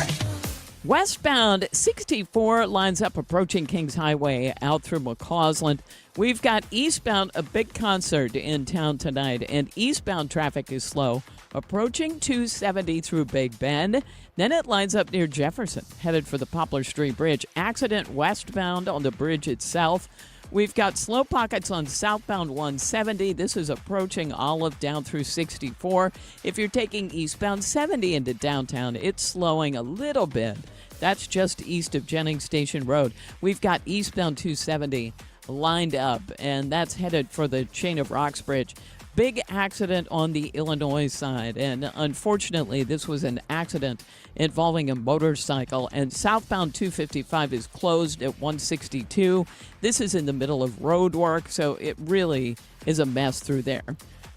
Westbound 64 lines up approaching Kings Highway out through McCausland. We've got eastbound a big concert in town tonight, and eastbound traffic is slow approaching 270 through Big Bend. Then it lines up near Jefferson, headed for the Poplar Street Bridge. Accident westbound on the bridge itself. We've got slow pockets on southbound 170. This is approaching Olive down through 64. If you're taking eastbound 70 into downtown, it's slowing a little bit. That's just east of Jennings Station Road. We've got eastbound 270 lined up, and that's headed for the Chain of Rocks Bridge. Big accident on the Illinois side, and unfortunately, this was an accident involving a motorcycle, and southbound 255 is closed at 162. This is in the middle of road work, so it really is a mess through there.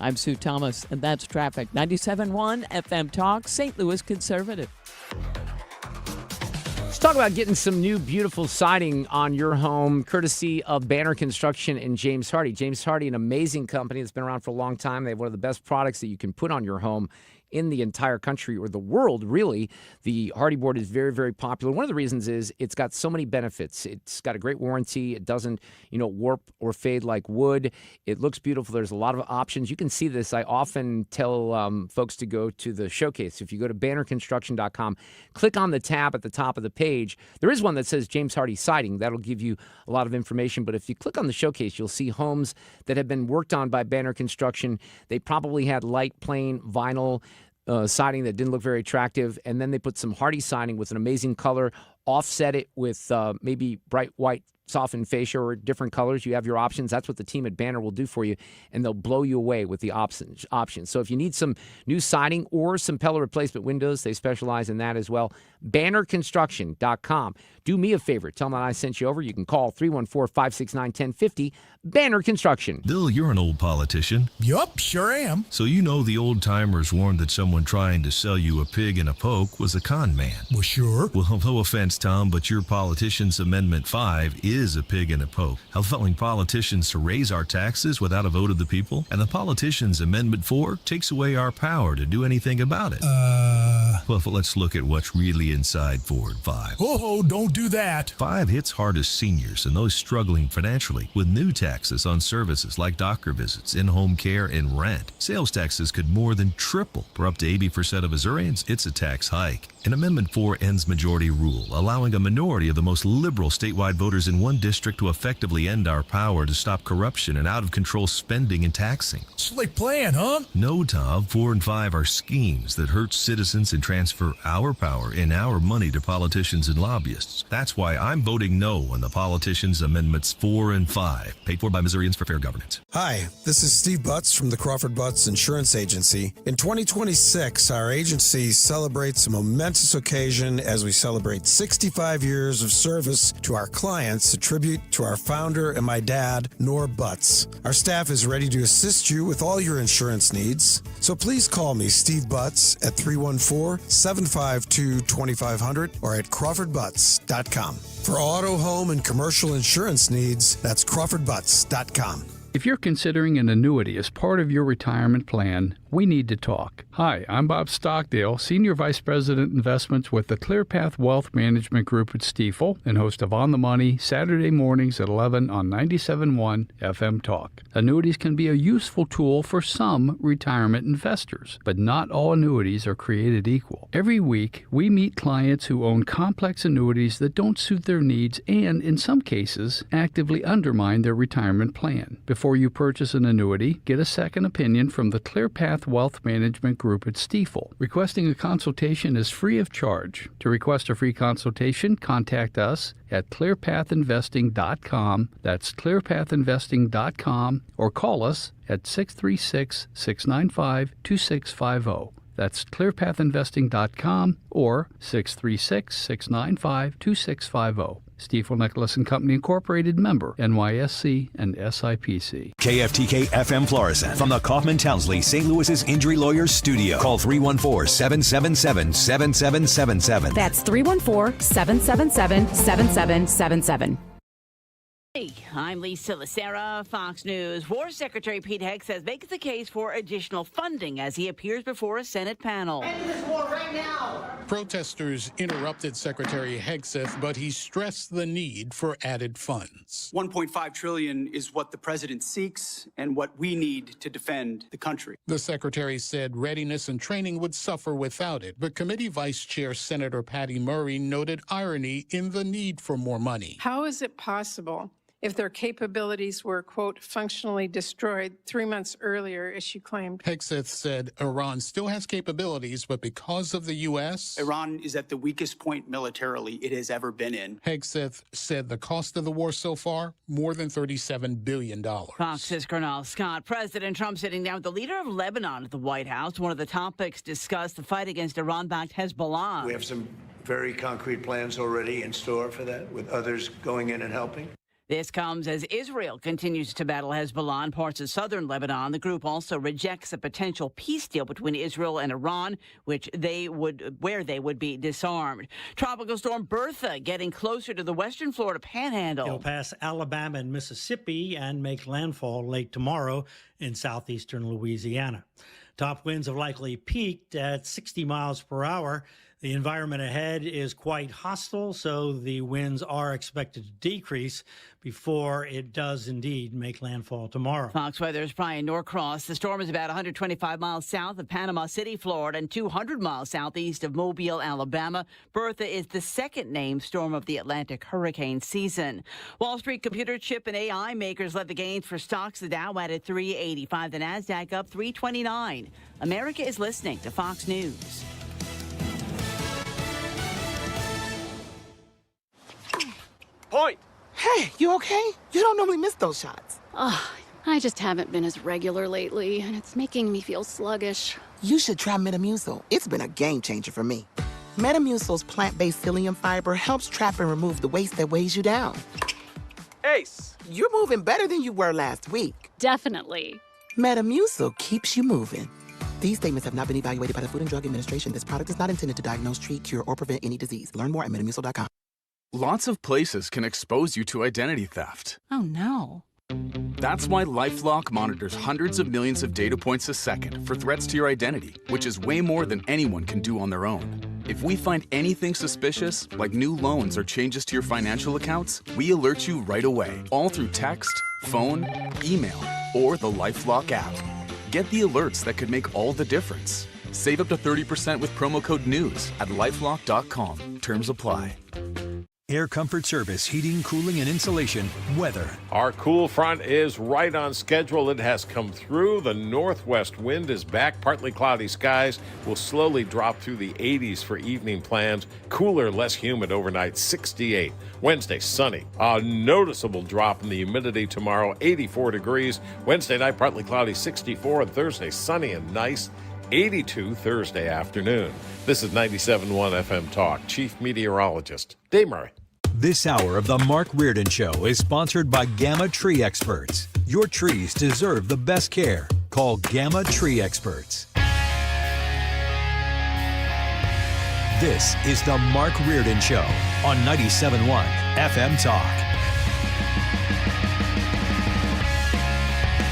I'm Sue Thomas, and that's traffic. 97.1 FM Talk, St. Louis Conservative. talk about getting some new beautiful siding on your home, courtesy of Banner Construction and James Hardy. James Hardy, an amazing company that's been around for a long time. They have one of the best products that you can put on your home in the entire country or the world, really. The Hardy board is very, very popular. One of the reasons is it's got so many benefits. It's got a great warranty. It doesn't, warp or fade like wood. It looks beautiful. There's a lot of options. You can see this. I often tell folks to go to the showcase. If you go to bannerconstruction.com, click on the tab at the top of the page. There is one that says James Hardy Siding. That'll give you a lot of information. But if you click on the showcase, you'll see homes that have been worked on by Banner Construction. They probably had light, plain vinyl siding that didn't look very attractive, and then they put some Hardy siding with an amazing color, offset it with maybe bright white softened fascia or different colors. You have your options. That's what the team at Banner will do for you, and they'll blow you away with the options. So if you need some new siding or some Pella replacement windows, they specialize in that as well. BannerConstruction.com. Do me a favor. Tell them that I sent you over. You can call 314-569-1050. Banner Construction. Bill, you're an old politician. Yup, sure am. So you know the old-timers warned that someone trying to sell you a pig in a poke was a con man. Well, sure. Well, no offense, Tom, but your politician's Amendment 5 is a pig in a poke, allowing politicians to raise our taxes without a vote of the people, and the politician's Amendment 4 takes away our power to do anything about it. Well, let's look at what's really inside Forward 5. Oh, don't do that. 5 hits hardest seniors and those struggling financially with new taxes on services like doctor visits, in-home care, and rent. Sales taxes could more than triple. For up to 80% of Missourians, it's a tax hike. And Amendment 4 ends majority rule, allowing a minority of the most liberal statewide voters in one district to effectively end our power to stop corruption and out-of-control spending and taxing. Slick plan, huh? No, Tom. 4 and 5 are schemes that hurt citizens and transfer our power and our money to politicians and lobbyists. That's why I'm voting no on the politicians' Amendments 4 and 5, paid for by Missourians for fair governance. Hi, this is Steve Butts from the Crawford Butts Insurance Agency. In 2026, our agency celebrates a momentous occasion as we celebrate 65 years of service to our clients, a tribute to our founder and my dad, Norm Butts. Our staff is ready to assist you with all your insurance needs. So please call me, Steve Butts, at 314-752-2500 or at crawfordbutts.com. For auto, home, and commercial insurance needs, that's crawfordbutts.com. If you're considering an annuity as part of your retirement plan, we need to talk. Hi, I'm Bob Stockdale, Senior Vice President Investments with the ClearPath Wealth Management Group at Stifel and host of On the Money, Saturday mornings at 11 on 97.1 FM Talk. Annuities can be a useful tool for some retirement investors, but not all annuities are created equal. Every week, we meet clients who own complex annuities that don't suit their needs and, in some cases, actively undermine their retirement plan. Before you purchase an annuity, get a second opinion from the ClearPath Wealth Management Group at Stifel. Requesting a consultation is free of charge. To request a free consultation, contact us at clearpathinvesting.com. That's clearpathinvesting.com, or call us at 636-695-2650. That's clearpathinvesting.com or 636-695-2650. Stifel Nicholas and Company Incorporated, member NYSC and SIPC. KFTK FM Florissant from the Kaufman Townsley St. Louis's Injury Lawyers Studio. Call 314-777-7777. That's 314-777-7777. Hey, I'm Lisa Lacera, Fox News. War Secretary Pete Hegseth makes the case for additional funding as he appears before a Senate panel. End this war right now! Protesters interrupted Secretary Hegseth, but he stressed the need for added funds. $1.5 trillion is what the president seeks and what we need to defend the country. The secretary said readiness and training would suffer without it, but committee vice chair Senator Patty Murray noted irony in the need for more money. How is it possible, if their capabilities were, quote, functionally destroyed 3 months earlier, as she claimed? Hegseth said Iran still has capabilities, but because of the U.S., Iran is at the weakest point militarily it has ever been in. Hegseth said the cost of the war so far, more than $37 billion. Fox's Colonel Scott. President Trump sitting down with the leader of Lebanon at the White House. One of the topics discussed, the fight against Iran-backed Hezbollah. We have some very concrete plans already in store for that, with others going in and helping. This comes as Israel continues to battle Hezbollah in parts of southern Lebanon. The group also rejects a potential peace deal between Israel and Iran, where they would be disarmed. Tropical storm Bertha getting closer to the western Florida panhandle. It'll pass Alabama and Mississippi and make landfall late tomorrow in southeastern Louisiana. Top winds have likely peaked at 60 miles per hour. The environment ahead is quite hostile, so the winds are expected to decrease before it does indeed make landfall tomorrow. Fox Weather's Brian Norcross. The storm is about 125 miles south of Panama City, Florida, and 200 miles southeast of Mobile, Alabama. Bertha is the second named storm of the Atlantic hurricane season. Wall Street computer chip and AI makers led the gains for stocks. The Dow added 385, the Nasdaq up 329. America is listening to Fox News. Point. Hey, you okay? You don't normally miss those shots. I just haven't been as regular lately, and it's making me feel sluggish. You should try Metamucil. It's been a game changer for me. Metamucil's plant-based psyllium fiber helps trap and remove the waste that weighs you down. Ace, you're moving better than you were last week. Definitely. Metamucil keeps you moving. These statements have not been evaluated by the Food and Drug Administration. This product is not intended to diagnose, treat, cure, or prevent any disease. Learn more at metamucil.com. Lots of places can expose you to identity theft. Oh, no. That's why LifeLock monitors hundreds of millions of data points a second for threats to your identity, which is way more than anyone can do on their own. If we find anything suspicious, like new loans or changes to your financial accounts, we alert you right away, all through text, phone, email, or the LifeLock app. Get the alerts that could make all the difference. Save up to 30% with promo code NEWS at LifeLock.com. Terms apply. Air Comfort Service, heating, cooling, and insulation, weather. Our cool front is right on schedule. It has come through. The northwest wind is back. Partly cloudy skies will slowly drop through the 80s for evening plans. Cooler, less humid overnight, 68. Wednesday, sunny. A noticeable drop in the humidity tomorrow, 84 degrees. Wednesday night, partly cloudy, 64. And Thursday, sunny and nice, 82 Thursday afternoon. This is 97.1 FM Talk. Chief Meteorologist Dave Murray. This hour of the Mark Reardon Show is sponsored by Gamma Tree Experts. Your trees deserve the best care. Call Gamma Tree Experts. This is the Mark Reardon Show on 97.1 FM Talk.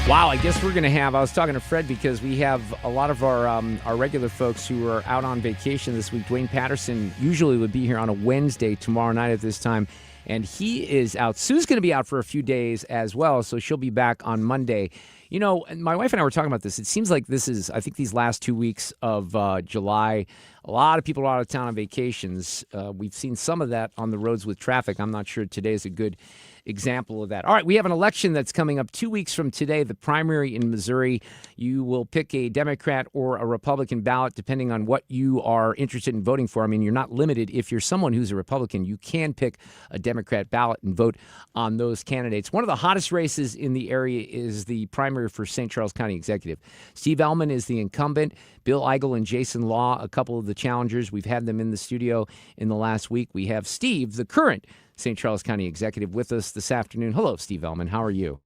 Wow, I guess we're going to have, I was talking to Fred because we have a lot of our regular folks who are out on vacation this week. Dwayne Patterson usually would be here on a Wednesday tomorrow night at this time, and he is out. Sue's going to be out for a few days as well, so she'll be back on Monday. You know, my wife and I were talking about this. It seems like this is, I think these last 2 weeks of July, a lot of people are out of town on vacations. We've seen some of that on the roads with traffic. I'm not sure today is a good example of that. All right, we have an election that's coming up 2 weeks from today, the primary in Missouri. You will pick a Democrat or a Republican ballot depending on what you are interested in voting for. I mean, you're not limited. If you're someone who's a Republican, you can pick a Democrat ballot and vote on those candidates. One of the hottest races in the area is the primary for St. Charles County Executive. Steve Ehlmann is the incumbent. Bill Eigel and Jason Law, a couple of the challengers. We've had them in the studio in the last week. We have Steve, the current St. Charles County Executive, with us this afternoon. Hello, Steve Ehlmann. How are you?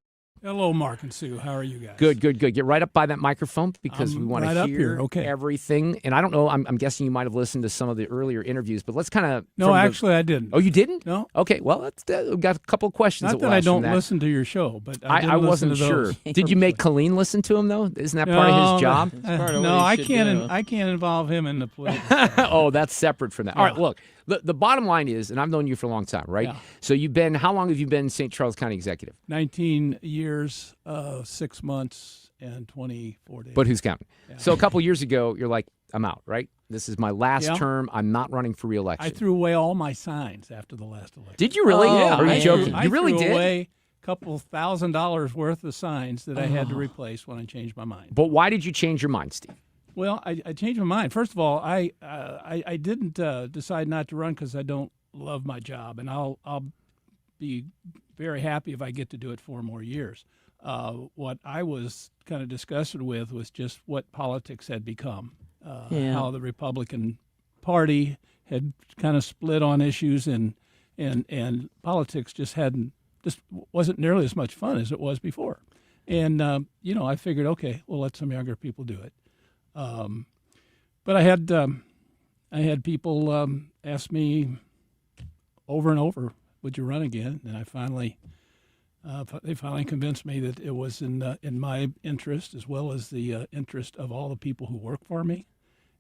Hello, Mark and Sue. How are you guys? Good, good, good. Get right up by that microphone because we want to hear everything. And I don't know, I'm guessing you might have listened to some of the earlier interviews, but let's kind of... No, actually, I didn't. Oh, you didn't? No. Okay, well, we've got a couple of questions. Not that I don't listen to your show, but I wasn't sure. Did you make Colleen listen to him, though? Isn't that part of his job? No, I can't involve him in the politics. Oh, that's separate from that. Yeah. All right, look. The bottom line is, and I've known you for a long time, right? Yeah. So how long have you been St. Charles County Executive? 19 years, 6 months, and 24 days. But who's counting? Yeah. So a couple years ago, you're like, I'm out, right? This is my last term. I'm not running for re-election. I threw away all my signs after the last election. Did you really? Yeah. Are you joking? I you really threw did? away a couple $1,000 worth of signs that I had to replace when I changed my mind. But why did you change your mind, Steve? Well, I changed my mind. First of all, I didn't decide not to run because I don't love my job, and I'll be very happy if I get to do it 4 more years. What I was kind of disgusted with was just what politics had become, how the Republican Party had kind of split on issues, and politics just hadn't just wasn't nearly as much fun as it was before. And, I figured, okay, we'll let some younger people do it. But I had people ask me over and over, would you run again? And they finally convinced me that it was in my interest, as well as the interest of all the people who work for me,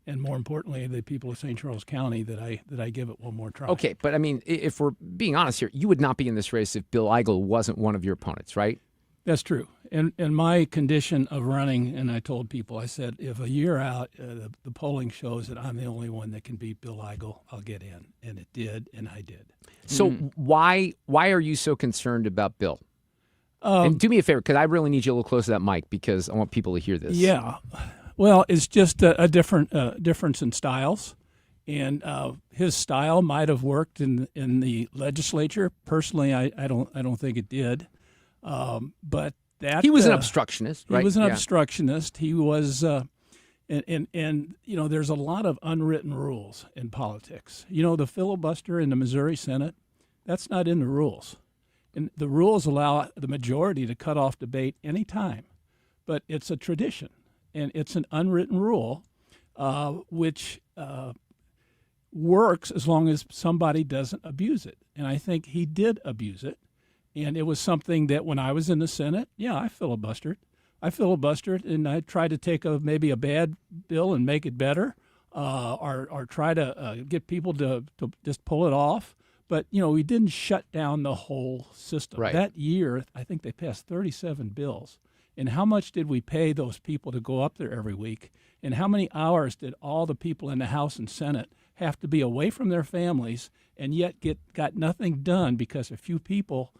and more importantly, the people of St. Charles County, that I give it one more try. Okay, but I mean, if we're being honest here, you would not be in this race if Bill Eigel wasn't one of your opponents, right? That's true. And my condition of running, and I told people, I said, if a year out the polling shows that I'm the only one that can beat Bill Eigel, I'll get in. And it did, and I did. So why are you so concerned about Bill? And do me a favor, because I really need you a little close to that mic, because I want people to hear this. Yeah. Well, it's just a difference in styles. And his style might have worked in the legislature. Personally, I don't think it did. But that he was an obstructionist, right? He was an obstructionist. He was, and there's a lot of unwritten rules in politics. The filibuster in the Missouri Senate, that's not in the rules. And the rules allow the majority to cut off debate anytime, but it's a tradition, and it's an unwritten rule, which works as long as somebody doesn't abuse it. And I think he did abuse it. And it was something that when I was in the Senate, I filibustered. And I tried to take maybe a bad bill and make it better, or try to get people to just pull it off. But, we didn't shut down the whole system. Right. That year, I think they passed 37 bills. And how much did we pay those people to go up there every week? And how many hours did all the people in the House and Senate have to be away from their families and yet got nothing done because a few people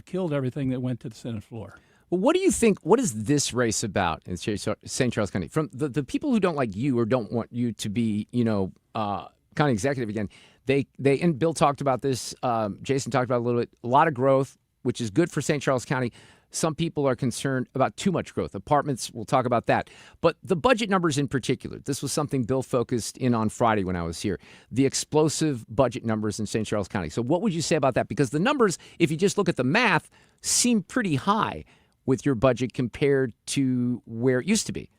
killed everything that went to the Senate floor? Well, what do you think? What is this race about in St. Charles County? From the people who don't like you or don't want you to be, county executive again, they and Bill talked about this. Jason talked about it a little bit. A lot of growth, which is good for St. Charles County. Some people are concerned about too much growth. Apartments, we'll talk about that. But the budget numbers in particular, this was something Bill focused in on Friday when I was here, the explosive budget numbers in St. Charles County. So what would you say about that? Because the numbers, if you just look at the math, seem pretty high with your budget compared to where it used to be.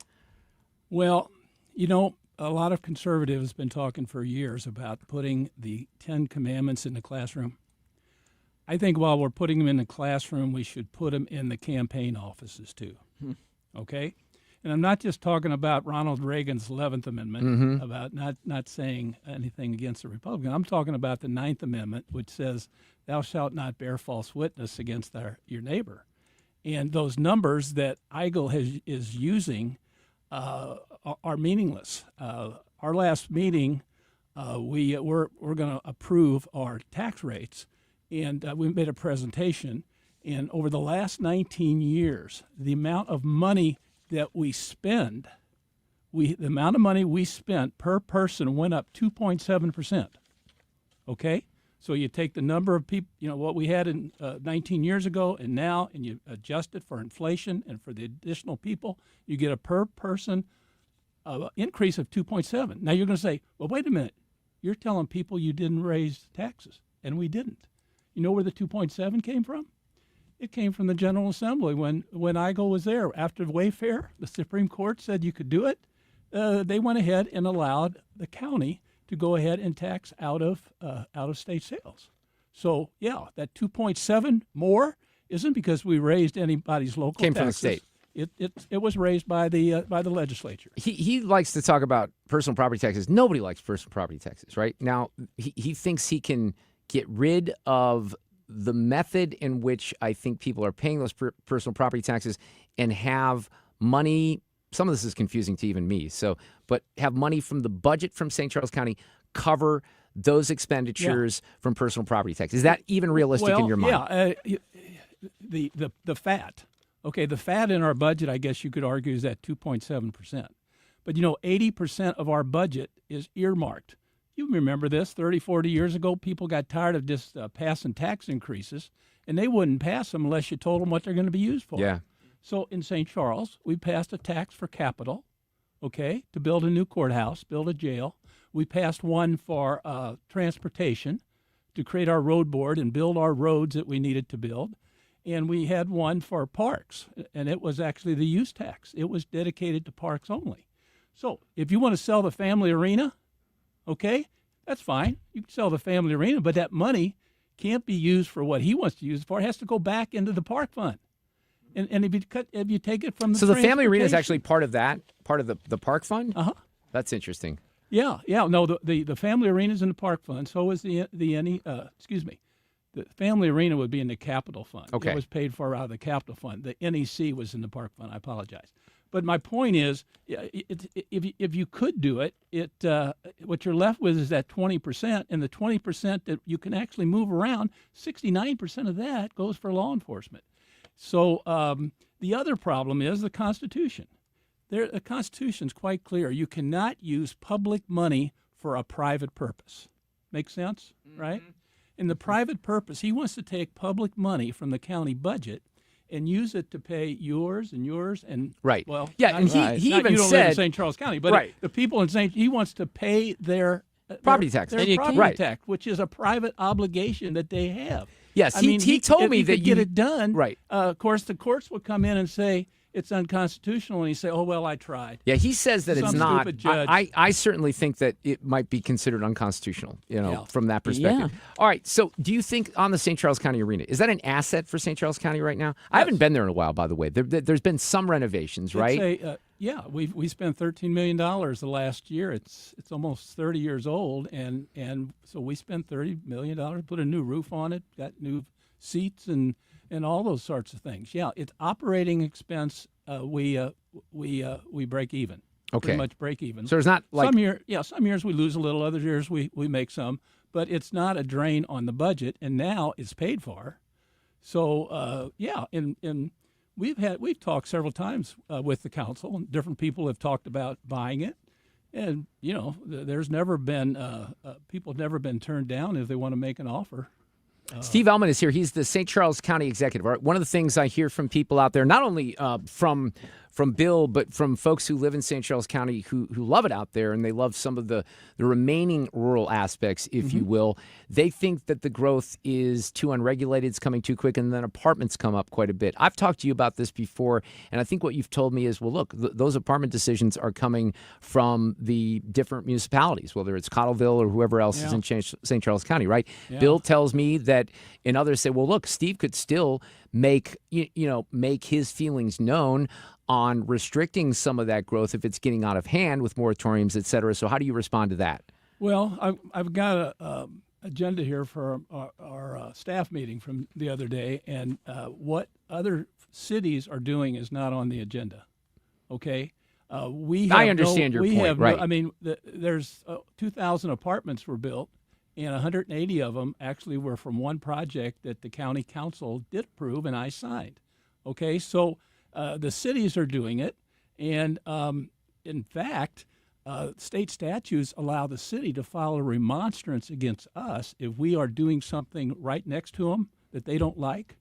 Well, a lot of conservatives have been talking for years about putting the 10 Commandments in the classroom. I think while we're putting them in the classroom, we should put them in the campaign offices too. Okay? And I'm not just talking about Ronald Reagan's 11th Amendment, about not saying anything against the Republican. I'm talking about the 9th Amendment, which says, thou shalt not bear false witness against your neighbor. And those numbers that Eigel is using are meaningless. Our last meeting, we're going to approve our tax rates. And we made a presentation, and over the last 19 years, the amount of money that we spend, the amount of money we spent per person went up 2.7%. Okay? So you take the number of people, what we had in 19 years ago and now, and you adjust it for inflation and for the additional people, you get a per person increase of 2.7. Now you're going to say, well, wait a minute. You're telling people you didn't raise taxes, and we didn't. You know where the 2.7 came from? It came from the General Assembly when Eigel was there. After Wayfair, the Supreme Court said you could do it. They went ahead and allowed the county to go ahead and tax out of state sales. So that 2.7 more isn't because we raised anybody's local came taxes. From the state. It was raised by the legislature. He likes to talk about personal property taxes. Nobody likes personal property taxes, right? Now he thinks he can get rid of the method in which I think people are paying those personal property taxes and have money. Some of this is confusing to even me. But have money from the budget from St. Charles County cover those expenditures from personal property tax. Is that even realistic in your mind? Yeah. The fat. Okay, the fat in our budget, I guess you could argue, is at 2.7%. But 80% of our budget is earmarked. You remember this, 30, 40 years ago, people got tired of just passing tax increases, and they wouldn't pass them unless you told them what they're going to be used for. Yeah. So in St. Charles, we passed a tax for capital, to build a new courthouse, build a jail. We passed one for transportation to create our road board and build our roads that we needed to build. and we had one for parks, and it was actually the use tax. It was dedicated to parks only. So if you want to sell the family arena, okay, that's fine. You can sell the family arena, but that money can't be used for what he wants to use it for. It has to go back into the park fund. And if you take it from the So the family arena is transportation- actually part of that, part of the park fund? Uh-huh. That's interesting. Yeah. No, the family arena is in the park fund. So is the family arena would be in the capital fund. Okay. It was paid for out of the capital fund. The NEC was in the park fund. I apologize. But my point is, if you could do it, what you're left with is that 20%, and the 20% that you can actually move around, 69% of that goes for law enforcement. So the other problem is the Constitution. The Constitution's quite clear. You cannot use public money for a private purpose. Make sense, right? In the private purpose, he wants to take public money from the county budget and use it to pay yours and right. Well, yeah, not, and he not, even you don't said live in St. Charles County, but right. the people in St. He wants to pay their property tax, their property tax, which is a private obligation that they have. Yes, I mean, he told me if that he could get it done. Right. Of course, the courts would come in and say it's unconstitutional, and he say, "Oh well, I tried." Yeah, he says that it's Some not. stupid judge. I certainly think that it might be considered unconstitutional, from that perspective. Yeah. All right, so do you think on the St. Charles County Arena, is that an asset for St. Charles County right now? I haven't been there in a while, by the way. There's been some renovations, right? We spent $13 million the last year. It's almost 30 years old, and so we spent $30 million, put a new roof on it, got new seats and all those sorts of things. Yeah, it's operating expense. We break even. Okay. Pretty much break even. So it's not like some years we lose a little, other years we make some, but it's not a drain on the budget, and now it's paid for. So and we've talked several times with the council, and different people have talked about buying it, and there's never been people have never been turned down if they want to make an offer. Steve Ehlmann is here. He's the St. Charles County executive. All right, one of the things I hear from people out there, not only from Bill, but from folks who live in St. Charles County who love it out there, and they love some of the remaining rural aspects, if you will. They think that the growth is too unregulated, it's coming too quick, and then apartments come up quite a bit. I've talked to you about this before, and I think what you've told me is, well, look, those apartment decisions are coming from the different municipalities, whether it's Cottleville or whoever else is in St. Charles County, right? Yeah. Bill tells me that, and others say, well, look, Steve could still make his feelings known on restricting some of that growth if it's getting out of hand with moratoriums, et cetera. So how do you respond to that? Well, I've got a agenda here for our staff meeting from the other day, and what other cities are doing is not on the agenda. Okay, I understand your point. Right. I mean, there's 2,000 apartments were built, and 180 of them actually were from one project that the county council did approve and I signed. Okay, so the cities are doing it, and in fact, state statutes allow the city to file a remonstrance against us if we are doing something right next to them that they don't like.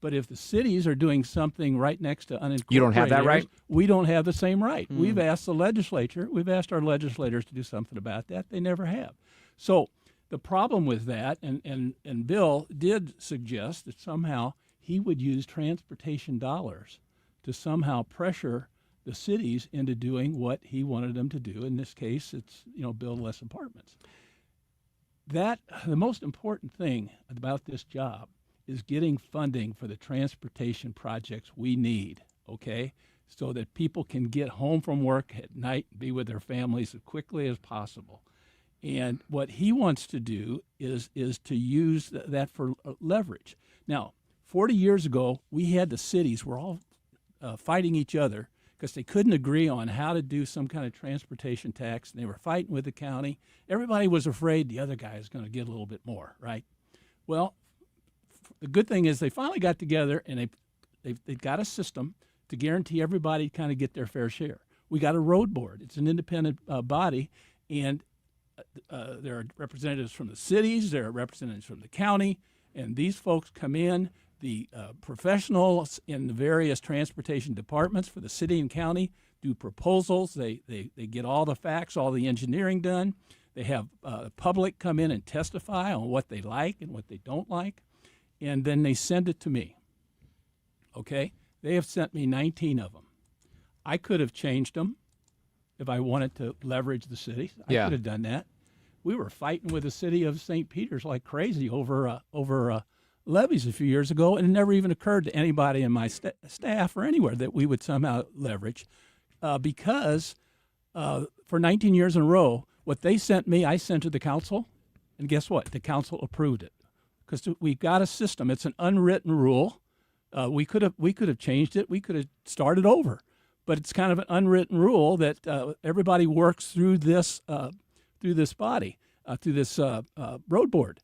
But if the cities are doing something right next to unincorporated You don't have that right? areas, we don't have the same right. We've asked our legislators to do something about that. They never have. So the problem with that, and Bill did suggest that somehow he would use transportation dollars to somehow pressure the cities into doing what he wanted them to do. In this case, it's build less apartments. The most important thing about this job is getting funding for the transportation projects we need, okay, so that people can get home from work at night and be with their families as quickly as possible. And what he wants to do is to use that for leverage. Now, 40 years ago, we had the cities were all fighting each other because they couldn't agree on how to do some kind of transportation tax, and they were fighting with the county. Everybody was afraid the other guy is going to get a little bit more, right? Well, the good thing is they finally got together, and they got a system to guarantee everybody kind of get their fair share. We got a road board. It's an independent body, and there are representatives from the cities, there are representatives from the county, and these folks come in. The professionals in the various transportation departments for the city and county do proposals. They get all the facts, all the engineering done. They have the public come in and testify on what they like and what they don't like, and then they send it to me. Okay? They have sent me 19 of them. I could have changed them if I wanted to leverage the city. I could have done that. We were fighting with the city of St. Peter's like crazy over levies a few years ago, and it never even occurred to anybody in my staff or anywhere that we would somehow leverage because for 19 years in a row, what they sent me, I sent to the council, and guess what? The council approved it because we've got a system. It's an unwritten rule. We could have changed it. We could have started over, but it's kind of an unwritten rule that everybody works through this body, through this road board.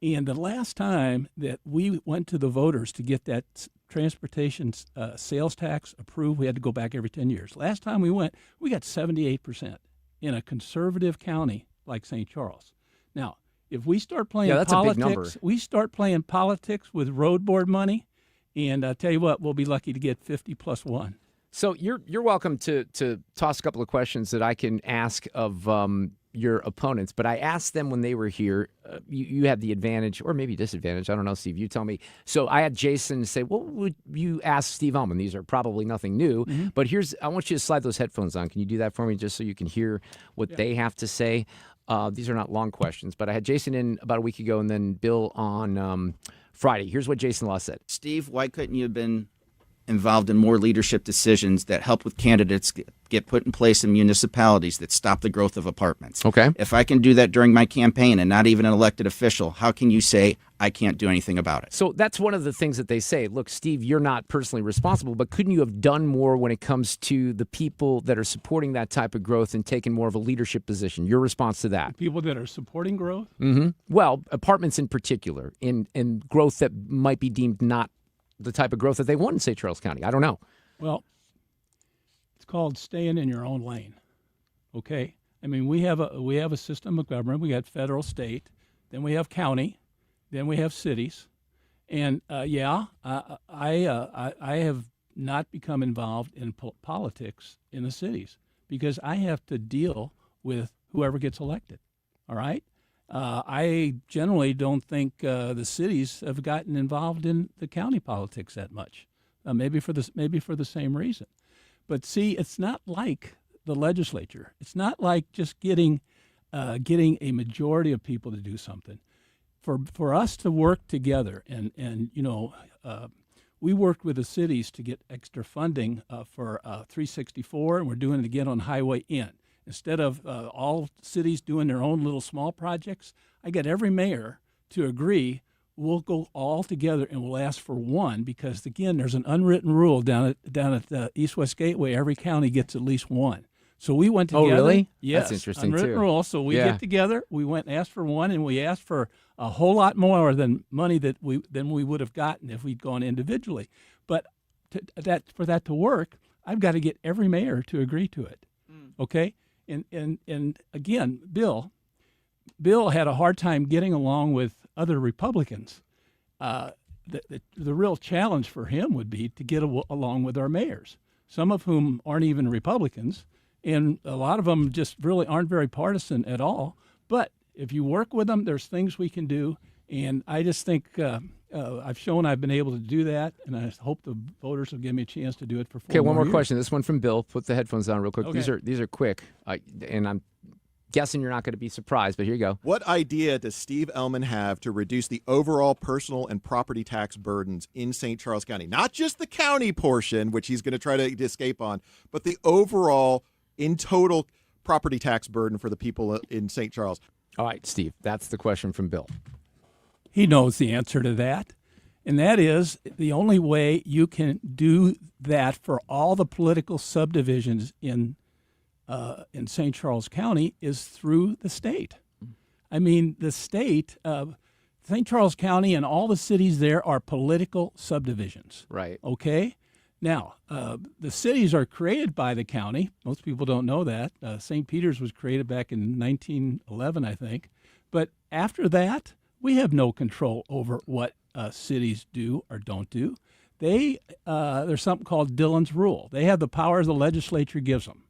And the last time that we went to the voters to get that transportation sales tax approved, we had to go back every 10 years. Last time we went, we got 78% in a conservative county like St. Charles. Now, if we start playing that's politics, a big number. we start playing politics with road board money, and I tell you what, we'll be lucky to get 50 plus 1. So you're welcome to toss a couple of questions that I can ask of your opponents, but I asked them when they were here. You had the advantage, or maybe disadvantage. I don't know, Steve. You tell me. So I had Jason say, "What would you ask Steve Ehlmann?" These are probably nothing new, but I want you to slide those headphones on. Can you do that for me, just so you can hear what they have to say? These are not long questions, but I had Jason in about a week ago, and then Bill on Friday. Here's what Jason Law said. Steve, why couldn't you have been involved in more leadership decisions that help with candidates get put in place in municipalities that stop the growth of apartments? Okay. If I can do that during my campaign and not even an elected official, how can you say I can't do anything about it? So that's one of the things that they say. Look, Steve, you're not personally responsible, but couldn't you have done more when it comes to the people that are supporting that type of growth and taking more of a leadership position? Your response to that? People that are supporting growth? Mm-hmm. Well, apartments in particular, in growth that might be deemed not the type of growth that they want in St. Charles County. I don't know. Well, it's called staying in your own lane. Okay? I mean, we have a system of government. We got federal, state, then we have county, then we have cities. And I have not become involved in politics in the cities because I have to deal with whoever gets elected. All right? I generally don't think the cities have gotten involved in the county politics that much. Maybe for the same reason. But see, it's not like the legislature. It's not like just getting a majority of people to do something. For us to work together, and we worked with the cities to get extra funding for 364, and we're doing it again on Highway N. Instead of all cities doing their own little small projects, I got every mayor to agree we'll go all together and we'll ask for one because, again, there's an unwritten rule down at East-West Gateway. Every county gets at least one. So we went together. Oh, really? Yes. That's interesting, unwritten too. rule. So we get together. We went and asked for one, and we asked for a whole lot more than money than we would have gotten if we'd gone individually. But for that to work, I've got to get every mayor to agree to it. Okay? And again, Bill had a hard time getting along with other Republicans. The real challenge for him would be to get along with our mayors, some of whom aren't even Republicans, and a lot of them just really aren't very partisan at all. But if you work with them, there's things we can do, and I just think I've shown I've been able to do that, and I hope the voters will give me a chance to do it for 4 Okay, one more years. question. This one from Bill. Put the headphones on real quick. Okay. These are quick, and I'm guessing you're not going to be surprised, but here you go. What idea does Steve Ehlmann have to reduce the overall personal and property tax burdens in St. Charles County? Not just the county portion, which he's going to try to escape on, but the overall, in total, property tax burden for the people in St. Charles. All right, Steve, that's the question from Bill. He knows the answer to that. And that is the only way you can do that for all the political subdivisions in St. Charles County is through the state. I mean, the state, St. Charles County and all the cities there are political subdivisions. Right. Okay? Now, the cities are created by the county. Most people don't know that. St. Peter's was created back in 1911, I think. But after that, we have no control over what cities do or don't do. There's something called Dillon's Rule. They have the powers the legislature gives them.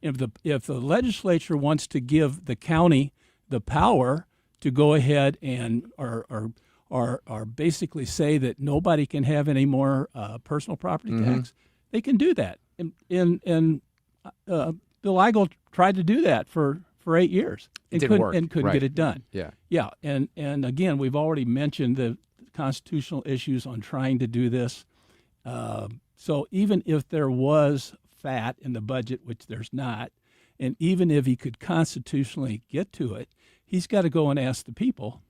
If the legislature wants to give the county the power to go ahead and or are basically say that nobody can have any more personal property tax, they can do that. And Bill Eigel tried to do that for 8 years and couldn't get it done. Yeah. And again, we've already mentioned the constitutional issues on trying to do this. So even if there was fat in the budget, which there's not, and even if he could constitutionally get to it, he's got to go and ask the people.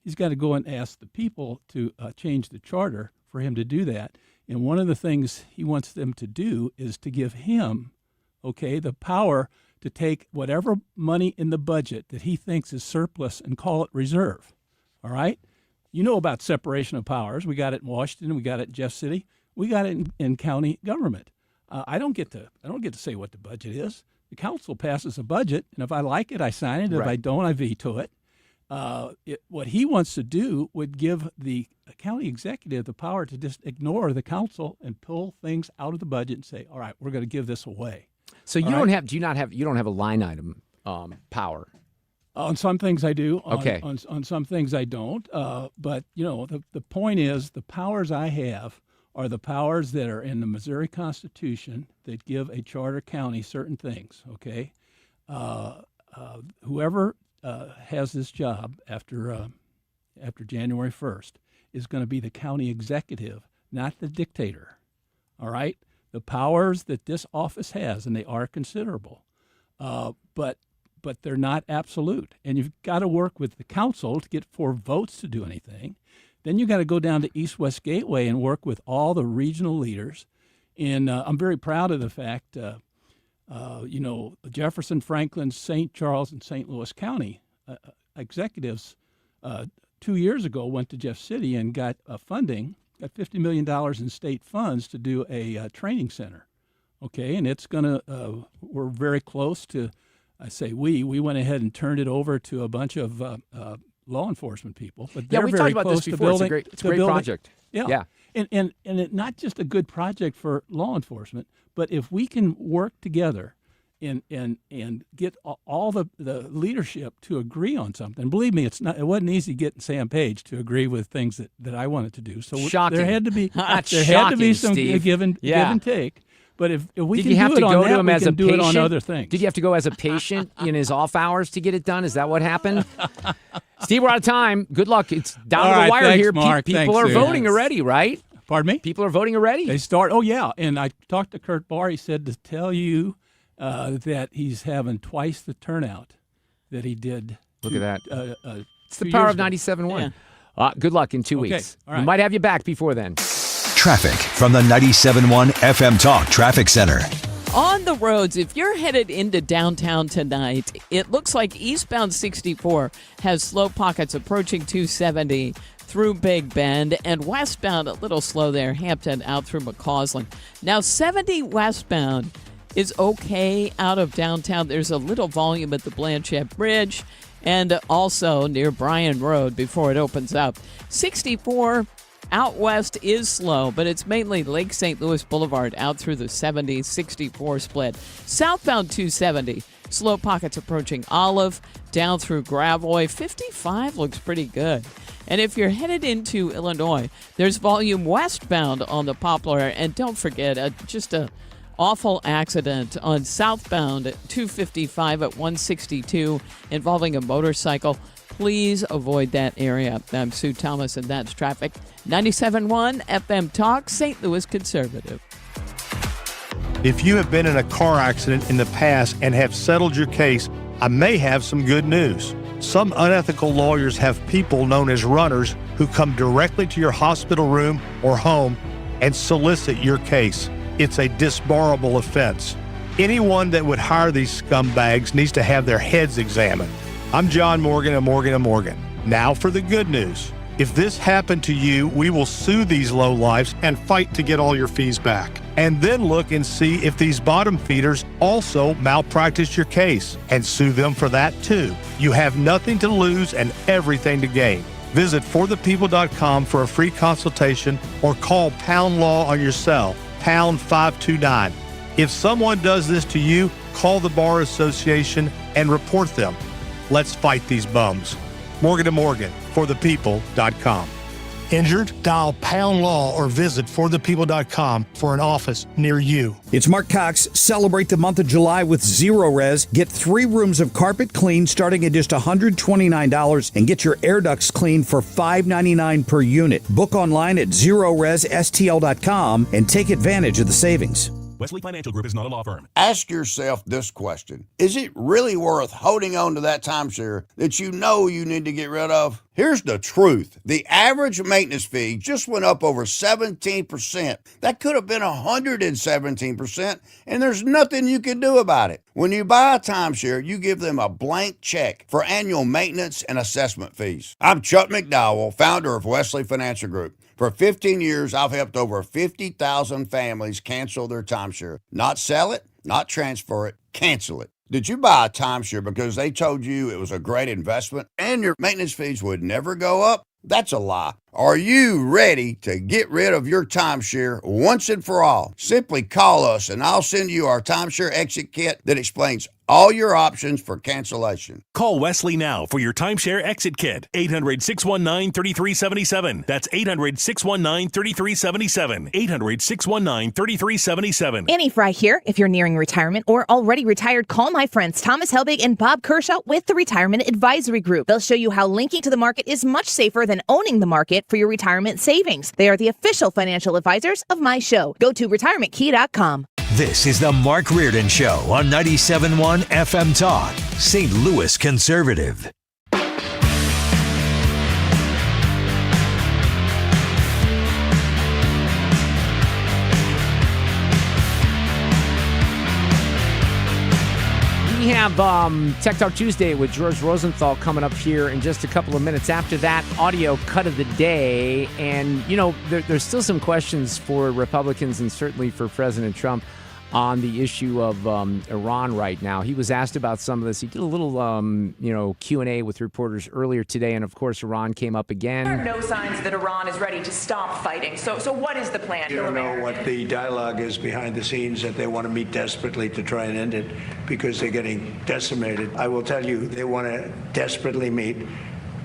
He's got to go and ask the people to change the charter for him to do that. And one of the things he wants them to do is to give him, the power to take whatever money in the budget that he thinks is surplus and call it reserve. All right? You know about separation of powers. We got it in Washington. We got it in Jeff City. We got it in county government. I don't get to say what the budget is. The council passes a budget, and if I like it, I sign it. If I don't, I veto it. What he wants to do would give the county executive the power to just ignore the council and pull things out of the budget and say, "All right, we're going to give this away." So you don't have a line item power. On some things I do. Okay. On some things I don't. But the point is, the powers I have are the powers that are in the Missouri Constitution that give a charter county certain things. Okay. Whoever has this job after January 1st is going to be the county executive, not the dictator. All right? The powers that this office has, and they are considerable, but they're not absolute. And you've got to work with the council to get 4 votes to do anything. Then you got to go down to East-West Gateway and work with all the regional leaders. And I'm very proud of the fact, Jefferson, Franklin, St. Charles, and St. Louis County executives 2 years ago went to Jeff City and got funding, got $50 million in state funds to do a training center. Okay, and it's going to, we're very close to, we went ahead and turned it over to a bunch of law enforcement people. But they're we very talked about this close to before. building. It's a great project. Yeah. And it, not just a good project for law enforcement, but if we can work together and get all the leadership to agree on something. Believe me, it wasn't easy getting Sam Page to agree with things that I wanted to do. So there had to be some give and take. But if we can do it on that, we can do it on other things. Did you have to go as a patient in his off hours to get it done? Is that what happened? Steve, we're out of time. Good luck. It's down to the wire here. Mark. People are voting already, right? Pardon me? People are voting already. They start. Oh, yeah. And I talked to Kurt Barr. He said to tell you that he's having twice the turnout that he did. Look at that. It's the power of 97.1. Yeah. Good luck in 2 weeks. All right. We might have you back before then. Traffic from the 97.1 FM Talk Traffic Center. On the roads, if you're headed into downtown tonight, it looks like eastbound 64 has slow pockets approaching 270 through Big Bend, and westbound a little slow there, Hampton out through McCausland. Now 70 westbound is okay out of downtown. There's a little volume at the Blanchette Bridge and also near Bryan Road before it opens up. 64 out west is slow, but it's mainly Lake St. Louis Boulevard out through the 70-64 split. Southbound 270, slow pockets approaching Olive, down through Gravois. 55 looks pretty good. And if you're headed into Illinois, there's volume westbound on the Poplar. And don't forget, just a awful accident on southbound 255 at 162 involving a motorcycle. Please avoid that area. I'm Sue Thomas, and that's traffic. 97.1 FM Talk, St. Louis Conservative. If you have been in a car accident in the past and have settled your case, I may have some good news. Some unethical lawyers have people known as runners who come directly to your hospital room or home and solicit your case. It's a disbarable offense. Anyone that would hire these scumbags needs to have their heads examined. I'm John Morgan of Morgan & Morgan. Now for the good news. If this happened to you, we will sue these lowlifes and fight to get all your fees back. And then look and see if these bottom feeders also malpracticed your case and sue them for that too. You have nothing to lose and everything to gain. Visit forthepeople.com for a free consultation or call Pound Law on your cell, pound 529. If someone does this to you, call the Bar Association and report them. Let's fight these bums. Morgan & Morgan, forthepeople.com. Injured? Dial pound law or visit forthepeople.com for an office near you. It's Mark Cox. Celebrate the month of July with Zero Res. Get 3 rooms of carpet clean starting at just $129 and get your air ducts cleaned for $5.99 per unit. Book online at ZeroResSTL.com and take advantage of the savings. Wesley Financial Group is not a law firm. Ask yourself this question. Is it really worth holding on to that timeshare that you know you need to get rid of? Here's the truth. The average maintenance fee just went up over 17%. That could have been 117%, and there's nothing you can do about it. When you buy a timeshare, you give them a blank check for annual maintenance and assessment fees. I'm Chuck McDowell, founder of Wesley Financial Group. For 15 years, I've helped over 50,000 families cancel their timeshare. Not sell it, not transfer it, cancel it. Did you buy a timeshare because they told you it was a great investment and your maintenance fees would never go up? That's a lie. Are you ready to get rid of your timeshare once and for all? Simply call us and I'll send you our timeshare exit kit that explains all your options for cancellation. Call Wesley now for your timeshare exit kit. 800-619-3377. That's 800-619-3377. 800-619-3377. Annie Fry here. If you're nearing retirement or already retired, call my friends Thomas Helbig and Bob Kershaw with the Retirement Advisory Group. They'll show you how linking to the market is much safer than owning the market for your retirement savings. They are the official financial advisors of my show. Go to retirementkey.com. This is the Mark Reardon Show on 97.1 FM Talk, St. Louis Conservative. We have Tech Talk Tuesday with George Rosenthal coming up here in just a couple of minutes. After that, audio cut of the day. And, you know, there's still some questions for Republicans and certainly for President Trump on the issue of Iran right now. He was asked about some of this. He did a little, Q&A with reporters earlier today, and of course, Iran came up again. There are no signs that Iran is ready to stop fighting. So what is the plan? You don't know what the dialogue is behind the scenes, that they want to meet desperately to try and end it because they're getting decimated. I will tell you, they want to desperately meet,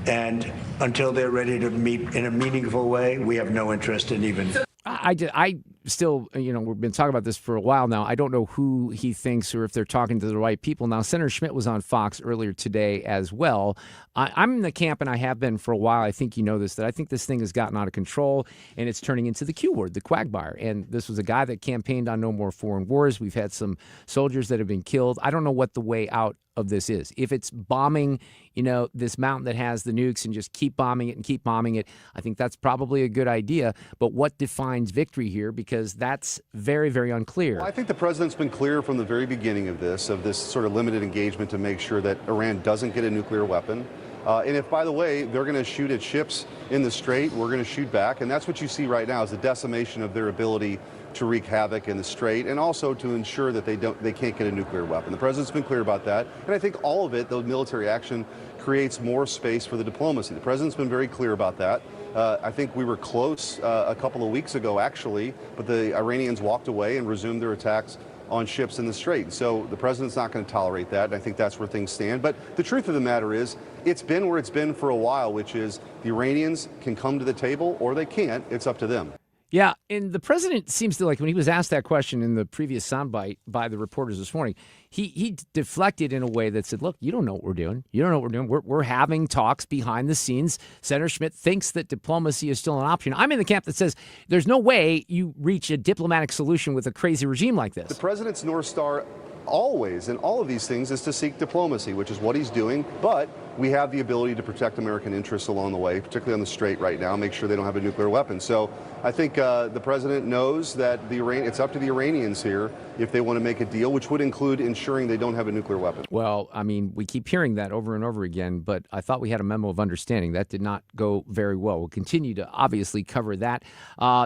and until they're ready to meet in a meaningful way, we have no interest in even... I still, we've been talking about this for a while now. I don't know who he thinks or if they're talking to the right people. Now, Senator Schmidt was on Fox earlier today as well. I'm in the camp, and I have been for a while. I think you know this, that I think this thing has gotten out of control, and it's turning into the Q word, the quagmire. And this was a guy that campaigned on no more foreign wars. We've had some soldiers that have been killed. I don't know what the way out of this is. If it's bombing, this mountain that has the nukes and just keep bombing it, I think that's probably a good idea. But what defines victory here? Because that's very, very unclear. Well, I think the president's been clear from the very beginning of this sort of limited engagement to make sure that Iran doesn't get a nuclear weapon. And if, by the way, they're going to shoot at ships in the Strait, we're going to shoot back. And that's what you see right now is the decimation of their ability to wreak havoc in the Strait, and also to ensure that they can't get a nuclear weapon. The president's been clear about that, and I think all of it, the military action, creates more space for the diplomacy. The president's been very clear about that. I think we were close a couple of weeks ago, actually, but the Iranians walked away and resumed their attacks on ships in the Strait. So the president's not going to tolerate that, and I think that's where things stand. But the truth of the matter is, it's been where it's been for a while, which is the Iranians can come to the table or they can't. It's up to them. Yeah, and the president seems to, when he was asked that question in the previous soundbite by the reporters this morning, he deflected in a way that said, look, you don't know what we're doing. You don't know what we're doing. We're having talks behind the scenes. Senator Schmidt thinks that diplomacy is still an option. I'm in the camp that says there's no way you reach a diplomatic solution with a crazy regime like this. The president's North Star always in all of these things is to seek diplomacy, which is what he's doing. But we have the ability to protect American interests along the way, particularly on the Strait right now, make sure they don't have a nuclear weapon. So I think the president knows that it's up to the Iranians here if they want to make a deal, which would include ensuring they don't have a nuclear weapon. Well, I mean, we keep hearing that over and over again, but I thought we had a memo of understanding. That did not go very well. We'll continue to obviously cover that.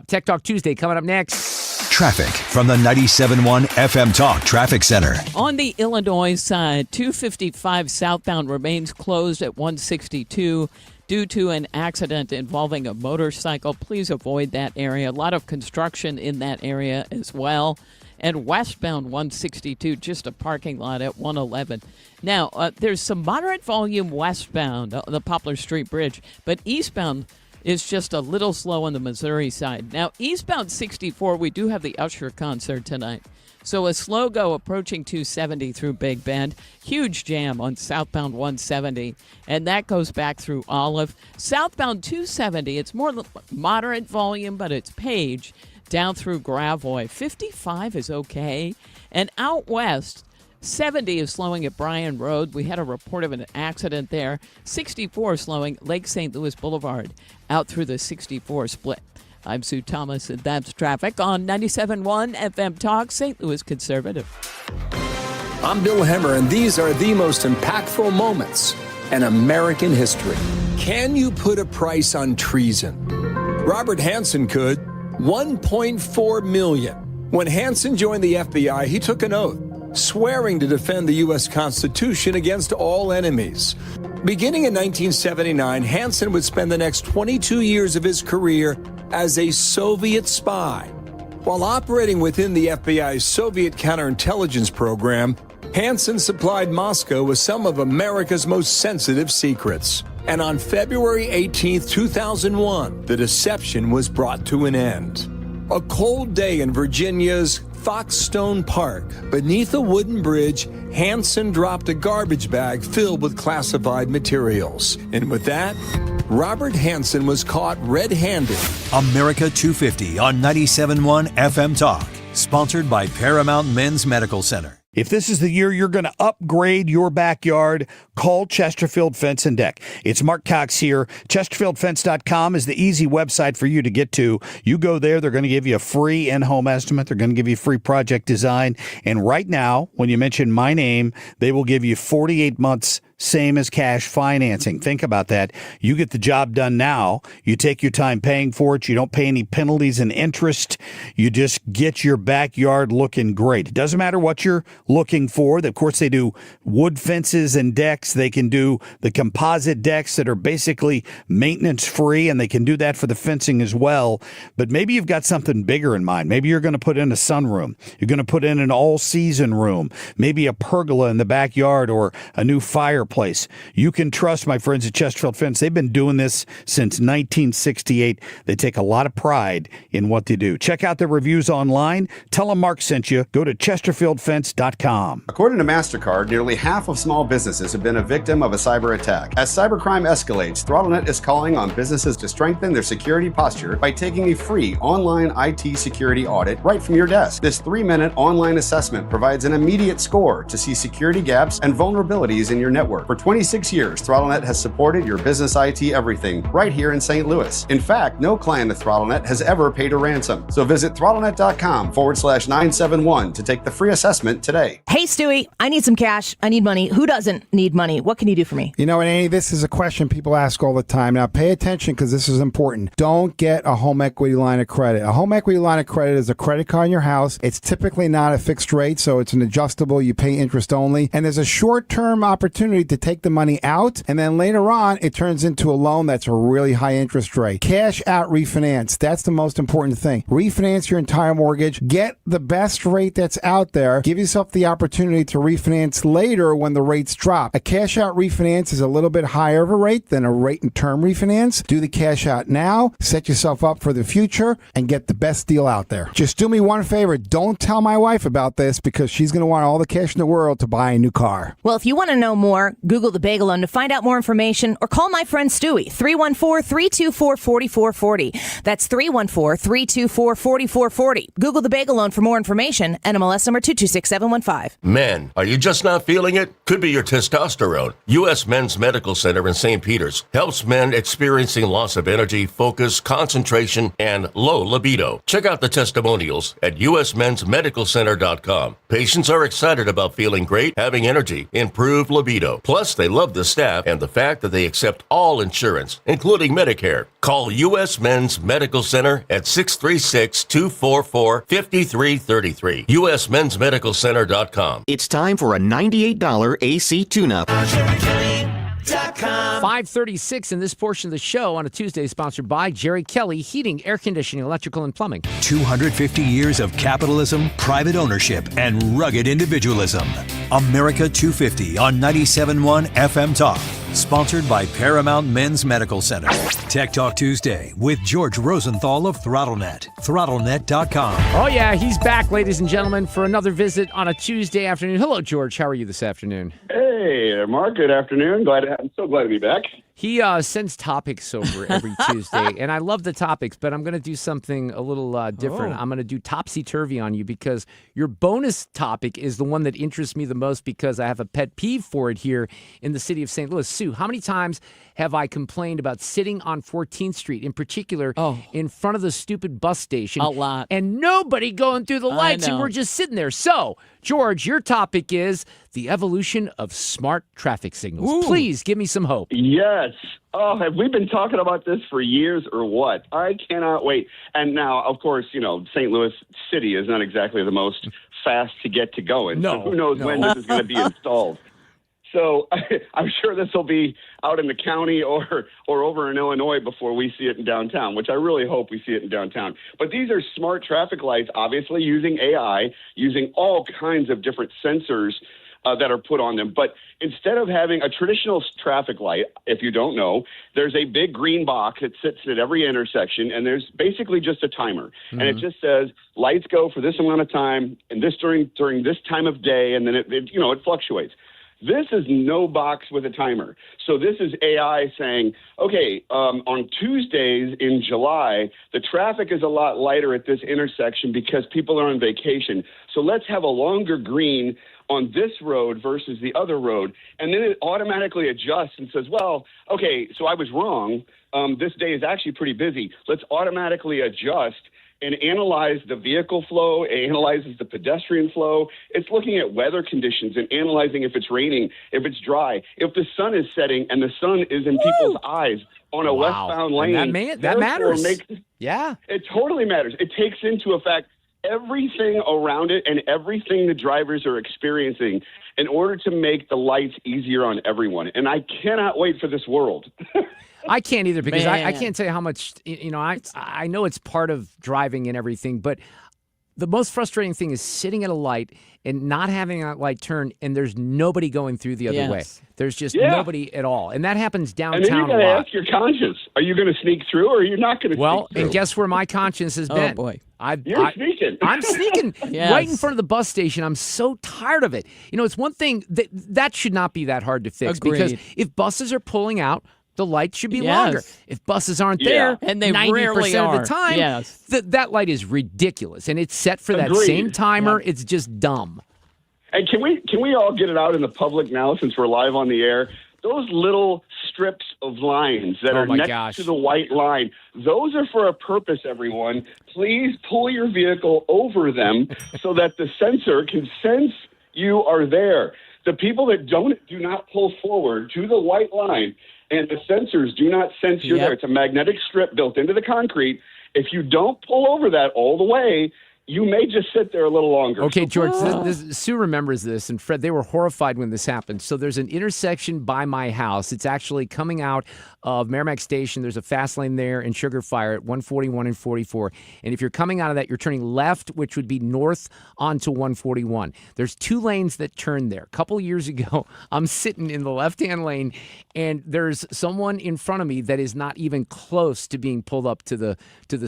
Tech Talk Tuesday coming up next. Traffic from the 97.1 FM Talk Traffic Center. On the Illinois side, 255 southbound remains closed at 162 due to an accident involving a motorcycle. Please avoid that area. A lot of construction in that area as well. and westbound 162, just a parking lot at 111. Now, there's some moderate volume westbound on the Poplar Street Bridge, but eastbound is just a little slow on the Missouri side. Now, eastbound 64, we do have the Usher concert tonight. So a slow go approaching 270 through Big Bend. Huge jam on southbound 170, and that goes back through Olive. Southbound 270, it's more moderate volume, but it's Page down through Gravois. 55 is okay. And out west, 70 is slowing at Bryan Road. We had a report of an accident there. 64 slowing Lake St. Louis Boulevard out through the 64 split. I'm Sue Thomas, and that's traffic on 97.1 FM Talk, St. Louis Conservative. I'm Bill Hemmer, and these are the most impactful moments in American history. Can you put a price on treason? Robert Hansen could. $1.4 million. When Hansen joined the FBI, he took an oath, swearing to defend the U.S. Constitution against all enemies. Beginning in 1979, Hansen would spend the next 22 years of his career as a Soviet spy. While operating within the FBI's Soviet counterintelligence program, Hansen supplied Moscow with some of America's most sensitive secrets. And on February 18, 2001, the deception was brought to an end. A cold day in Virginia's Foxstone Park. Beneath a wooden bridge, Hansen dropped a garbage bag filled with classified materials. And with that, Robert Hansen was caught red-handed. America 250 on 97.1 FM Talk. Sponsored by Paramount Men's Medical Center. If this is the year you're going to upgrade your backyard, call Chesterfield Fence and Deck. It's Mark Cox here. ChesterfieldFence.com is the easy website for you to get to. You go there, they're going to give you a free in-home estimate. They're going to give you free project design. And right now, when you mention my name, they will give you 48 months same as cash financing. Think about that. You get the job done now. You take your time paying for it. You don't pay any penalties and interest. You just get your backyard looking great. It doesn't matter what you're looking for. Of course, they do wood fences and decks. They can do the composite decks that are basically maintenance-free, and they can do that for the fencing as well. But maybe you've got something bigger in mind. Maybe you're going to put in a sunroom. You're going to put in an all-season room, maybe a pergola in the backyard or a new fireplace. You can trust my friends at Chesterfield Fence. They've been doing this since 1968. They take a lot of pride in what they do. Check out their reviews online. Tell them Mark sent you. Go to ChesterfieldFence.com. According to MasterCard, nearly half of small businesses have been a victim of a cyber attack. As cybercrime escalates, ThrottleNet is calling on businesses to strengthen their security posture by taking a free online IT security audit right from your desk. This 3-minute online assessment provides an immediate score to see security gaps and vulnerabilities in your network. For 26 years, ThrottleNet has supported your business IT everything right here in St. Louis. In fact, no client of ThrottleNet has ever paid a ransom. So visit ThrottleNet.com/971 to take the free assessment today. Hey, Stewie, I need some cash. I need money. Who doesn't need money? What can you do for me? You know, Annie, this is a question people ask all the time. Now, pay attention because this is important. Don't get a home equity line of credit. A home equity line of credit is a credit card in your house. It's typically not a fixed rate, so it's an adjustable. You pay interest only. And there's a short-term opportunity to take the money out, and then later on, it turns into a loan that's a really high interest rate. Cash out refinance. That's the most important thing. Refinance your entire mortgage. Get the best rate that's out there. Give yourself the opportunity to refinance later when the rates drop. A cash out refinance is a little bit higher of a rate than a rate and term refinance. Do the cash out now, set yourself up for the future, and get the best deal out there. Just do me one favor. Don't tell my wife about this because she's going to want all the cash in the world to buy a new car. Well, if you want to know more, Google the Bagel Loan to find out more information, or call my friend Stewie, 314-324-4440. That's 314-324-4440. Google the Bagel Loan for more information. NMLS number 226715. Men, are you just not feeling it? Could be your testosterone. U.S. Men's Medical Center in St. Peters helps men experiencing loss of energy, focus, concentration, and low libido. Check out the testimonials at usmensmedicalcenter.com. Patients are excited about feeling great, having energy, improved libido. Plus, they love the staff and the fact that they accept all insurance, including Medicare. Call U.S. Men's Medical Center at 636-244-5333. USMen'sMedicalCenter.com. It's time for a $98 AC tune-up. TaylorMade.com. 5:36 in this portion of the show on a Tuesday, sponsored by Jerry Kelly Heating, Air Conditioning, Electrical, and Plumbing. 250 years of capitalism, private ownership, and rugged individualism. America 250 on 97.1 FM Talk. Sponsored by Paramount Men's Medical Center. Tech Talk Tuesday with George Rosenthal of ThrottleNet. ThrottleNet.com. Oh, yeah, he's back, ladies and gentlemen, for another visit on a Tuesday afternoon. Hello, George. How are you this afternoon? Hey there, Mark. Good afternoon. I'm so glad to be back. He sends topics over every Tuesday, and I love the topics, but I'm going to do something a little different. I'm going to do topsy-turvy on you because your bonus topic is the one that interests me the most because I have a pet peeve for it here in the city of St. Louis. Sue, how many times have I complained about sitting on 14th Street, in particular, in front of the stupid bus station? A lot. And nobody going through the lights, and we're just sitting there. So, George, your topic is the evolution of smart traffic signals. Ooh. Please give me some hope. Yes. Oh, have we been talking about this for years or what? I cannot wait. And now, of course, St. Louis City is not exactly the most fast to get to going. No, so who knows when this is going to be installed. So I'm sure this will be out in the county or over in Illinois before we see it in downtown, which I really hope we see it in downtown. But these are smart traffic lights, obviously using AI, using all kinds of different sensors that are put on them. But instead of having a traditional traffic light, if you don't know, there's a big green box that sits at every intersection, and there's basically just a timer. Mm-hmm. And it just says, lights go for this amount of time, and this during this time of day, and then it fluctuates. This is no box with a timer. So this is AI saying, okay, on Tuesdays in July, the traffic is a lot lighter at this intersection because people are on vacation. So let's have a longer green on this road versus the other road. And then it automatically adjusts and says, well, okay, so I was wrong. This day is actually pretty busy. Let's automatically adjust and analyze the vehicle flow, analyzes the pedestrian flow. It's looking at weather conditions and analyzing if it's raining, if it's dry, if the sun is setting and the sun is in people's eyes on a westbound lane. And that matters. Yeah. It totally matters. It takes into effect everything around it and everything the drivers are experiencing in order to make the lights easier on everyone. And I cannot wait for this world. I can't either because I can't tell you how much, I know it's part of driving and everything, but the most frustrating thing is sitting at a light and not having that light turn and there's nobody going through the other way. There's just nobody at all. And that happens downtown and then you got to a lot. ask your conscience, are you going to sneak through or are you not going to sneak through? And guess where my conscience has been? Oh, boy. You're sneaking. I'm sneaking Yes. right in front of the bus station. I'm so tired of it. It's one thing that should not be that hard to fix because if buses are pulling out, the lights should be longer. If buses aren't there, and they 90% rarely of are. the time, Yes. that light is ridiculous. And it's set for that same timer. It's just dumb. And can we all get it out in the public now since we're live on the air? Those little strips of lines that are next to the white line, those are for a purpose, everyone. Please pull your vehicle over them so that the sensor can sense you are there. The people that do not pull forward to the white line and the sensors do not sense you're there. It's a magnetic strip built into the concrete. If you don't pull over that all the way, you may just sit there a little longer. Okay, George, Sue remembers this, and Fred, they were horrified when this happened. So there's an intersection by my house. It's actually coming out of Merrimack Station. There's a fast lane there in Sugar Fire at 141 and 44. And if you're coming out of that, you're turning left, which would be north onto 141. There's two lanes that turn there. A couple years ago, I'm sitting in the left-hand lane, and there's someone in front of me that is not even close to being pulled up to the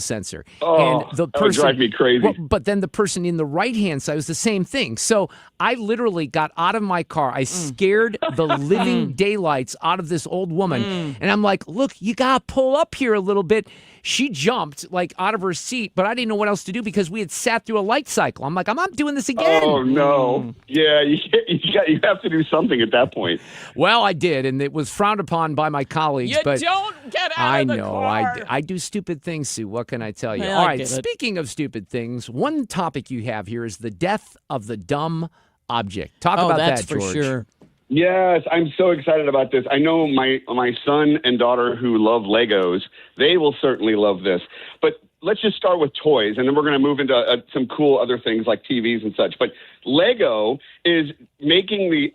sensor. Oh, and the that would drive me crazy. Well, but then the person in the right-hand side was the same thing. So I literally got out of my car. I scared the living daylights out of this old woman. And I'm like, look, you got to pull up here a little bit. She jumped out of her seat, but I didn't know what else to do because we had sat through a light cycle. I'm like, I'm not doing this again. Oh, no. Yeah, you have to do something at that point. Well, I did, and it was frowned upon by my colleagues. You but don't get out of the car. I do stupid things, Sue. What can I tell you? Well, All I right, get it. speaking of stupid things, one topic you have here is the death of the dumb object. Talk about that's that, George. for sure. Yes, I'm so excited about this. I know my son and daughter who love Legos. They will certainly love this. But let's just start with toys, and then we're going to move into some cool other things like TVs and such. But Lego is making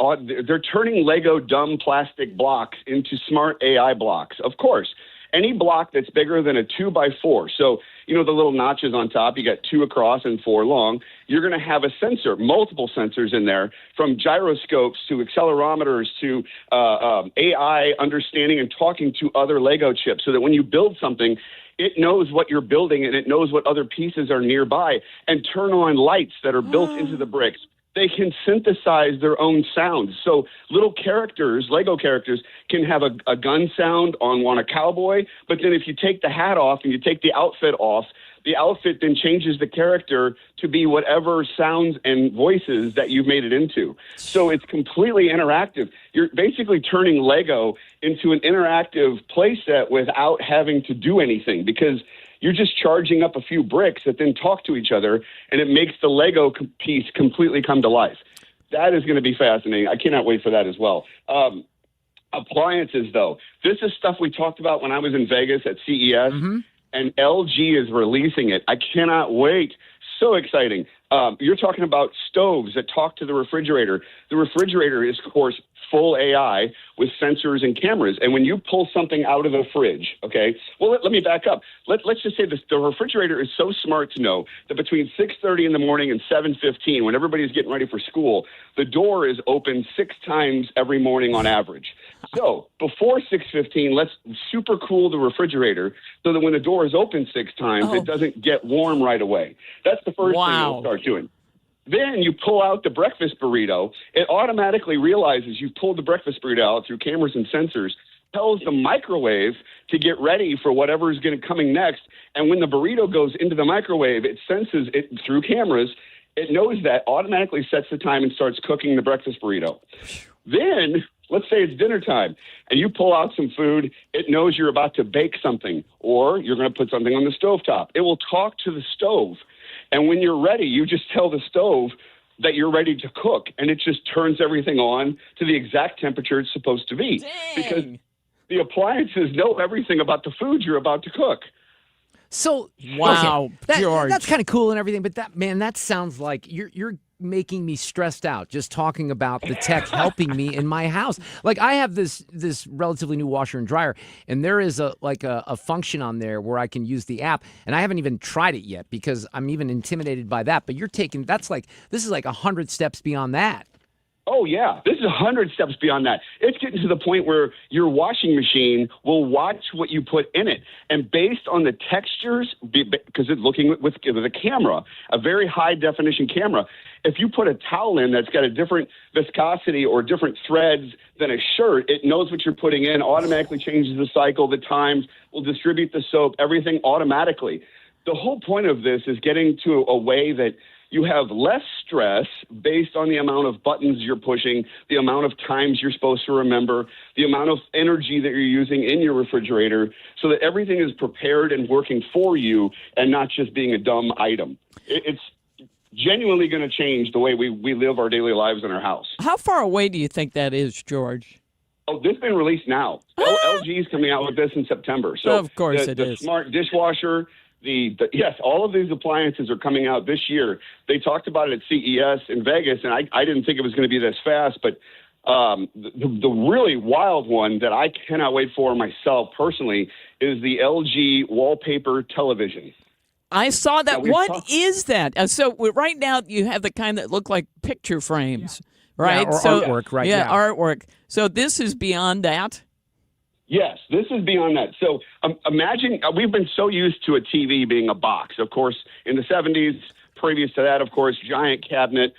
they're turning Lego dumb plastic blocks into smart AI blocks. Of course, any block that's bigger than a 2x4. So, you know, the little notches on top, you got 2 across and 4 long. You're going to have a sensor, multiple sensors in there, from gyroscopes to accelerometers to AI understanding and talking to other Lego chips, so that when you build something, it knows what you're building and it knows what other pieces are nearby, and turn on lights that are built into the bricks. They can synthesize their own sounds. So little characters, Lego characters, can have a gun sound on a cowboy, but then if you take the hat off and you take the outfit off, the outfit then changes the character to be whatever sounds and voices that you've made it into. So it's completely interactive. You're basically turning Lego into an interactive playset without having to do anything, because you're just charging up a few bricks that then talk to each other, and it makes the Lego piece completely come to life. That is going to be fascinating. I cannot wait for that as well. Appliances, though. This is stuff we talked about when I was in Vegas at CES, and LG is releasing it. I cannot wait. So exciting. You're talking about stoves that talk to the refrigerator. The refrigerator is, of course, full AI with sensors and cameras. And when you pull something out of the fridge, okay, well, let me back up. Let's just say this. The refrigerator is so smart to know that between 6:30 in the morning and 7:15, when everybody's getting ready for school, the door is open 6 times every morning on average. So before 6:15, let's super cool the refrigerator so that when the door is open 6 times, it doesn't get warm right away. That's the first thing we'll start doing. Then you pull out the breakfast burrito. It automatically realizes you've pulled the breakfast burrito out through cameras and sensors, tells the microwave to get ready for whatever is coming next. And when the burrito goes into the microwave, it senses it through cameras. It knows that, automatically sets the time and starts cooking the breakfast burrito. Then, let's say it's dinner time, and you pull out some food. It knows you're about to bake something, or you're going to put something on the stovetop. It will talk to the stove. And when you're ready, you just tell the stove that you're ready to cook, and it just turns everything on to the exact temperature it's supposed to be. Dang. Because the appliances know everything about the food you're about to cook. So wow, George, that's kind of cool and everything, but that sounds like you're making me stressed out just talking about the tech helping me in my house. Like, I have this relatively new washer and dryer, and there is a function on there where I can use the app, and I haven't even tried it yet because I'm even intimidated by that. But this is like 100 steps beyond that. Oh, yeah. This is 100 steps beyond that. It's getting to the point where your washing machine will watch what you put in it. And based on the textures, because it's looking with a camera, a very high-definition camera, if you put a towel in that's got a different viscosity or different threads than a shirt, it knows what you're putting in, automatically changes the cycle, the times, will distribute the soap, everything automatically. The whole point of this is getting to a way that you have less stress based on the amount of buttons you're pushing, the amount of times you're supposed to remember, the amount of energy that you're using in your refrigerator, so that everything is prepared and working for you and not just being a dumb item. It's genuinely going to change the way we live our daily lives in our house. How far away do you think that is, George? Oh, this has been released now. LG is coming out with this in September. So of course it is. The smart dishwasher, yes, all of these appliances are coming out this year. They talked about it at CES in Vegas, and I didn't think it was going to be this fast, but the really wild one that I cannot wait for myself personally is the LG wallpaper television. I saw that. What is that? So right now you have the kind that look like picture frames, right? Yeah, or artwork, right? Yeah, artwork. So this is beyond that? Yes, this is beyond that. So imagine, we've been so used to a TV being a box. Of course, in the 70s, previous to that, of course, giant cabinet,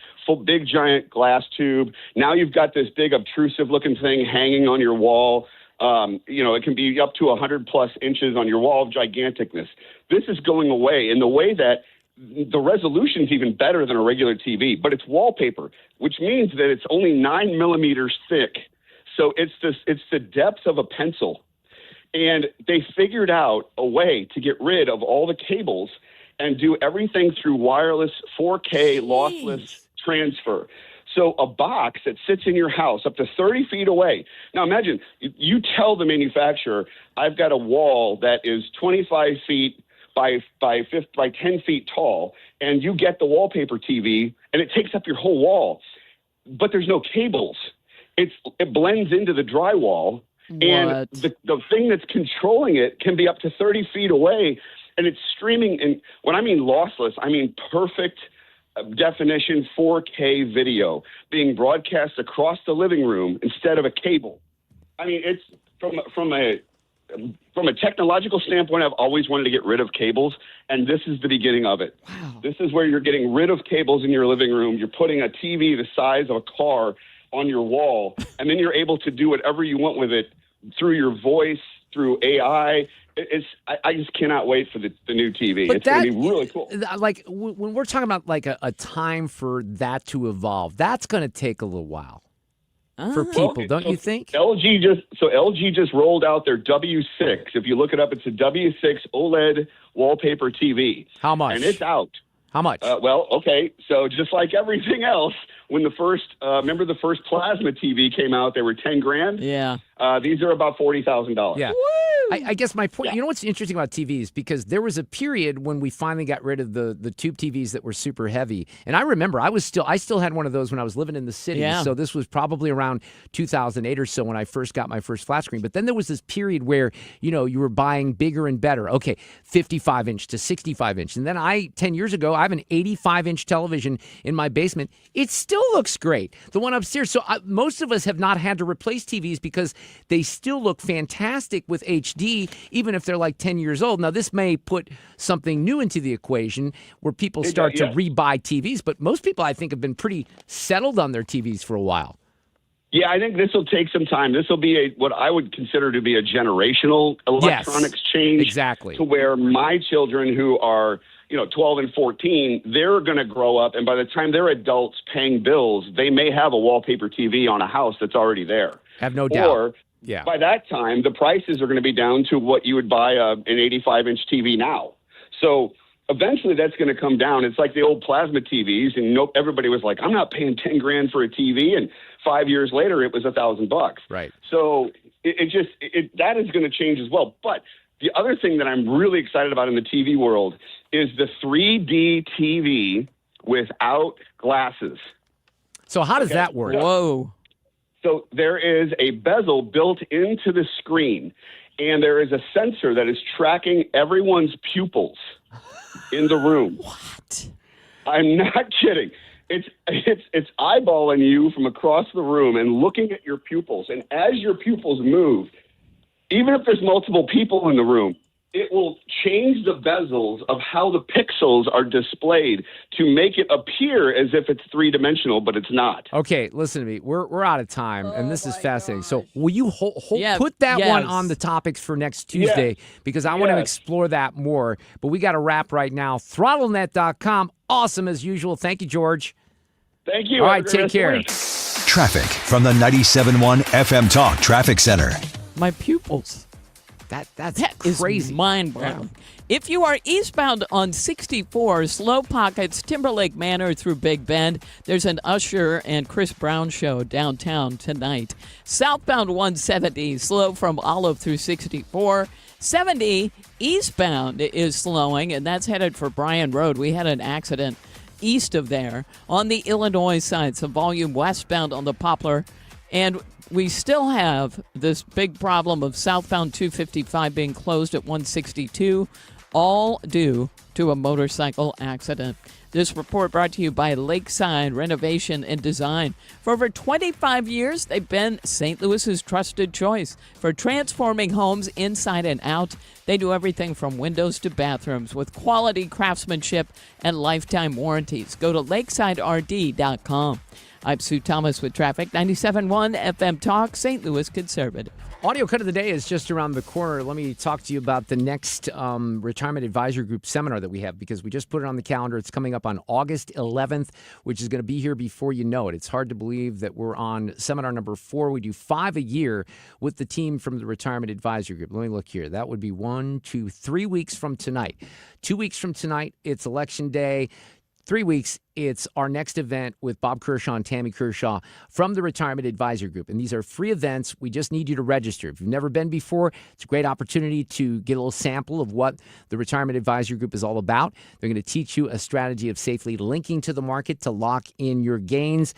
big giant glass tube. Now you've got this big obtrusive looking thing hanging on your wall. It can be up to 100+ inches on your wall of giganticness. This is going away in the way that the resolution is even better than a regular TV, but it's wallpaper, which means that it's only 9 millimeters thick. So it's the depth of a pencil. And they figured out a way to get rid of all the cables and do everything through wireless 4K lossless transfer. So a box that sits in your house up to 30 feet away. Now imagine you tell the manufacturer, I've got a wall that is 25 feet by 10 feet tall, and you get the wallpaper TV, and it takes up your whole wall. But there's no cables. It blends into the drywall, and the thing that's controlling it can be up to 30 feet away, and it's streaming. And when I mean lossless, I mean perfect definition 4K video being broadcast across the living room instead of a cable. I mean, it's from a technological standpoint, I've always wanted to get rid of cables, and this is the beginning of it. Wow. This is where you're getting rid of cables in your living room. You're putting a TV the size of a car on your wall, and then you're able to do whatever you want with it through your voice, through AI. I just cannot wait for the new TV. It's going to be really cool. Like when we're talking about like a time for that to evolve, that's going to take a little while. For people, don't you think? LG just rolled out their W6. If you look it up, it's a W6 OLED wallpaper TV. How much? And it's out. How much? Well, okay. So just like everything else, when the first remember the first plasma TV came out, they were $10,000. Yeah. These are about $40,000. Yeah. I guess my point, you know what's interesting about TVs, because there was a period when we finally got rid of the tube TVs that were super heavy. And I remember I still had one of those when I was living in the city. Yeah. So this was probably around 2008 or so when I first got my first flat screen. But then there was this period where, you were buying bigger and better. Okay, 55-inch to 65-inch. And then 10 years ago, I have an 85-inch television in my basement. It still looks great. The one upstairs. So most of us have not had to replace TVs because they still look fantastic with HD, even if they're like 10 years old. Now, this may put something new into the equation where people start to rebuy TVs, but most people, I think, have been pretty settled on their TVs for a while. Yeah, I think this will take some time. This will be what I would consider to be a generational electronics change. Exactly. To where my children who are 12 and 14, they're going to grow up, and by the time they're adults paying bills, they may have a wallpaper TV on a house that's already there. Have no doubt. Or by that time, the prices are going to be down to what you would buy an 85-inch TV now. So eventually that's going to come down. It's like the old plasma TVs, and everybody was like, I'm not paying $10,000 for a TV, and 5 years later it was $1,000. Right. So that is going to change as well. But the other thing that I'm really excited about in the TV world is the 3D TV without glasses. So how does that work? Whoa. So there is a bezel built into the screen, and there is a sensor that is tracking everyone's pupils in the room. What? I'm not kidding. It's eyeballing you from across the room and looking at your pupils. And as your pupils move, even if there's multiple people in the room, it will change the bezels of how the pixels are displayed to make it appear as if it's three-dimensional, but it's not. Okay, listen to me. We're out of time, and this is fascinating. So will you put that yes. one on the topics for next Tuesday? Because I want to explore that more. But we got to wrap right now. ThrottleNet.com. Awesome as usual. Thank you, George. Thank you. All right, take care. Traffic from the 97.1 FM Talk Traffic Center. My pupils. That's crazy. Mind-blowing. Yeah. If you are eastbound on 64, slow pockets, Timberlake Manor through Big Bend. There's an Usher and Chris Brown show downtown tonight. Southbound 170, slow from Olive through 64. 70 eastbound is slowing, and that's headed for Bryan Road. We had an accident east of there. On the Illinois side, some volume westbound on the Poplar. And we still have this big problem of southbound 255 being closed at 162, all due to a motorcycle accident. This report brought to you by Lakeside Renovation and Design. For over 25 years, they've been St. Louis's trusted choice for transforming homes inside and out. They do everything from windows to bathrooms with quality craftsmanship and lifetime warranties. Go to lakesiderd.com. I'm Sue Thomas with traffic. 97.1 FM Talk, St. Louis Conservative. Audio cut of the day is just around the corner. Let me talk to you about the next Retirement Advisory Group seminar that we have, because we just put it on the calendar. It's coming up on August 11th, which is going to be here before you know it. It's hard to believe that we're on seminar number 4. We do 5 a year with the team from the Retirement Advisory Group. Let me look here. That would be 3 weeks from tonight. 2 weeks from tonight, it's Election Day. 3 weeks, it's our next event with Bob Kershaw and Tammy Kershaw from the Retirement Advisory Group. And these are free events. We just need you to register. If you've never been before, it's a great opportunity to get a little sample of what the Retirement Advisory Group is all about. They're going to teach you a strategy of safely linking to the market to lock in your gains.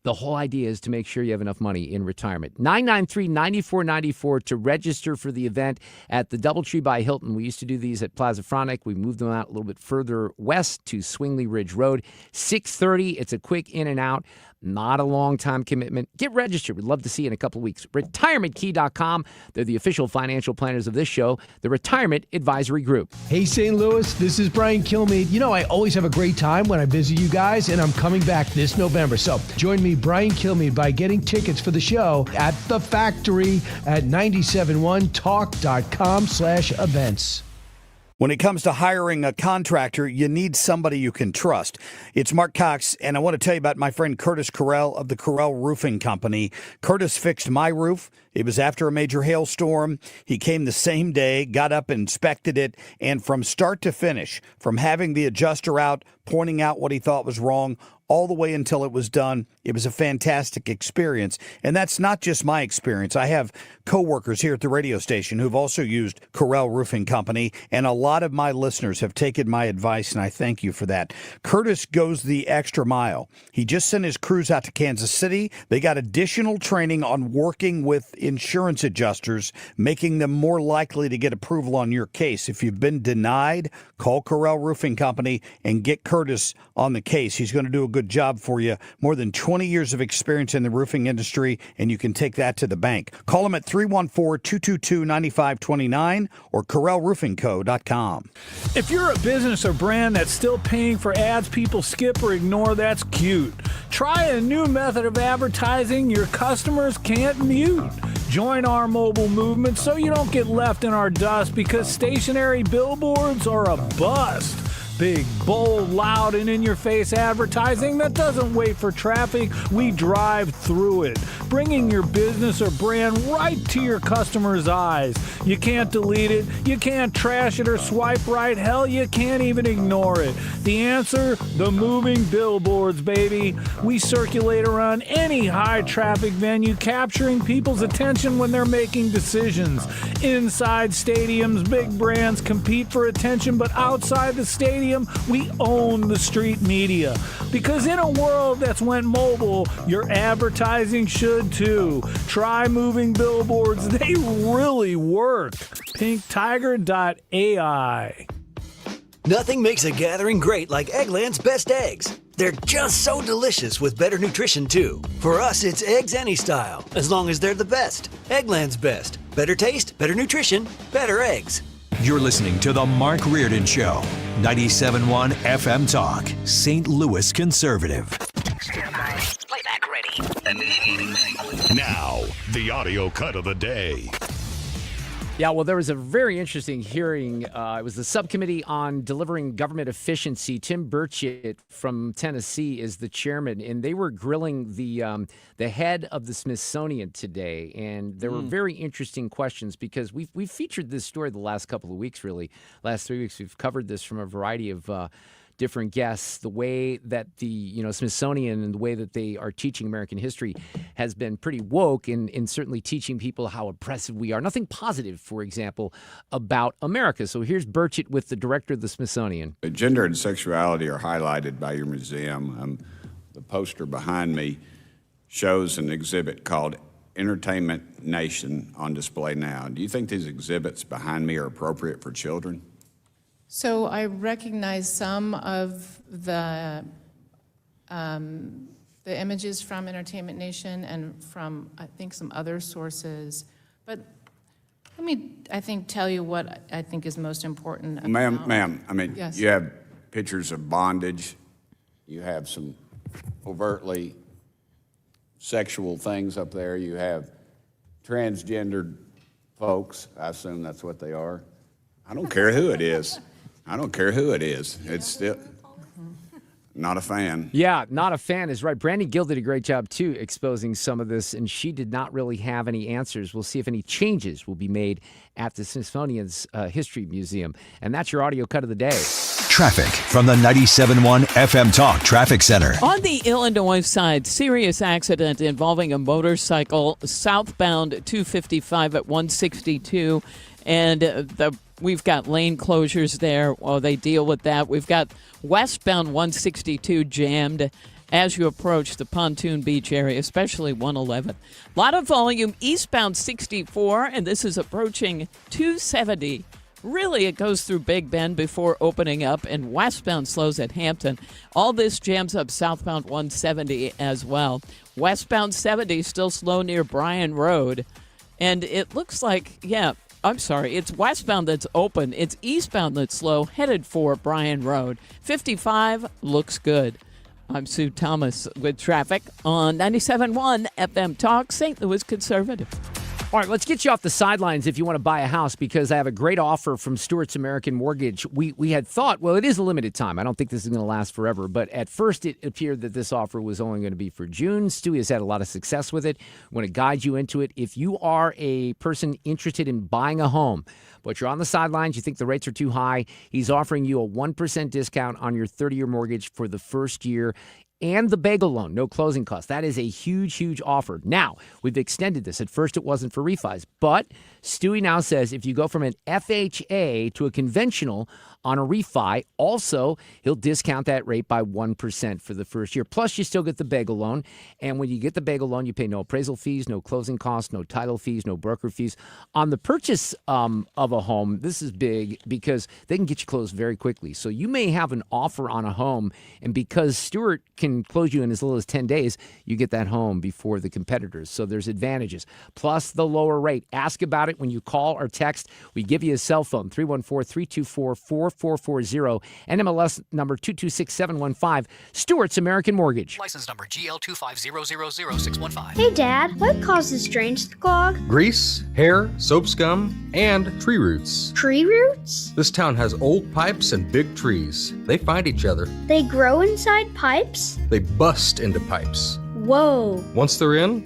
The whole idea is to make sure you have enough money in retirement. 993-9494 to register for the event at the Doubletree by Hilton. We used to do these at Plaza Frontenac. We moved them out a little bit further west to Swingley Ridge Road. 6:30. It's a quick in and out. Not a long time commitment. Get registered. We'd love to see you in a couple of weeks. RetirementKey.com. They're the official financial planners of this show, the Retirement Advisory Group. Hey, St. Louis, this is Brian Kilmeade. You know, I always have a great time when I visit you guys, and I'm coming back this November. So join me, Brian Kilmeade, by getting tickets for the show at The Factory at 971talk.com/events. When it comes to hiring a contractor, you need somebody you can trust. It's Mark Cox, and I want to tell you about my friend Curtis Carrell of the Carrell Roofing Company. Curtis fixed my roof. It was after a major hailstorm. He came the same day, got up, inspected it, and from start to finish, from having the adjuster out, pointing out what he thought was wrong, all the way until it was done, it was a fantastic experience. And that's not just my experience. I have coworkers here at the radio station who've also used Carrell Roofing Company, and a lot of my listeners have taken my advice, and I thank you for that. Curtis goes the extra mile. He just sent his crews out to Kansas City. They got additional training on working with insurance adjusters, making them more likely to get approval on your case. If you've been denied, call Carrell Roofing Company and get Curtis on the case. He's going to do a good job for you. More than 20 years of experience in the roofing industry, and you can take that to the bank. Call him at 314-222-9529 or CarrellRoofingCo.com. If you're a business or brand that's still paying for ads people skip or ignore, that's cute. Try a new method of advertising your customers can't mute. Join our mobile movement so you don't get left in our dust, because stationary billboards are a bust. Big, bold, loud, and in-your-face advertising that doesn't wait for traffic. We drive through it, bringing your business or brand right to your customers' eyes. You can't delete it. You can't trash it or swipe right. Hell, you can't even ignore it. The answer? The moving billboards, baby. We circulate around any high-traffic venue, capturing people's attention when they're making decisions. Inside stadiums, big brands compete for attention, but outside the stadium, we own the street media. Because in a world that's went mobile, your advertising should too. Try moving billboards. They really work. PinkTiger.ai. Nothing makes a gathering great like Eggland's Best Eggs. They're just so delicious with better nutrition, too. For us, it's eggs any style, as long as they're the best. Eggland's Best. Better taste, better nutrition, better eggs. You're listening to The Mark Reardon Show, 97.1 FM Talk, St. Louis Conservative. Playback ready. Now, the audio cut of the day. Yeah, well, there was a very interesting hearing. It was the Subcommittee on Delivering Government Efficiency. Tim Burchett from Tennessee is the chairman, and they were grilling the head of the Smithsonian today. And there were very interesting questions, because we've featured this story the last couple of weeks, really. Last 3 weeks, we've covered this from a variety of different guests. The way that the Smithsonian and the way that they are teaching American history has been pretty woke in certainly teaching people how oppressive we are. Nothing positive, for example, about America. So here's Burchett with the director of the Smithsonian. Gender and sexuality are highlighted by your museum. The poster behind me shows an exhibit called Entertainment Nation on display now. Do you think these exhibits behind me are appropriate for children? So I recognize some of the images from Entertainment Nation and from, I think, some other sources. But let me, tell you what I think is most important about... Ma'am, yes. You have pictures of bondage. You have some overtly sexual things up there. You have transgendered folks. I assume that's what they are. I don't care who it is. It's still not a fan. Yeah, not a fan is right. Brandy Gill did a great job, too, exposing some of this, and she did not really have any answers. We'll see if any changes will be made at the Smithsonian's History Museum. And that's your audio cut of the day. traffic from the 97.1 FM Talk Traffic Center. On the Illinois side, serious accident involving a motorcycle southbound 255 at 162, and we've got lane closures there while they deal with that. We've got westbound 162 jammed as you approach the Pontoon Beach area, especially 111. A lot of volume eastbound 64, and this is approaching 270. Really, it goes through Big Bend before opening up, and westbound slows at Hampton. All this jams up southbound 170 as well. Westbound 70 still slow near Bryan Road. And it looks like, it's westbound that's open. It's eastbound that's slow, headed for Bryan Road. 55 looks good. I'm Sue Thomas with traffic on 97.1 FM Talk, St. Louis Conservative. All right, let's get you off the sidelines if you want to buy a house, because I have a great offer from Stewart's American Mortgage. We had thought, well, it is a limited time. I don't think this is going to last forever. But at first, it appeared that this offer was only going to be for June. Stewie has had a lot of success with it. I want to guide you into it. If you are a person interested in buying a home, but you're on the sidelines, you think the rates are too high, he's offering you a 1% discount on your 30-year mortgage for the first year, and the bagel loan, no closing costs. That is a huge, huge offer. Now, we've extended this. At first, it wasn't for refis, but Stewie now says if you go from an FHA to a conventional on a refi, also, he'll discount that rate by 1% for the first year. Plus, you still get the bagel loan. And when you get the bagel loan, you pay no appraisal fees, no closing costs, no title fees, no broker fees. On the purchase of a home, this is big because they can get you closed very quickly. So you may have an offer on a home, and because Stewart can close you in as little as 10 days, you get that home before the competitors. So there's advantages. Plus the lower rate. Ask about it when you call or text. We give you a cell phone, 314-324-4440, and MLS number 226715. Stewart's American Mortgage. License number GL250000615. Hey, Dad, what causes drains to clog? Grease, hair, soap scum, and tree roots. Tree roots? This town has old pipes and big trees. They find each other. They grow inside pipes? They bust into pipes. Whoa. Once they're in,